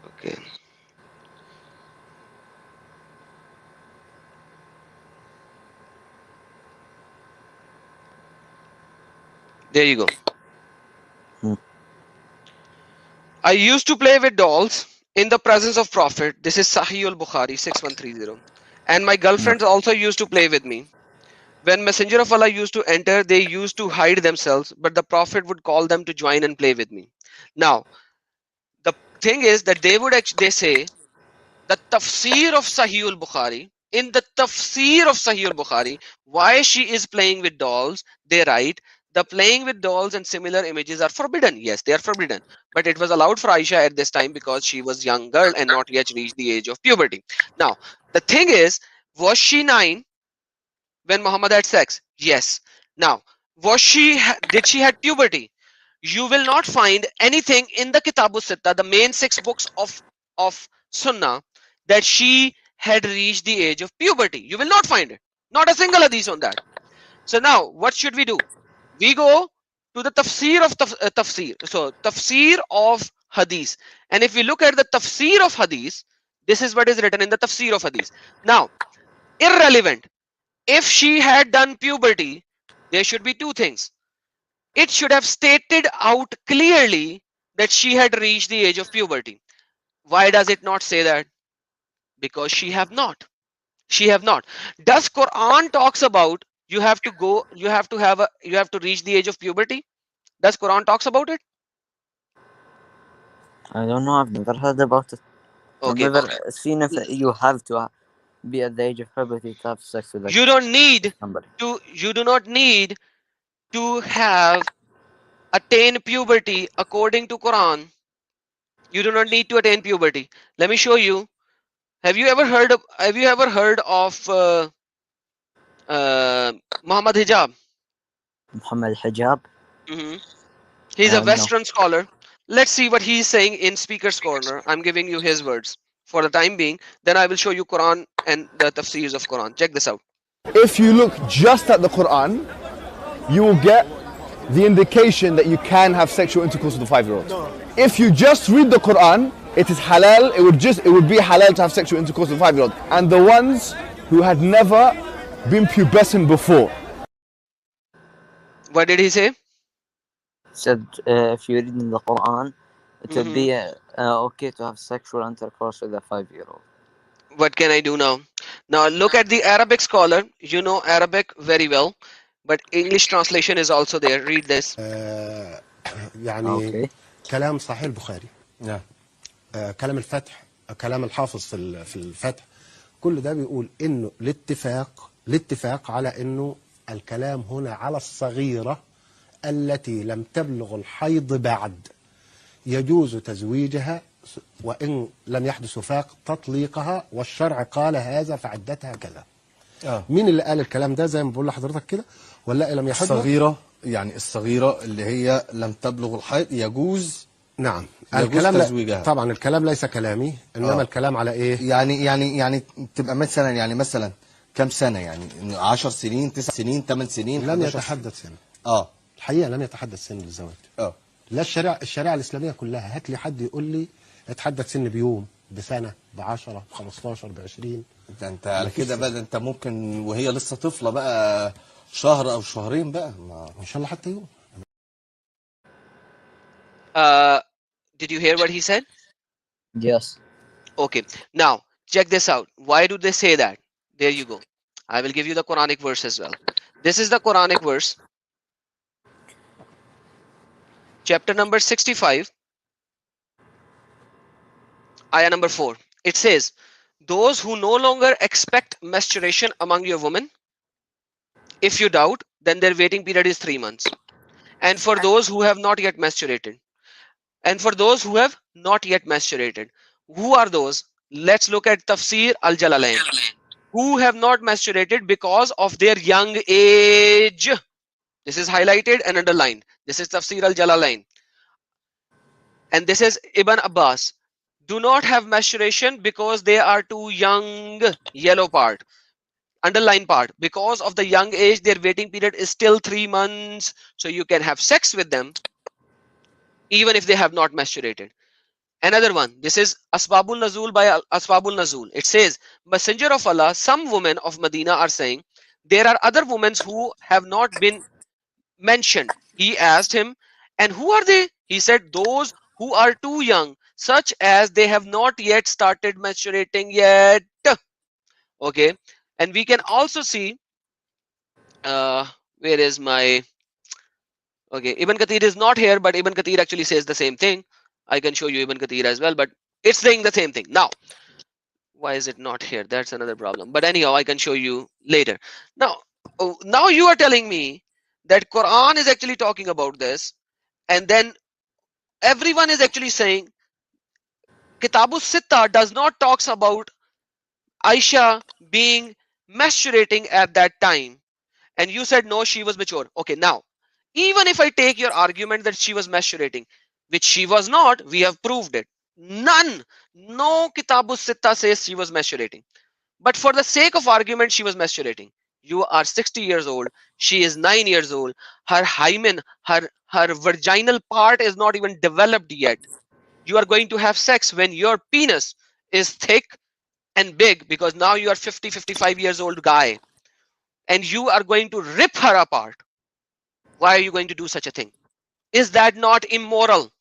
okay. There you go. Hmm. I used to play with dolls in the presence of Prophet. This is Sahih al-Bukhari 6130. And my girlfriends also used to play with me. When Messenger of Allah used to enter, they used to hide themselves, but the Prophet would call them to join and play with me. Now, the thing is that they would actually, they say the tafsir of Sahih al-Bukhari, in the tafsir of Sahih al-Bukhari, why she is playing with dolls, they write, the playing with dolls and similar images are forbidden. Yes, they are forbidden. But it was allowed for Aisha at this time because she was young girl and not yet reached the age of puberty. Now, the thing is, was she 9 when Muhammad had sex? Yes. Now, did she had puberty? You will not find anything in the Kitabu Sitta, the main 6 books of Sunnah, that she had reached the age of puberty. You will not find it. Not a single hadith on that. So now, what should we do? We go to the tafsir of tafsir. So tafsir of hadith. And if we look at the tafsir of hadith, this is what is written in the tafsir of hadith. Now, irrelevant. If she had done puberty, there should be two things. It should have stated out clearly that she had reached the age of puberty. Why does it not say that? Because she have not. She have not. Does Quran talks about you have to go, you have to reach the age of puberty? Does Quran talks about it? I don't know. I've never heard about it. I've Okay. never seen if you have to be at the age of puberty to have sex with You don't need somebody. you do not need to have attain puberty according to Quran. You do not need to attain puberty. Let me show you. Have you ever heard of Muhammad Hijab? Muhammad Hijab? Hmm. He's a No. Western scholar. Let's see what he's saying in Speaker's Corner. I'm giving you his words for the time being. Then I will show you Quran and the tafsirs of Quran. Check this out. If you look just at the Quran, you will get the indication that you can have sexual intercourse with a 5-year-old. If you just read the Quran, it is halal. It would be halal to have sexual intercourse with a 5-year-old. And the ones who had never been pubescent before. What did he say? Said if you read in the Quran, it would be okay to have sexual intercourse with a 5-year-old. What can I do now? Now look at the Arabic scholar. You know Arabic very well, but English translation is also there. Read this. يعني Okay. كلام صحيح البخاري. نعم. كلام الفتح، كلام الحافظ في الفتح، كل ده بيقول انه الاتفاق على انه الكلام هنا على الصغيرة التي لم تبلغ الحيض بعد، يجوز تزويجها وإن لم يحدث وفاق تطليقها، والشرع قال هذا فعدتها كذا. مين اللي قال الكلام ده زي ما بقول لحضرتك كده؟ ولا لم يحدث؟ الصغيرة، يعني الصغيرة اللي هي لم تبلغ الحيض يجوز. نعم. يجوز الكلام تزويجها. طبعا الكلام ليس كلامي، انما الكلام على ايه؟ يعني تبقى مثلا، يعني مثلا كم سنة؟ يعني 10 سنين، 9 سنين، 8 سنين. لم يتحدث سن. الحقيقة لم يتحدث سن للزواج. لا، الشريعة الإسلامية كلها، هات لي حد يقول لي اتحدث سن بيوم، بسنة، ب10، ب15، ب20. ده انت على كده بقى، ده انت ممكن وهي لسه طفلة بقى شهر او شهرين بقى، ان شاء الله حتى يوم. Did you hear what he said? Yes. Okay. Now check this out. Why do they say that? There you go. I will give you the Quranic verse as well. This is the Quranic verse. Chapter number 65. Ayah number 4. It says, those who no longer expect menstruation among your women, if you doubt, then their waiting period is 3 months. And for those who have not yet menstruated, who are those? Let's look at Tafsir al-Jalalain. Who have not menstruated because of their young age. This is highlighted and underlined. This is Tafsir al-Jalalain. And this is Ibn Abbas. Do not have menstruation because they are too young. Yellow part. Underline part. Because of the young age, their waiting period is still 3 months. So you can have sex with them even if they have not menstruated. Another one. This is Asbabul Nazul by Asbabul Nazul. It says, Messenger of Allah, some women of Medina are saying, there are other women who have not been mentioned. He asked him, and who are they? He said, those who are too young, such as they have not yet started menstruating yet. Okay. And we can also see, where is my, okay, Ibn Kathir is not here, but Ibn Kathir actually says the same thing. I can show you Ibn Kathir as well, but it's saying the same thing. Now, Why is it not here? That's another problem. But anyhow, I can show you later. Now, now you are telling me that Quran is actually talking about this, and then everyone is actually saying Kitabus Sitta does not talks about Aisha being menstruating at that time. And you said no, she was mature. Okay, now, even if I take your argument that she was menstruating, which she was not, we have proved it. None, no Kitabus Sitta says she was menstruating. But for the sake of argument, she was menstruating. You are 60 years old. She is 9 years old. Her hymen, her vaginal part is not even developed yet. You are going to have sex when your penis is thick and big, because now you are 50, 55 years old guy, and you are going to rip her apart. Why are you going to do such a thing? Is that not immoral?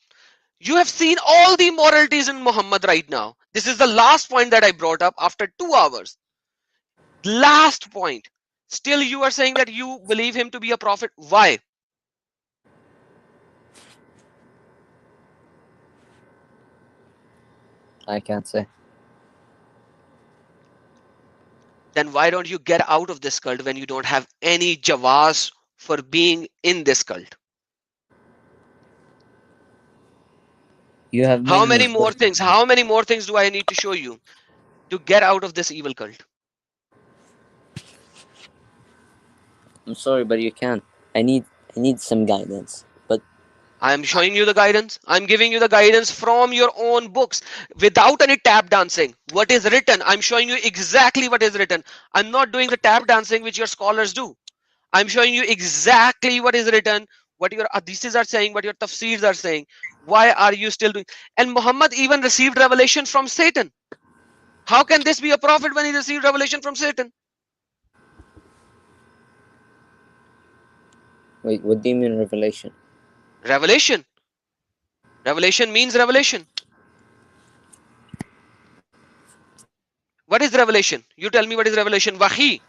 You have seen all the immoralities in Muhammad right now. This is the last point that I brought up after 2 hours. Last point. Still, you are saying that you believe him to be a prophet. Why? I can't say. Then why don't you get out of this cult when you don't have any jawaz for being in this cult? You have How many many of more them. things? How many more things do I need to show you to get out of this evil cult? I'm sorry, but you can't. I need some guidance. But I am showing you the guidance. I'm giving you the guidance from your own books without any tap dancing. What is written? I'm showing you exactly what is written. I'm not doing the tap dancing which your scholars do. I'm showing you exactly what is written, what your hadiths are saying, what your tafsirs are saying. Why are you still doing? And Muhammad even received revelation from Satan. How can this be a prophet when he received revelation from Satan? wait, what do you mean revelation? Revelation. Revelation means revelation. What is revelation? You tell me what is revelation. Wahi.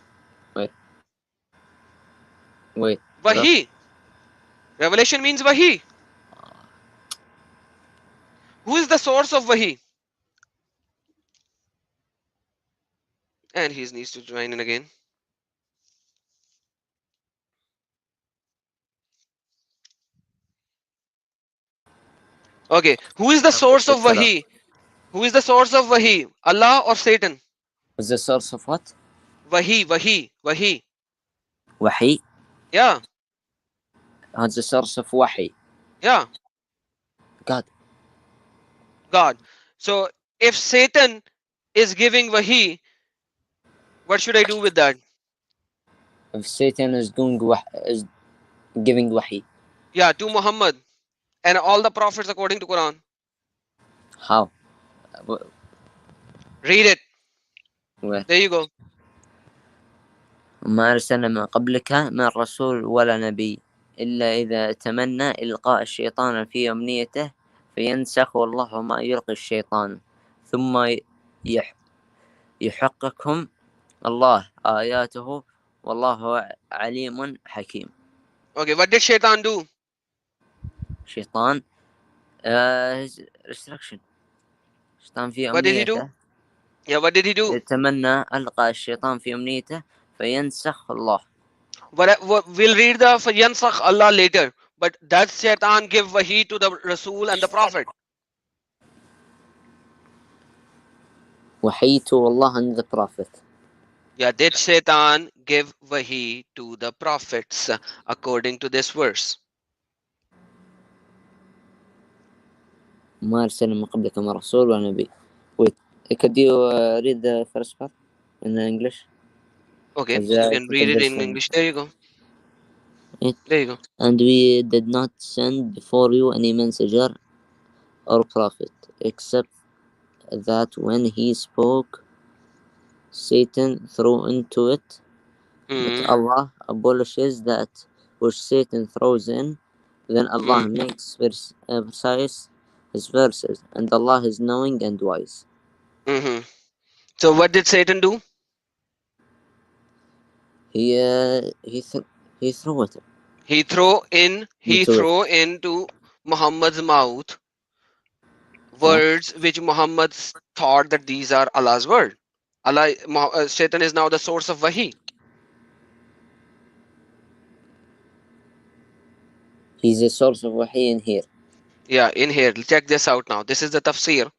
Wait, what else? Wahi. Revelation means Wahi. Who is the source of Wahi? And he needs to join in again. Okay. Who is the source of Wahi? Who is the source of Wahi? Allah or Satan? What's the source of what? Wahi, Wahi, Wahi. Wahi? Yeah, What's the source of Wahi? yeah, God. God. So if Satan is giving Wahi, what should I do with that? If Satan is is giving Wahi, Yeah, to Muhammad and all the prophets according to Quran. how? Read it. Where? There you go. ما أرسلنا من قبلك من رسول ولا نبي إلا إذا تمنى إلقاء الشيطان في أمنيته فينسخ الله ما يلقي الشيطان ثم يحققهم الله آياته والله عليم حكيم. Okay, what did Shaitan do? شيطان his restriction. شيطان في What did he do? أمنيته. Yeah, what did he do? يتمنى ألقى الشيطان في أمنيته فينسخ الله. We'll read the Yansakh Allah later. But does Shaitan give Wahi to the Rasul and the Prophet? وحي to Allah and the Prophet. Yeah, did Shaitan give Wahi to the prophets according to this verse? ما أرسلنا من قبلك من رسول ولا نبي. Wait, could you read the first part in English? Okay, you can read it in English. There you go. There you go. And we did not send before you any messenger or prophet, except that when he spoke, Satan threw into it. But Allah abolishes that which Satan throws in. Then Allah makes precise his verses, and Allah is knowing and wise. So what did Satan do? He threw it. He threw into Muhammad's mouth words which Muhammad thought that these are Allah's word. Shaitan is now the source of wahi. He's a source of wahi in here. Yeah, in here, check this out now. This is the tafsir.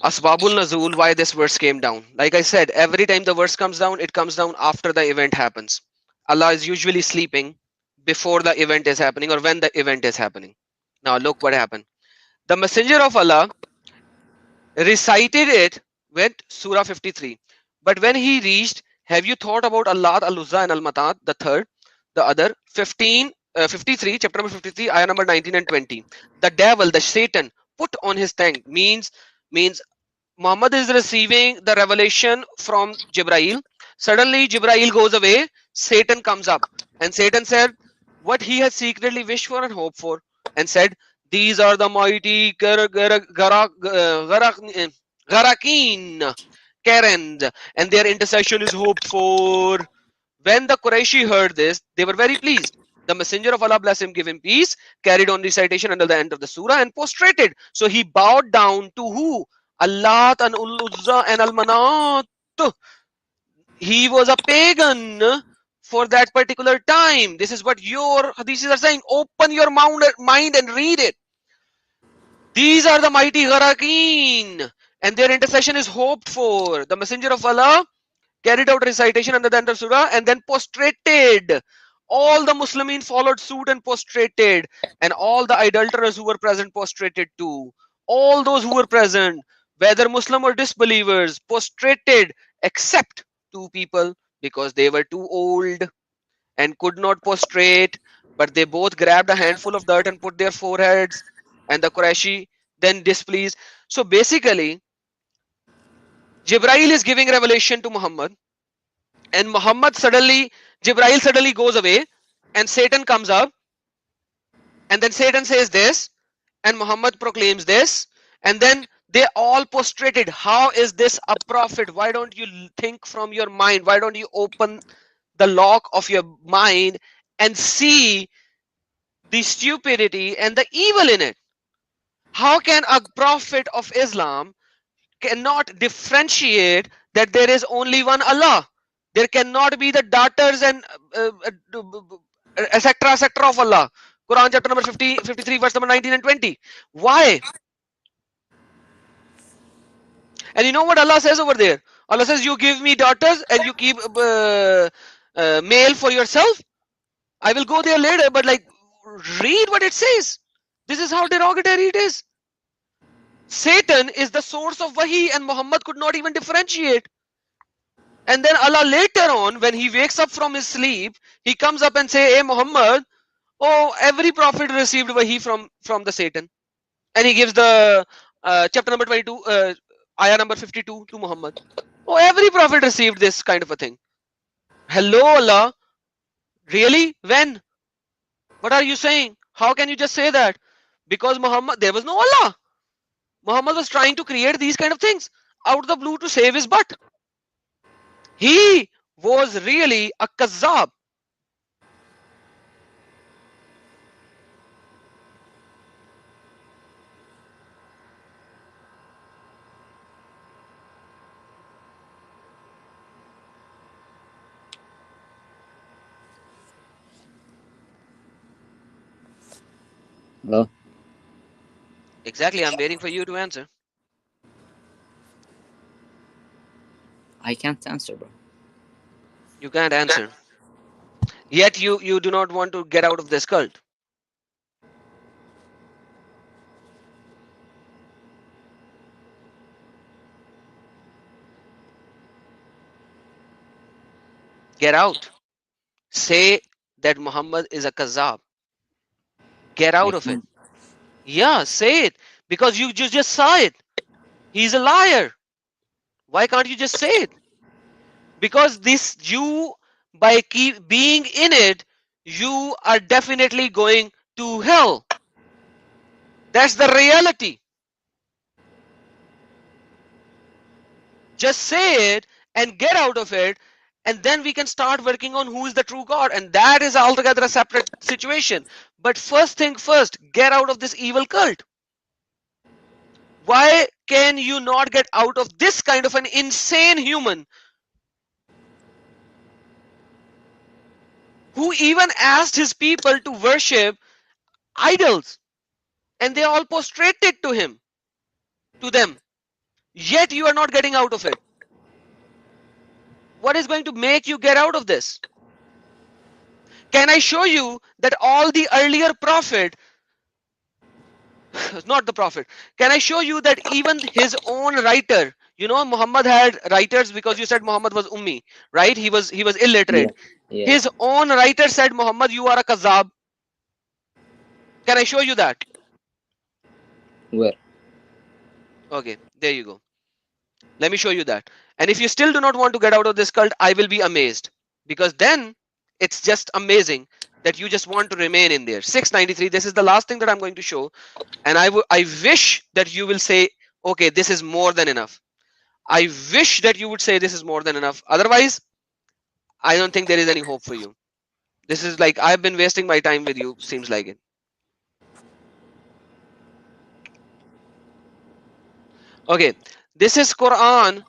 Asbabul Nazul, why this verse came down. Like I said, every time the verse comes down, it comes down after the event happens. Allah is usually sleeping before the event is happening or when the event is happening. Now look what happened. The Messenger of Allah recited it with Surah 53. But when he reached, have you thought about Allah, Al-Uzza and Al-Matat, the third, the other, 53, chapter number 53, ayah number 19 and 20. The devil, the Satan, put on his tongue means Muhammad is receiving the revelation from Jibrail. Suddenly Jibrail goes away, Satan comes up, and Satan said what he has secretly wished for and hoped for, and said, these are the mighty Garakin, Karens, and their intercession is hoped for. When the Qurayshi heard this, they were very pleased. The Messenger of Allah, bless him, give him peace, carried on recitation until the end of the surah and prostrated. So he bowed down to who? Allah and Ul-Uzza and Al-Manat. He was a pagan for that particular time. This is what your hadiths are saying. Open your mind and read it. These are the mighty Gharaqeen, and their intercession is hoped for. The Messenger of Allah carried out recitation under the end of surah and then prostrated. All the Muslimin followed suit and prostrated, and all the idolaters who were present prostrated too. All those who were present, whether Muslim or disbelievers, prostrated except two people because they were too old and could not prostrate, but they both grabbed a handful of dirt and put their foreheads, and the Qurayshi then displeased. So basically, Jibrail is giving revelation to Muhammad, and Jibrail suddenly goes away, and Satan comes up, and then Satan says this, and Muhammad proclaims this, and then they all prostrated. How is this a prophet? Why don't you think from your mind? Why don't you open the lock of your mind and see the stupidity and the evil in it? How can a prophet of Islam cannot differentiate that there is only one Allah? There cannot be the daughters and etc of Allah. Quran chapter number 53 verse number 19 and 20. Why? And you know what Allah says over there? Allah says, you give me daughters and you keep male for yourself. I will go there later, but like, read what it says. This is how derogatory it is. Satan is the source of wahi, and Muhammad could not even differentiate. And then Allah later on, when he wakes up from his sleep, he comes up and say, hey Muhammad, oh, every prophet received wahi from the Satan. And he gives the chapter number 22, ayah number 52 to Muhammad. Oh, every prophet received this kind of a thing. Hello Allah, really? When? What are you saying? How can you just say that? Because Muhammad, there was no Allah. Muhammad was trying to create these kind of things out of the blue to save his butt. He was really a kazzab. Hello? Exactly, I'm waiting for you to answer. I can't answer, bro. You can't answer. Yet you do not want to get out of this cult. Get out. Say that Muhammad is a kazzab. Get out of it. Yeah, say it. Because you just saw it. He's a liar. Why can't you just say it? Because this, you, by being in it, you are definitely going to hell. That's the reality. Just say it and get out of it, and then we can start working on who is the true God, and that is altogether a separate situation. But first thing first, get out of this evil cult. Why can you not get out of this kind of an insane human who even asked his people to worship idols and they all prostrated to him, to them, yet you are not getting out of it? What is going to make you get out of this? Can I show you that all the earlier prophet, not the prophet, can I show you that even his own writer, you know, Muhammad had writers, because you said Muhammad was ummi, right? He was Yeah. illiterate. Yeah. His own writer said, Muhammad, you are a kazab. Can I show you that? Where? Okay, there you go. Let me show you that. And if you still do not want to get out of this cult, I will be amazed, because then it's just amazing that you just want to remain in there. 693, this is the last thing that I'm going to show. And I wish that you will say, okay, this is more than enough. I wish that you would say this is more than enough. Otherwise, I don't think there is any hope for you. This is like, I've been wasting my time with you, seems like it. Okay, this is Quran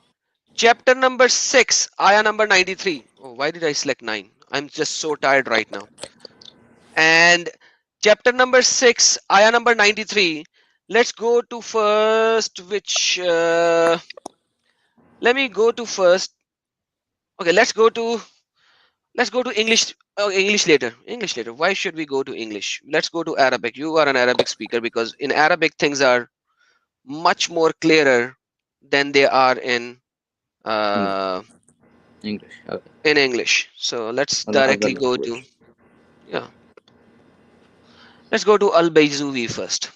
chapter number 6, ayah number 93. Oh, why did I select 9? I'm just so tired right now. And chapter number 6, ayah number 93. Let's go to first, which let me go to first. Okay, let's go to English. Oh, English later. English later. Why should we go to English? Let's go to Arabic. You are an Arabic speaker, because in Arabic things are much more clearer than they are in English. Okay. in English. So let's I'll have a directly look. go to, yeah. Let's go to Al-Bayzuwi first.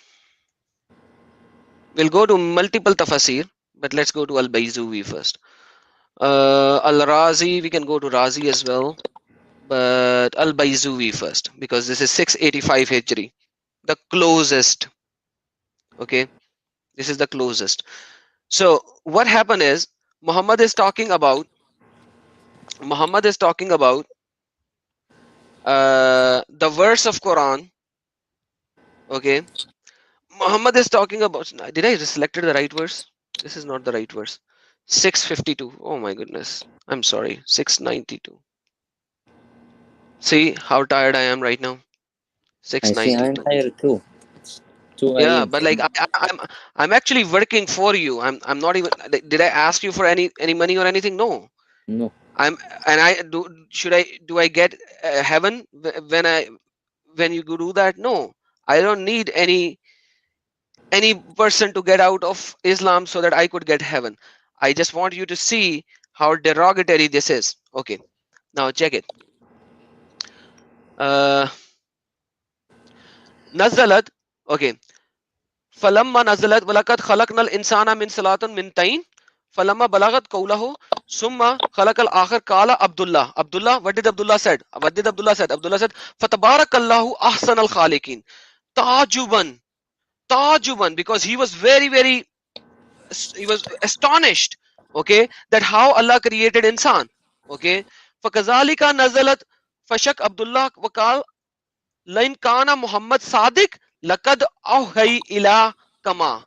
We'll go to multiple tafasir, but let's go to Al-Bayzuwi first. Al-Razi, we can go to Razi as well, but Al-Bayzuwi first, because this is 685 Hijri, the closest. Okay, this is the closest. So what happened is, Muhammad is talking about the verse of Quran. Okay, Muhammad is talking about, did I just selected the right verse? This is not the right verse. 652. Oh my goodness, I'm sorry. 692. See how tired I am right now. I see. I'm 692. tired too. It's 2 Yeah, a.m. but like I'm actually working for you. I'm not even, did I ask you for any money or anything? No. No. I'm, and I do I get heaven when you do that? No. I don't need any person to get out of Islam so that I could get heaven. I just want you to see how derogatory this is. Okay, now check it. Nazalat. Okay. فلما نزلت ولقد خلقنا الإنسان من صلاة من طين فلما بلغت قوله ثم خلق الآخر قال Abdullah, what did Abdullah said? Abdullah said فتبارك الله أحسن الخالقين tajuban, because he was he was astonished, okay, that how Allah created insan. Okay, فكذلك نزلت فشك Abdullah وقال لئن كان محمد صادق لقد أوحي إلى كما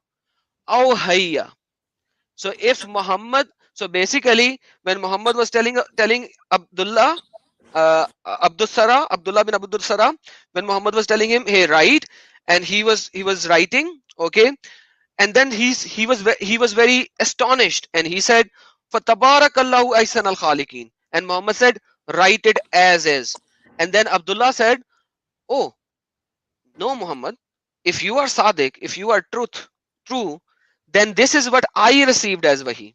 أوحي. So if Muhammad, so basically when Muhammad was telling Abdullah, Abdullah bin Abdul Sara, when Muhammad was telling him, hey, write, and he was writing, okay, and then he was very astonished, and he said, "Fatabarakallahu ahsan al khaliqin," and Muhammad said, write it as is. And then Abdullah said, oh no, Muhammad, if you are Sadiq, if you are true, then this is what I received as wahi.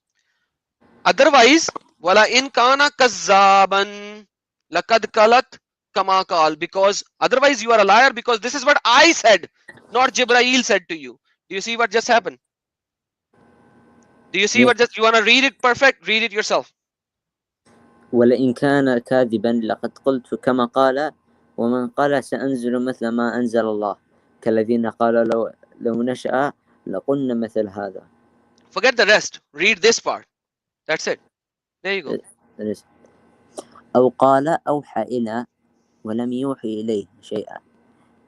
Otherwise, wala in kana kazzaban laqad kalat kama qal, because otherwise you are a liar, because this is what I said, not Jibrail said to you. Do you see what just happened? Do you see Yeah. what just, you want to read it perfect? Read it yourself. ولئن كان كاذبا لقد قلت كما قال ومن قال سأنزل مثل ما أنزل الله كالذين قالوا لو نشأ لقلنا مثل هذا. Forget the rest. Read this part. That's it. There you go. أو قال أوحى إلى ولم يوحي إليه شيئا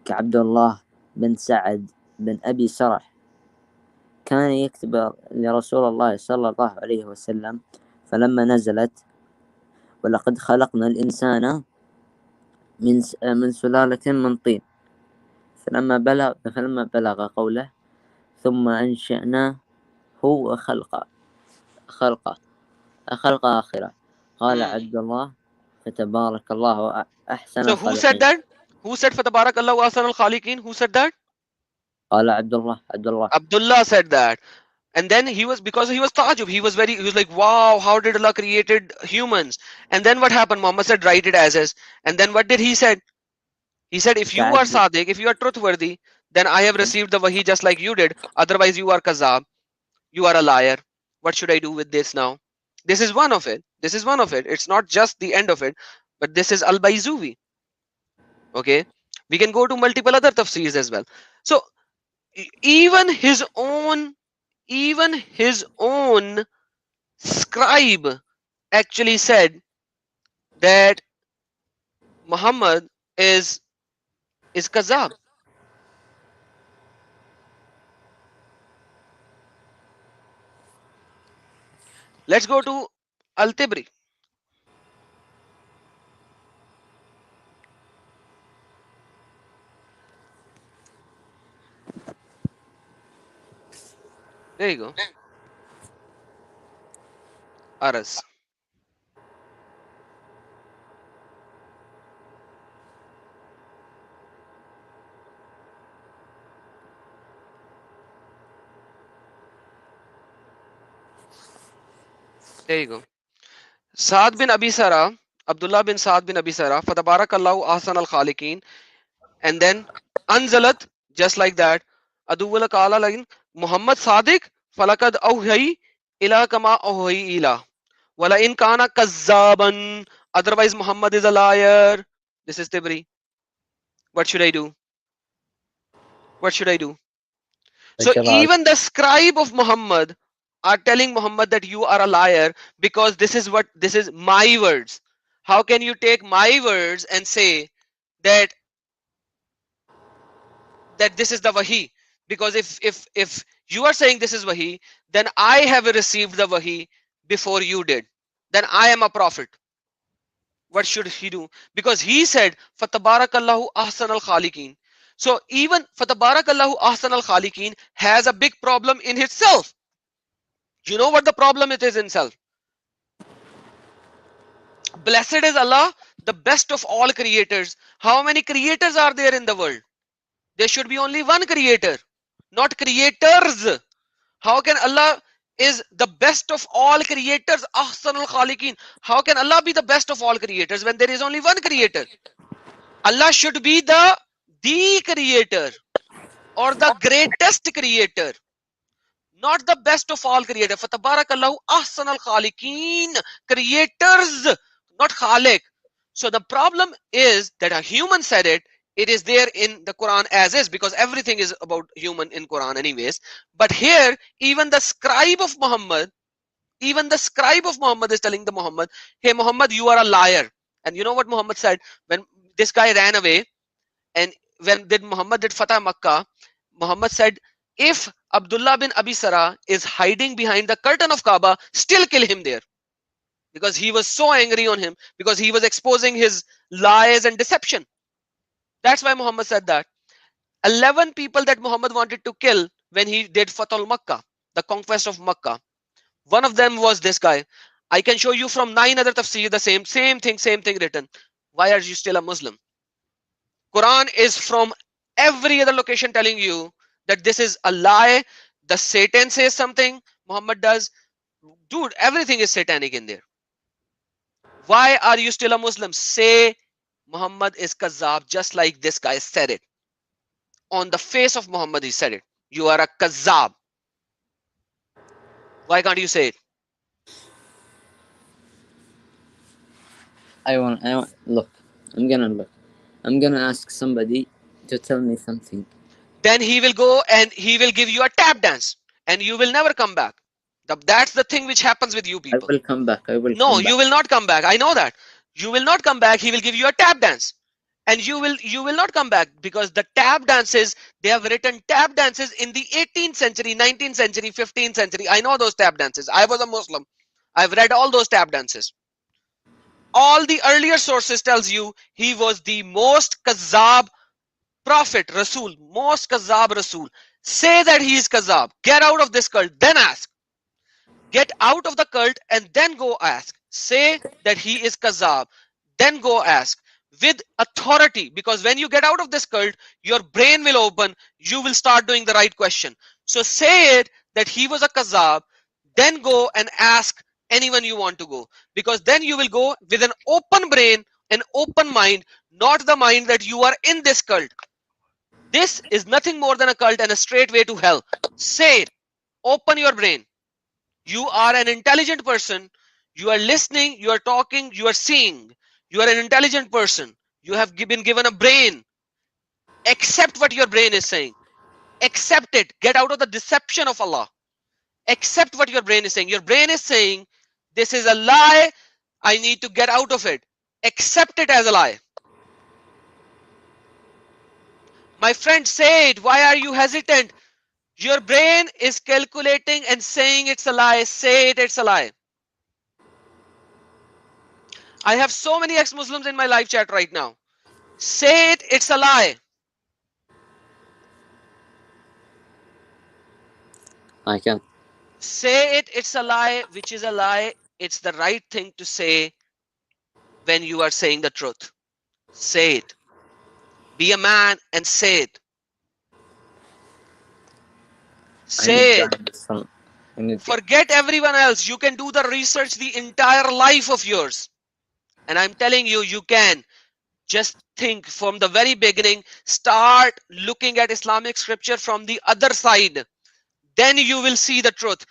كعبد الله بن سعد بن أبي سرح كان يكتب لرسول الله صلى الله عليه وسلم، فلما نزلت ولقد خلقنا الإنسان من سلالة من طين، فلما بلغ قوله ثم أنشأناه خلقا آخر، قال عبد الله فتبارك الله أحسن So who said الخالقين. that? Who said Fatabarakallahu ahsanul khaliqin? Who said that? قال عبد الله. Abdullah said that. And then he was, because he was ta'ajub, he was like, wow, how did Allah created humans? And then what happened? Muhammad said, write it as is. And then what did he said? He said, if you are تعجب. sadiq, if you are truthworthy, then I have received the wahi just like you did. Otherwise you are kazab, you are a liar. What should I do with this now? This is one of it. This is one of it. It's not just the end of it, but this is al-Bayzuvi. Okay, we can go to multiple other tafsirs as well. So even his own scribe actually said that Muhammad is kazab. Let's go to Al-Tibri. There you go. Aras. There you go. Saad bin Abi Sarah, Abdullah bin Saad bin Abi Sarah, Fatabarakallahu ahsan al-khaliqin. And then Anzalat, just like that. Aduwala Kala Lagin, Muhammad Sadiq, Falakad Auhai, Ila Kama Auhai Ila. Wala in Kana Kazzaban. Otherwise, Muhammad is a liar. This is Tibri. What should I do? What should I do? So even the scribe of Muhammad are telling Muhammad that you are a liar, because this is my words. How can you take my words and say that this is the wahi? Because if you are saying this is wahi, then I have received the wahi before you did. Then I am a prophet. What should he do? Because he said, Fatabarakallahu ahsan al khaliqin. So even Fatabarakallahu ahsan al khaliqin has a big problem in itself. You know what the problem it is in itself? Blessed is Allah, the best of all creators. How many creators are there in the world? There should be only one creator, not creators. How can Allah is the best of all creators? Ahsanul Khaliqin. How can Allah be the best of all creators when there is only one creator? Allah should be the creator or the greatest creator, not the best of all creators. Fatabarakallahu ahsanul khaliqin. Creators, not khaliq. So the problem is that a human said it. It is there in the Quran as is, because everything is about human in Quran anyways. But here, even the scribe of Muhammad is telling the Muhammad, hey Muhammad, you are a liar. And you know what Muhammad said? When this guy ran away, and when Muhammad did Fatah Makkah, Muhammad said, if Abdullah bin Abi Sarah is hiding behind the curtain of Kaaba, still kill him there. Because he was so angry on him, because he was exposing his lies and deception. That's why Muhammad said that. 11 people that Muhammad wanted to kill when he did Fatah Makkah, the conquest of Makkah. One of them was this guy. I can show you from 9 other tafsir the same thing written. Why are you still a Muslim? Quran is from every other location telling you that this is a lie. The Satan says something, Muhammad does. Dude, everything is satanic in there. Why are you still a Muslim? Say Muhammad is Kazab, just like this guy said it. On the face of Muhammad, he said it. You are a Kazab. Why can't you say it? I want look. I'm gonna ask somebody to tell me something. Then he will go and he will give you a tap dance, and you will never come back. That's the thing which happens with you people. I will come back. No, you will not come back. I know that. You will not come back. He will give you a tap dance. and you will not come back, because the tap dances, they have written tap dances in the 18th century, 19th century, 15th century. I know those tap dances. I was a Muslim. I've read all those tap dances. All the earlier sources tells you he was the most kazab prophet, Rasul, most kazab Rasul. Say that he is kazab. Get out of this cult, then ask. Get out of the cult and then go ask. Say that he is kazab, then go ask with authority, because when you get out of this cult, your brain will open, you will start doing the right question. So say it that he was a kazab, then go and ask anyone you want to go, because then you will go with an open brain, an open mind, not the mind that you are in this cult. This is nothing more than a cult and a straight way to hell. Say it. Open your brain. You are an intelligent person. You are listening, you are talking, you are seeing. You are an intelligent person. You have been given a brain. Accept what your brain is saying. Accept it. Get out of the deception of Allah. Accept what your brain is saying. Your brain is saying, this is a lie. I need to get out of it. Accept it as a lie. My friend, say it. Why are you hesitant? Your brain is calculating and saying it's a lie. Say it, it's a lie. I have so many ex-Muslims in my live chat right now. Say it, it's a lie. I can. Say it, it's a lie, which is a lie. It's the right thing to say when you are saying the truth. Say it. Be a man and say it. Say it. Forget everyone else. You can do the research the entire life of yours. And I'm telling you, you can. Just think from the very beginning. Start looking at Islamic scripture from the other side. Then you will see the truth.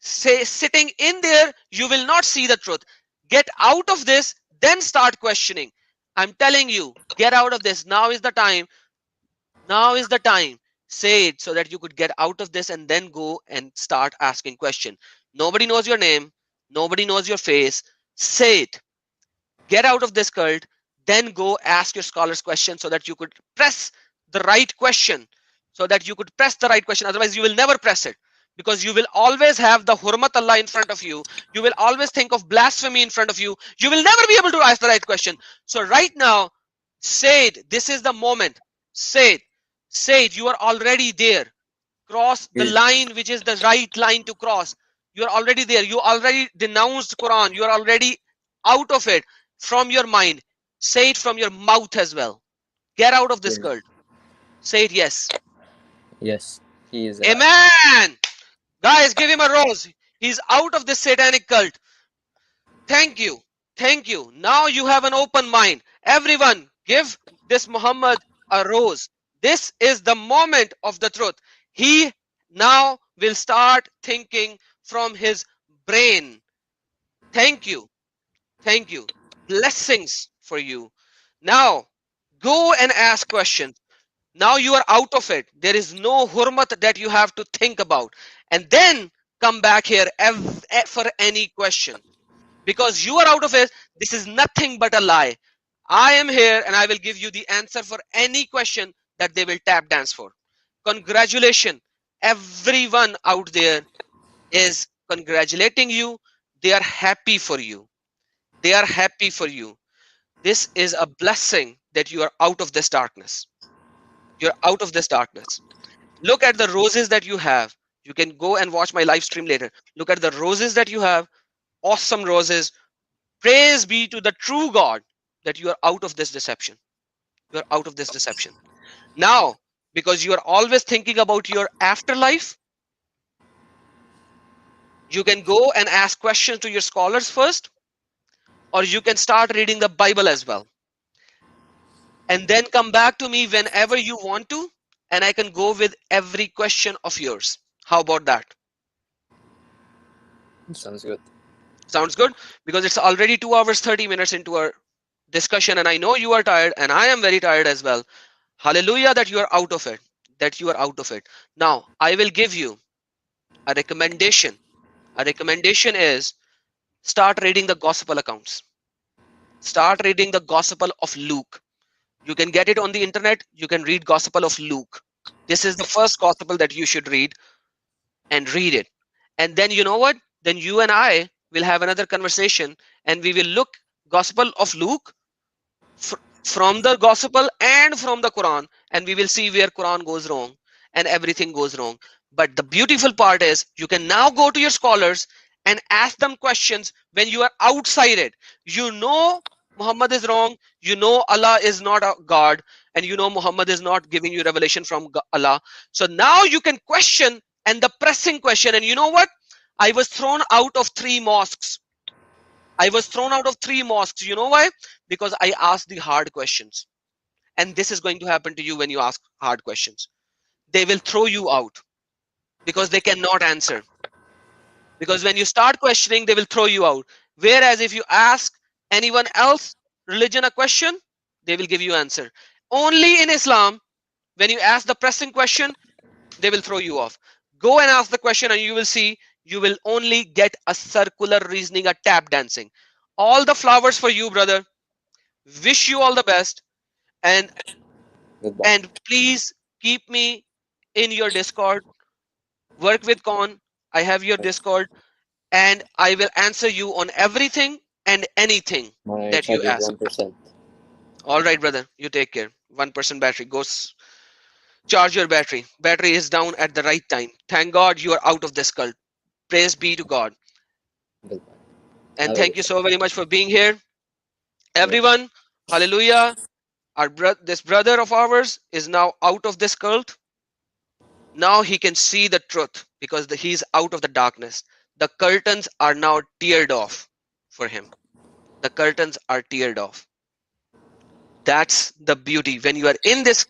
Say, sitting in there, you will not see the truth. Get out of this, then start questioning. I'm telling you, get out of this. Now is the time. Now is the time. Say it so that you could get out of this and then go and start asking questions. Nobody knows your name. Nobody knows your face. Say it. Get out of this cult. Then go ask your scholars questions so that you could press the right question. So that you could press the right question. Otherwise, you will never press it. Because you will always have the Hurmat Allah in front of you. You will always think of blasphemy in front of you. You will never be able to ask the right question. So right now, say it. This is the moment. Say it. Say it. You are already there. Cross the line, which is the right line to cross. You are already there. You already denounced Quran. You are already out of it from your mind. Say it from your mouth as well. Get out of this cult. Say it yes. Yes. He is. Amen. Guys, give him a rose. He's out of this satanic cult. Thank you. Thank you. Now you have an open mind. Everyone, give this Muhammad a rose. This is the moment of the truth. He now will start thinking from his brain. Thank you. Thank you. Blessings for you. Now, go and ask questions. Now you are out of it. There is no hurmat that you have to think about. And then come back here for any question. Because you are out of it, this is nothing but a lie. I am here and I will give you the answer for any question that they will tap dance for. Congratulations. Everyone out there is congratulating you. They are happy for you. They are happy for you. This is a blessing that you are out of this darkness. You're out of this darkness. Look at the roses that you have. You can go and watch my live stream later. Look at the roses that you have. Awesome roses. Praise be to the true God that you are out of this deception. You are out of this deception. Now, because you are always thinking about your afterlife, you can go and ask questions to your scholars first, or you can start reading the Bible as well. And then come back to me whenever you want to, and I can go with every question of yours. How about that? Sounds good. Sounds good? Because it's already 2 hours, 30 minutes into our discussion, and I know you are tired, and I am very tired as well. Hallelujah that you are out of it. That you are out of it. Now, I will give you a recommendation. A recommendation is start reading the gospel accounts. Start reading the gospel of Luke. You can get it on the internet. You can read Gospel of Luke. This is the first gospel that you should read, and read it. And then you know what? Then you and I will have another conversation, and we will look Gospel of Luke from the Gospel and from the Quran, and we will see where Quran goes wrong and everything goes wrong. But the beautiful part is you can now go to your scholars and ask them questions when you are outside it. You know Muhammad is wrong. You know Allah is not a God, and you know Muhammad is not giving you revelation from Allah. So now you can question, and the pressing question. And you know what? I was thrown out of 3 mosques. I was thrown out of 3 mosques. You know why? Because I asked the hard questions. And this is going to happen to you when you ask hard questions. They will throw you out because they cannot answer. Because when you start questioning, they will throw you out. Whereas if you ask anyone else religion a question, they will give you answer. Only in Islam, when you ask the pressing question, they will throw you off. Go and ask the question, and you will see you will only get a circular reasoning, a tap dancing. All the flowers for you, brother. Wish you all the best. And Goodbye. and please keep me in your Discord. Work with Con. I have your Discord, and I will answer you on everything and anything My that you charge is ask. 1%. All right, brother. You take care. 1% battery goes. Charge your battery. Battery is down at the right time. Thank God you are out of this cult. Praise be to God. Goodbye. And Have a thank good you day. so very much for being here. Yes. Everyone, hallelujah. This brother of ours is now out of this cult. Now he can see the truth because he's out of the darkness. The curtains are now teared off for him. The curtains are teared off. That's the beauty. When you are in this,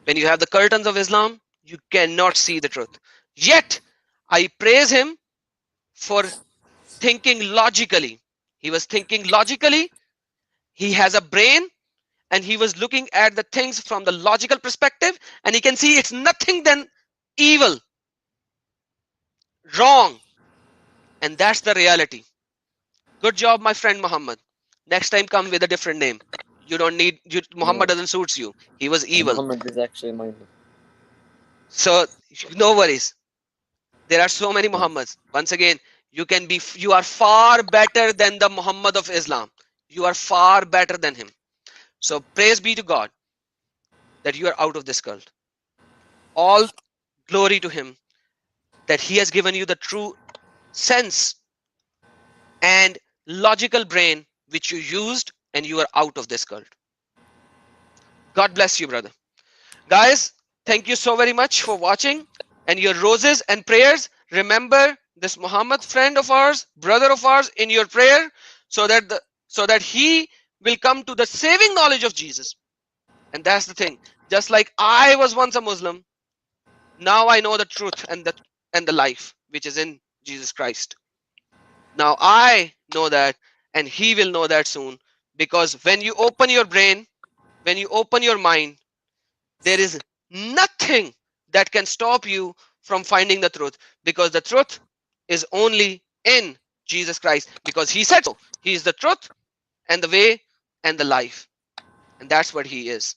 when you have the curtains of Islam, you cannot see the truth. Yet, I praise him for thinking logically. He was thinking logically. He has a brain, and he was looking at the things from the logical perspective, and he can see it's nothing than evil, wrong, and that's the reality. Good job, my friend Muhammad. Next time come with a different name. You don't need Muhammad No, doesn't suits you. He was evil. Muhammad is actually my name. So no worries. There are so many No. Muhammads. Once again, you are far better than the Muhammad of Islam. You are far better than him. So praise be to God that you are out of this cult. All glory to him that he has given you the true sense and logical brain which you used, and you are out of this cult. God bless you, brother. Guys, thank you so very much for watching, and your roses and prayers. Remember this Muhammad friend of ours, brother of ours, in your prayer, so that he will come to the saving knowledge of Jesus. And that's the thing. Just like I was once a Muslim, now I know the truth and the life which is in Jesus Christ. Now I know that, and he will know that soon. Because when you open your brain, when you open your mind, there is nothing that can stop you from finding the truth, because the truth is only in Jesus Christ, because he said so. He is the truth and the way and the life, and that's what he is.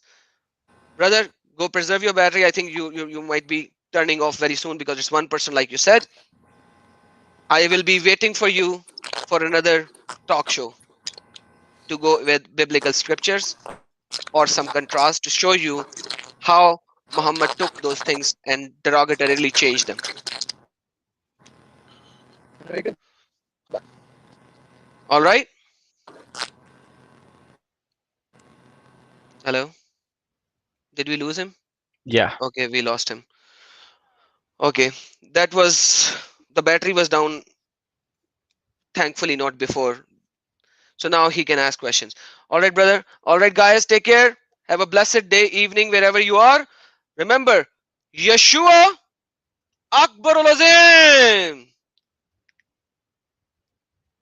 Brother, go preserve your battery. I think you might be turning off very soon because it's 1%, like you said. I will be waiting for you for another talk show to go with biblical scriptures or some contrast to show you how Muhammad took those things and derogatorily changed them. Very good. All right. Hello. Did we lose him? Yeah. Okay, we lost him. Okay, that was the battery was down. Thankfully, not before. So now he can ask questions. All right, brother. All right, guys. Take care. Have a blessed day, evening, wherever you are. Remember, Yeshua Akbarul Azim.